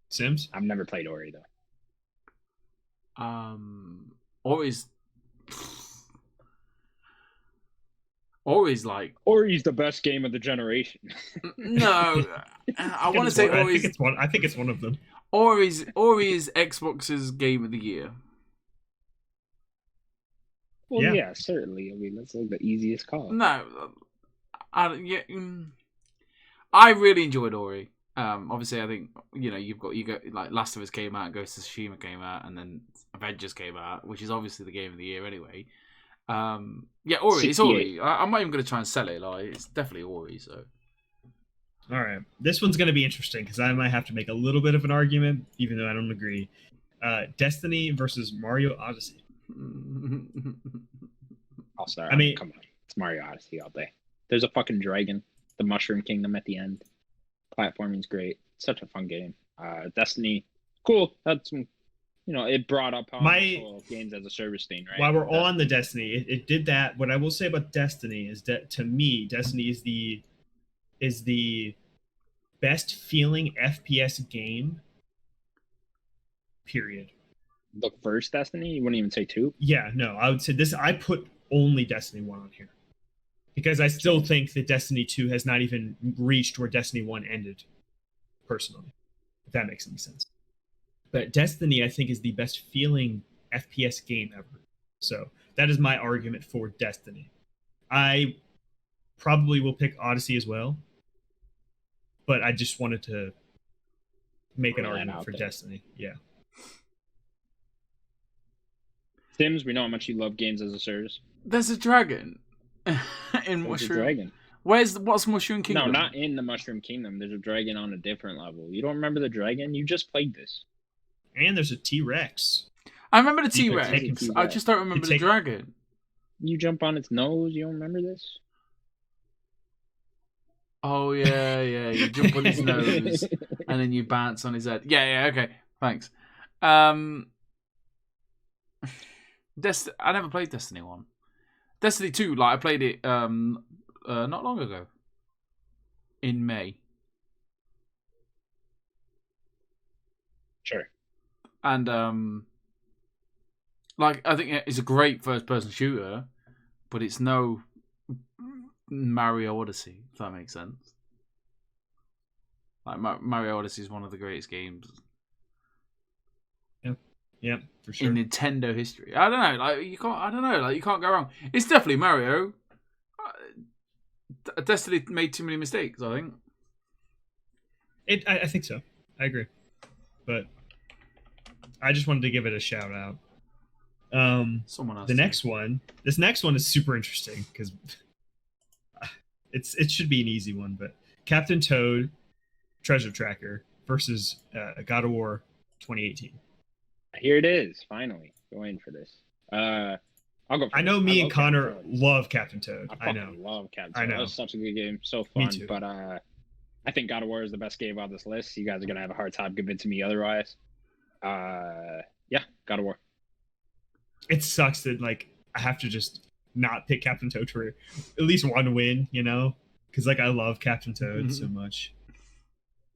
Speaker 2: Sims?
Speaker 1: I've never played Ori though.
Speaker 3: Ori's like
Speaker 1: Ori's the best game of the generation.
Speaker 3: No, I want to say Ori's.
Speaker 2: I think it's one of them.
Speaker 3: Ori is Xbox's game of the year.
Speaker 1: Well, yeah, certainly. I mean, that's like the easiest call.
Speaker 3: No, I really enjoyed Ori. Obviously, I think you got like Last of Us came out, Ghost of Tsushima came out, and then Avengers came out, which is obviously the game of the year anyway. Ori. 68. It's Ori. I'm not even going to try and sell it. Like, it's definitely Ori. So,
Speaker 2: all right, this one's going to be interesting because I might have to make a little bit of an argument, even though I don't agree. Destiny versus Mario Odyssey.
Speaker 1: I'll start. I mean, come on, it's Mario Odyssey all day. There's a fucking dragon, the Mushroom Kingdom at the end. Platforming's great. Such a fun game. Destiny, cool. That's it brought up my whole games as a service thing, right?
Speaker 2: While we're on the Destiny, it did that. What I will say about Destiny is that to me, Destiny is the best feeling FPS game. Period.
Speaker 1: The first Destiny? You wouldn't even say 2?
Speaker 2: Yeah, no, I would say this. I put only Destiny 1 on here because I still think that Destiny 2 has not even reached where Destiny 1 ended, personally, if that makes any sense. But Destiny, I think, is the best feeling FPS game ever. So that is my argument for Destiny. I probably will pick Odyssey as well, but I just wanted to make an argument for Destiny. Yeah.
Speaker 1: Sims, we know how much you love games as a service.
Speaker 3: There's a dragon in Mushroom.
Speaker 1: Dragon.
Speaker 3: What's Mushroom Kingdom?
Speaker 1: No, not in the Mushroom Kingdom. There's a dragon on a different level. You don't remember the dragon? You just played this.
Speaker 2: And there's a T-Rex.
Speaker 3: I remember the T-Rex. I just don't remember the dragon.
Speaker 1: You jump on its nose. You don't remember this?
Speaker 3: Oh yeah. You jump on his nose and then you bounce on his head. Yeah. Okay. Thanks. I never played Destiny 1. Destiny 2, like I played it not long ago. In May.
Speaker 1: Sure.
Speaker 3: And like I think it's a great first person shooter, but it's no Mario Odyssey, if that makes sense. Like Mario Odyssey is one of the greatest games.
Speaker 2: Yeah, for sure.
Speaker 3: In Nintendo history, I don't know. Like you can't go wrong. It's definitely Mario. Destiny made too many mistakes, I think.
Speaker 2: I think so. I agree, but I just wanted to give it a shout out.
Speaker 3: Someone else.
Speaker 2: This next one is super interesting because it should be an easy one, but Captain Toad, Treasure Tracker versus God of War 2018.
Speaker 1: Here it is, finally. Go in for this. I'll go first.
Speaker 2: I know me and Connor love Captain Toad. I know.
Speaker 1: Love Captain Toad.
Speaker 2: I know.
Speaker 1: That was such a good game. So fun.
Speaker 2: Me too.
Speaker 1: But I think God of War is the best game on this list. You guys are going to have a hard time convincing me otherwise. Yeah, God of War.
Speaker 2: It sucks that, like, I have to just not pick Captain Toad for at least one win, Because, like, I love Captain Toad so much.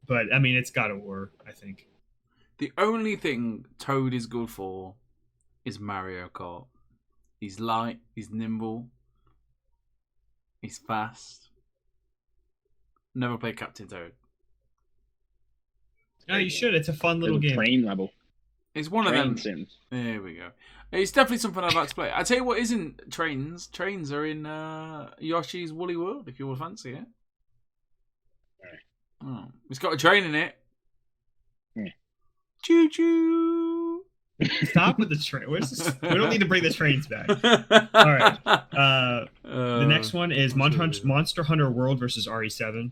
Speaker 2: But, I mean, it's God of War, I think.
Speaker 3: The only thing Toad is good for is Mario Kart. He's light, he's nimble, he's fast. Never played Captain Toad.
Speaker 2: No, you should. It's a fun little game.
Speaker 1: Train level.
Speaker 3: It's one of them.
Speaker 1: Sims.
Speaker 3: There we go. It's definitely something I'd like to play. I tell you what isn't trains. Trains are in Yoshi's Woolly World, if you would fancy it.
Speaker 1: Right.
Speaker 3: Oh, it's got a train in it.
Speaker 1: Yeah.
Speaker 3: Choo choo.
Speaker 2: Stop with the train. We don't need to bring the trains back. All right. The next one is Monster Hunter World versus RE7.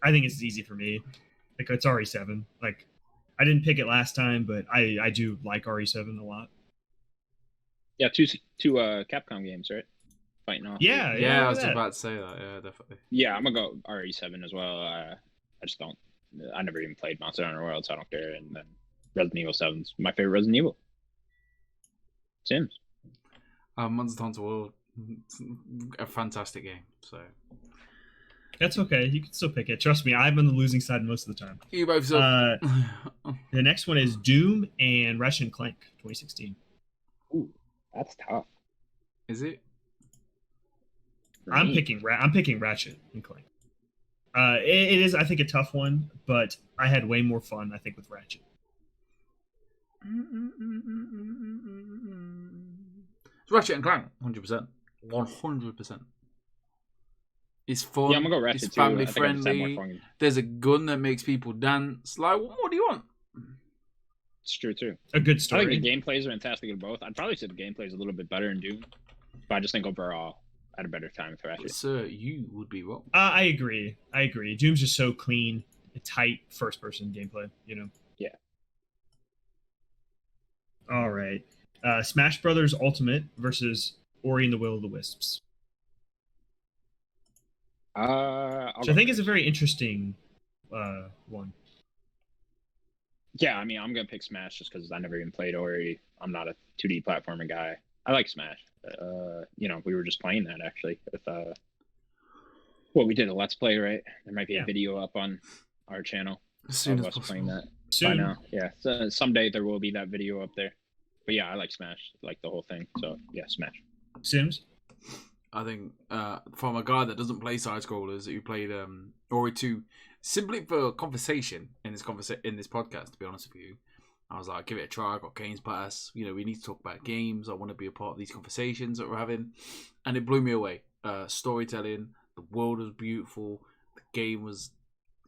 Speaker 2: I think it's easy for me. Like, it's RE7. Like, I didn't pick it last time, but I do like RE7 a lot.
Speaker 1: Yeah, two Capcom games, right? Fighting off.
Speaker 3: Yeah, I was about to say that. Yeah, definitely.
Speaker 1: Yeah, I'm gonna go RE7 as well. I just don't. I never even played Monster Hunter World, so I don't care. And then Resident Evil 7's my favorite Resident Evil. Sims.
Speaker 3: Monster Hunter World, a fantastic game. So
Speaker 2: that's okay. You can still pick it. Trust me, I'm on the losing side most of the time.
Speaker 3: You both.
Speaker 2: The next one is Doom and Ratchet & Clank 2016.
Speaker 1: Ooh, that's tough.
Speaker 3: Is it?
Speaker 2: I'm picking Ratchet & Clank. It is, I think, a tough one, but I had way more fun, I think, with Ratchet.
Speaker 3: It's Ratchet & Clank, 100%. 100%. It's fun.
Speaker 1: Yeah, I'm gonna go Ratchet
Speaker 3: it's
Speaker 1: too.
Speaker 3: family friendly. There's a gun that makes people dance. Like, what more do you want?
Speaker 1: It's true too.
Speaker 2: A good story.
Speaker 1: I think the gameplay is fantastic in both. I'd probably say the gameplay is a little bit better in Doom, but I just think overall I had a better time with Ratchet.
Speaker 3: Sir, you would be wrong.
Speaker 2: I agree. Doom's just so clean, tight first-person gameplay. You know.
Speaker 1: Yeah.
Speaker 2: All right. Smash Brothers Ultimate versus Ori and the Will of the Wisps. Which I think is a very interesting one.
Speaker 1: Yeah, I mean, I'm gonna pick Smash just because I never even played Ori. I'm not a 2D platforming guy. I like Smash. We were just playing that actually with we did a Let's Play, right? There might be a video up on our channel
Speaker 3: as soon
Speaker 1: of
Speaker 3: as
Speaker 1: us playing that.
Speaker 2: Soon.
Speaker 1: By now, yeah. So someday there will be that video up there. But yeah, I like Smash, like the whole thing. So yeah, Smash.
Speaker 2: Sims.
Speaker 3: I think from a guy that doesn't play side scrollers, who played Ori 2 simply for conversation in this podcast. To be honest with you, I was like, give it a try. I got Games Pass. We need to talk about games. I want to be a part of these conversations that we're having, and it blew me away. Storytelling, the world was beautiful. The game was,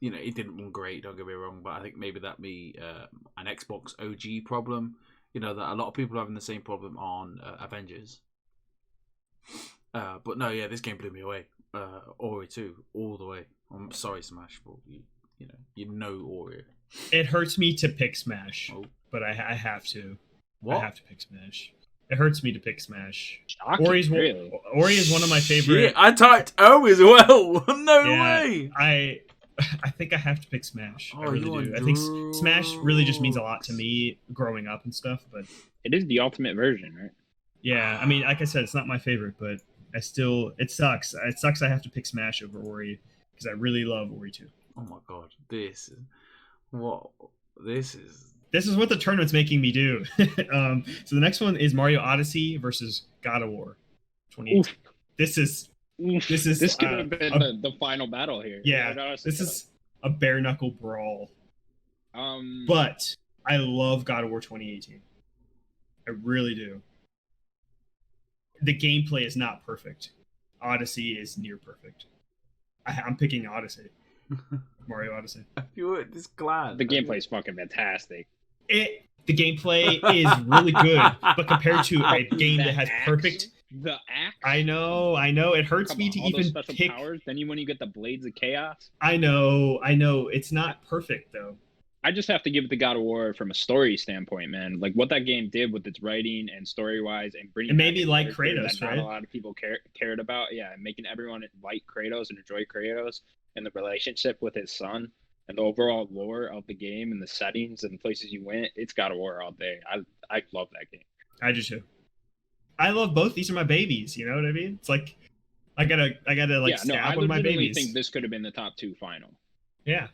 Speaker 3: it didn't run great. Don't get me wrong, but I think maybe that be an Xbox OG problem. That a lot of people are having the same problem on Avengers. But no, yeah, this game blew me away. Ori 2, all the way. I'm sorry, Smash, but you know Ori.
Speaker 2: It hurts me to pick Smash, but I have to.
Speaker 3: What?
Speaker 2: I have to pick Smash. It hurts me to pick Smash.
Speaker 1: Shocking,
Speaker 2: Ori is one of my favorite.
Speaker 3: Shit, I typed O as well. No way.
Speaker 2: I think I have to pick Smash.
Speaker 3: Oh,
Speaker 2: I really do. I think Smash really just means a lot to me growing up and stuff. But
Speaker 1: it is the ultimate version, right?
Speaker 2: Yeah, I mean, like I said, it's not my favorite, but it sucks. It sucks I have to pick Smash over Ori because I really love Ori 2.
Speaker 3: Oh my god, this is what this is.
Speaker 2: This is what the tournament's making me do. So the next one is Mario Odyssey versus God of War 2018. This
Speaker 1: could have been the final battle here.
Speaker 2: Yeah, this is a bare knuckle brawl. But I love God of War 2018. I really do. The gameplay is not perfect. Odyssey is near perfect. I'm picking Odyssey. Mario Odyssey.
Speaker 3: You're just glad.
Speaker 1: The gameplay is fucking fantastic.
Speaker 2: The gameplay is really good, but compared to a game that has perfect.
Speaker 1: The axe.
Speaker 2: I know. It hurts me to even pick.
Speaker 1: Powers. Then when you get the Blades of Chaos.
Speaker 2: I know. It's not perfect though.
Speaker 1: I just have to give it to God of War from a story standpoint, man. Like what that game did with its writing and story-wise, and bringing
Speaker 2: it made me like Kratos,
Speaker 1: that
Speaker 2: right?
Speaker 1: Not a lot of people cared about, and making everyone like Kratos and enjoy Kratos and the relationship with his son and the overall lore of the game and the settings and the places you went. It's God of War all day. I love that game.
Speaker 2: I do too. I love both. These are my babies. You know what I mean? It's like I gotta stab one of my babies.
Speaker 1: I think this could have been the top 2 final.
Speaker 2: Yeah.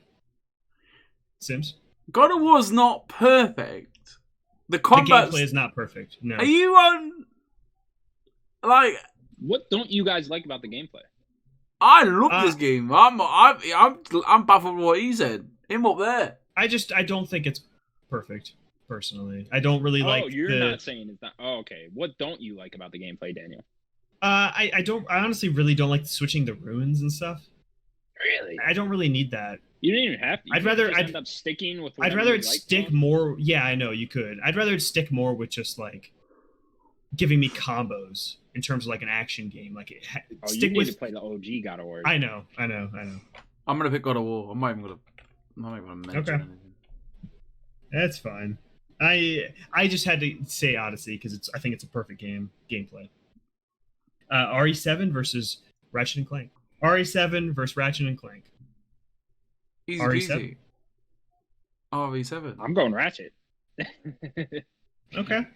Speaker 2: Sims?
Speaker 3: God of War's not perfect. The
Speaker 2: gameplay is not perfect. No.
Speaker 3: Are you on? Like,
Speaker 1: what don't you guys like about the gameplay?
Speaker 3: I love this game. I'm baffled with what he said. Him up there.
Speaker 2: I don't think it's perfect. Personally, I don't really like.
Speaker 1: Oh, you're not saying it's not. Oh, okay. What don't you like about the gameplay, Daniel?
Speaker 2: I honestly really don't like switching the runes and stuff.
Speaker 1: Really?
Speaker 2: I don't really need that.
Speaker 1: You didn't even have to.
Speaker 2: I'd rather
Speaker 1: end up sticking with.
Speaker 2: I'd rather it stick more. Yeah, I know you could. I'd rather it stick more with just like giving me combos in terms of like an action game. Like
Speaker 1: stick you need to play the OG God of War.
Speaker 2: I know.
Speaker 3: I'm gonna pick God of War. I'm not even gonna mention anything.
Speaker 2: That's fine. I just had to say Odyssey because I think it's a perfect gameplay. RE7 versus Ratchet and Clank. RE7 versus Ratchet and Clank.
Speaker 3: Easy
Speaker 2: RE7.
Speaker 3: RE7.
Speaker 1: I'm going Ratchet.
Speaker 2: Okay.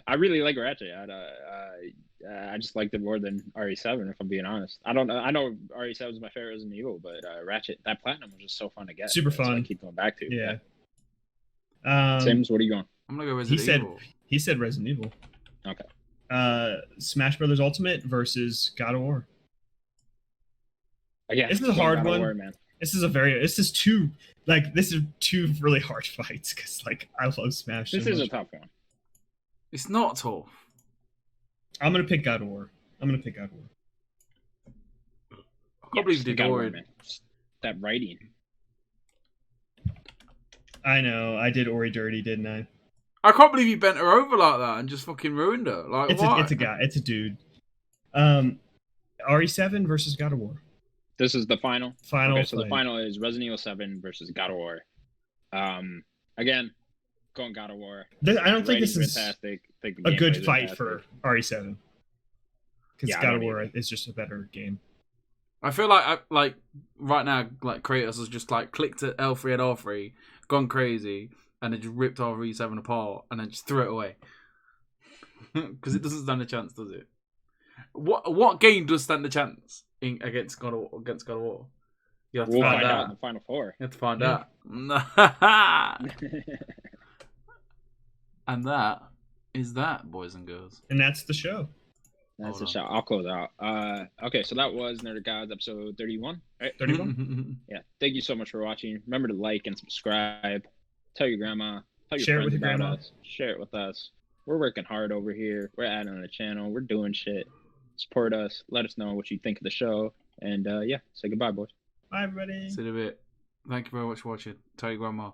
Speaker 1: I really like Ratchet. I just liked it more than RE7, if I'm being honest. I don't know. I know RE7 is my favorite Resident Evil, but Ratchet, that platinum was just so fun to get.
Speaker 2: Super fun.
Speaker 1: I keep going back to.
Speaker 2: Yeah.
Speaker 1: Sims, what are you going?
Speaker 3: I'm gonna go Resident Evil.
Speaker 2: He said Resident Evil.
Speaker 1: Okay.
Speaker 2: Smash Brothers Ultimate versus God of War.
Speaker 1: Again,
Speaker 2: this is a hard one.
Speaker 1: War, man.
Speaker 2: This is two really hard fights because like I love Smash.
Speaker 1: This is a tough one.
Speaker 3: It's not tough.
Speaker 2: I'm gonna pick God of War.
Speaker 3: I can't believe you did Ori.
Speaker 1: That writing.
Speaker 2: I know. I did Ori dirty, didn't I?
Speaker 3: I can't believe you bent her over like that and just fucking ruined her. Like,
Speaker 2: it's a guy. It's a dude. RE7 versus God of War.
Speaker 1: This is the final.
Speaker 2: Okay,
Speaker 1: so the final is Resident Evil 7 versus God of War. Again, going God of War.
Speaker 2: I don't think this is
Speaker 1: fantastic.
Speaker 2: a good fight for RE7 because God of War
Speaker 1: either.
Speaker 2: is just a better game.
Speaker 3: I feel like right now, like Kratos has just like clicked at L3 and R3, gone crazy, and then just ripped RE7 apart and then just threw it away because it doesn't stand a chance, does it? What game does stand a chance against God of War? You have to find out
Speaker 1: in the final four.
Speaker 3: You have to find out. And that is that, boys and girls.
Speaker 2: And that's the show.
Speaker 1: That's the show. I'll close out. Okay, so that was Nerdic Gods episode 31, right?
Speaker 2: 31.
Speaker 1: Yeah. Thank you so much for watching. Remember to like and subscribe. Tell your grandma. Tell your
Speaker 2: Share
Speaker 1: friends
Speaker 2: it with your
Speaker 1: about
Speaker 2: grandma.
Speaker 1: us. Share it with us. We're working hard over here. We're adding on the channel. We're doing shit. Support us. Let us know what you think of the show. And yeah, say goodbye, boys.
Speaker 2: Bye, everybody.
Speaker 3: See you in a bit. Thank you very much for watching. Tell your grandma.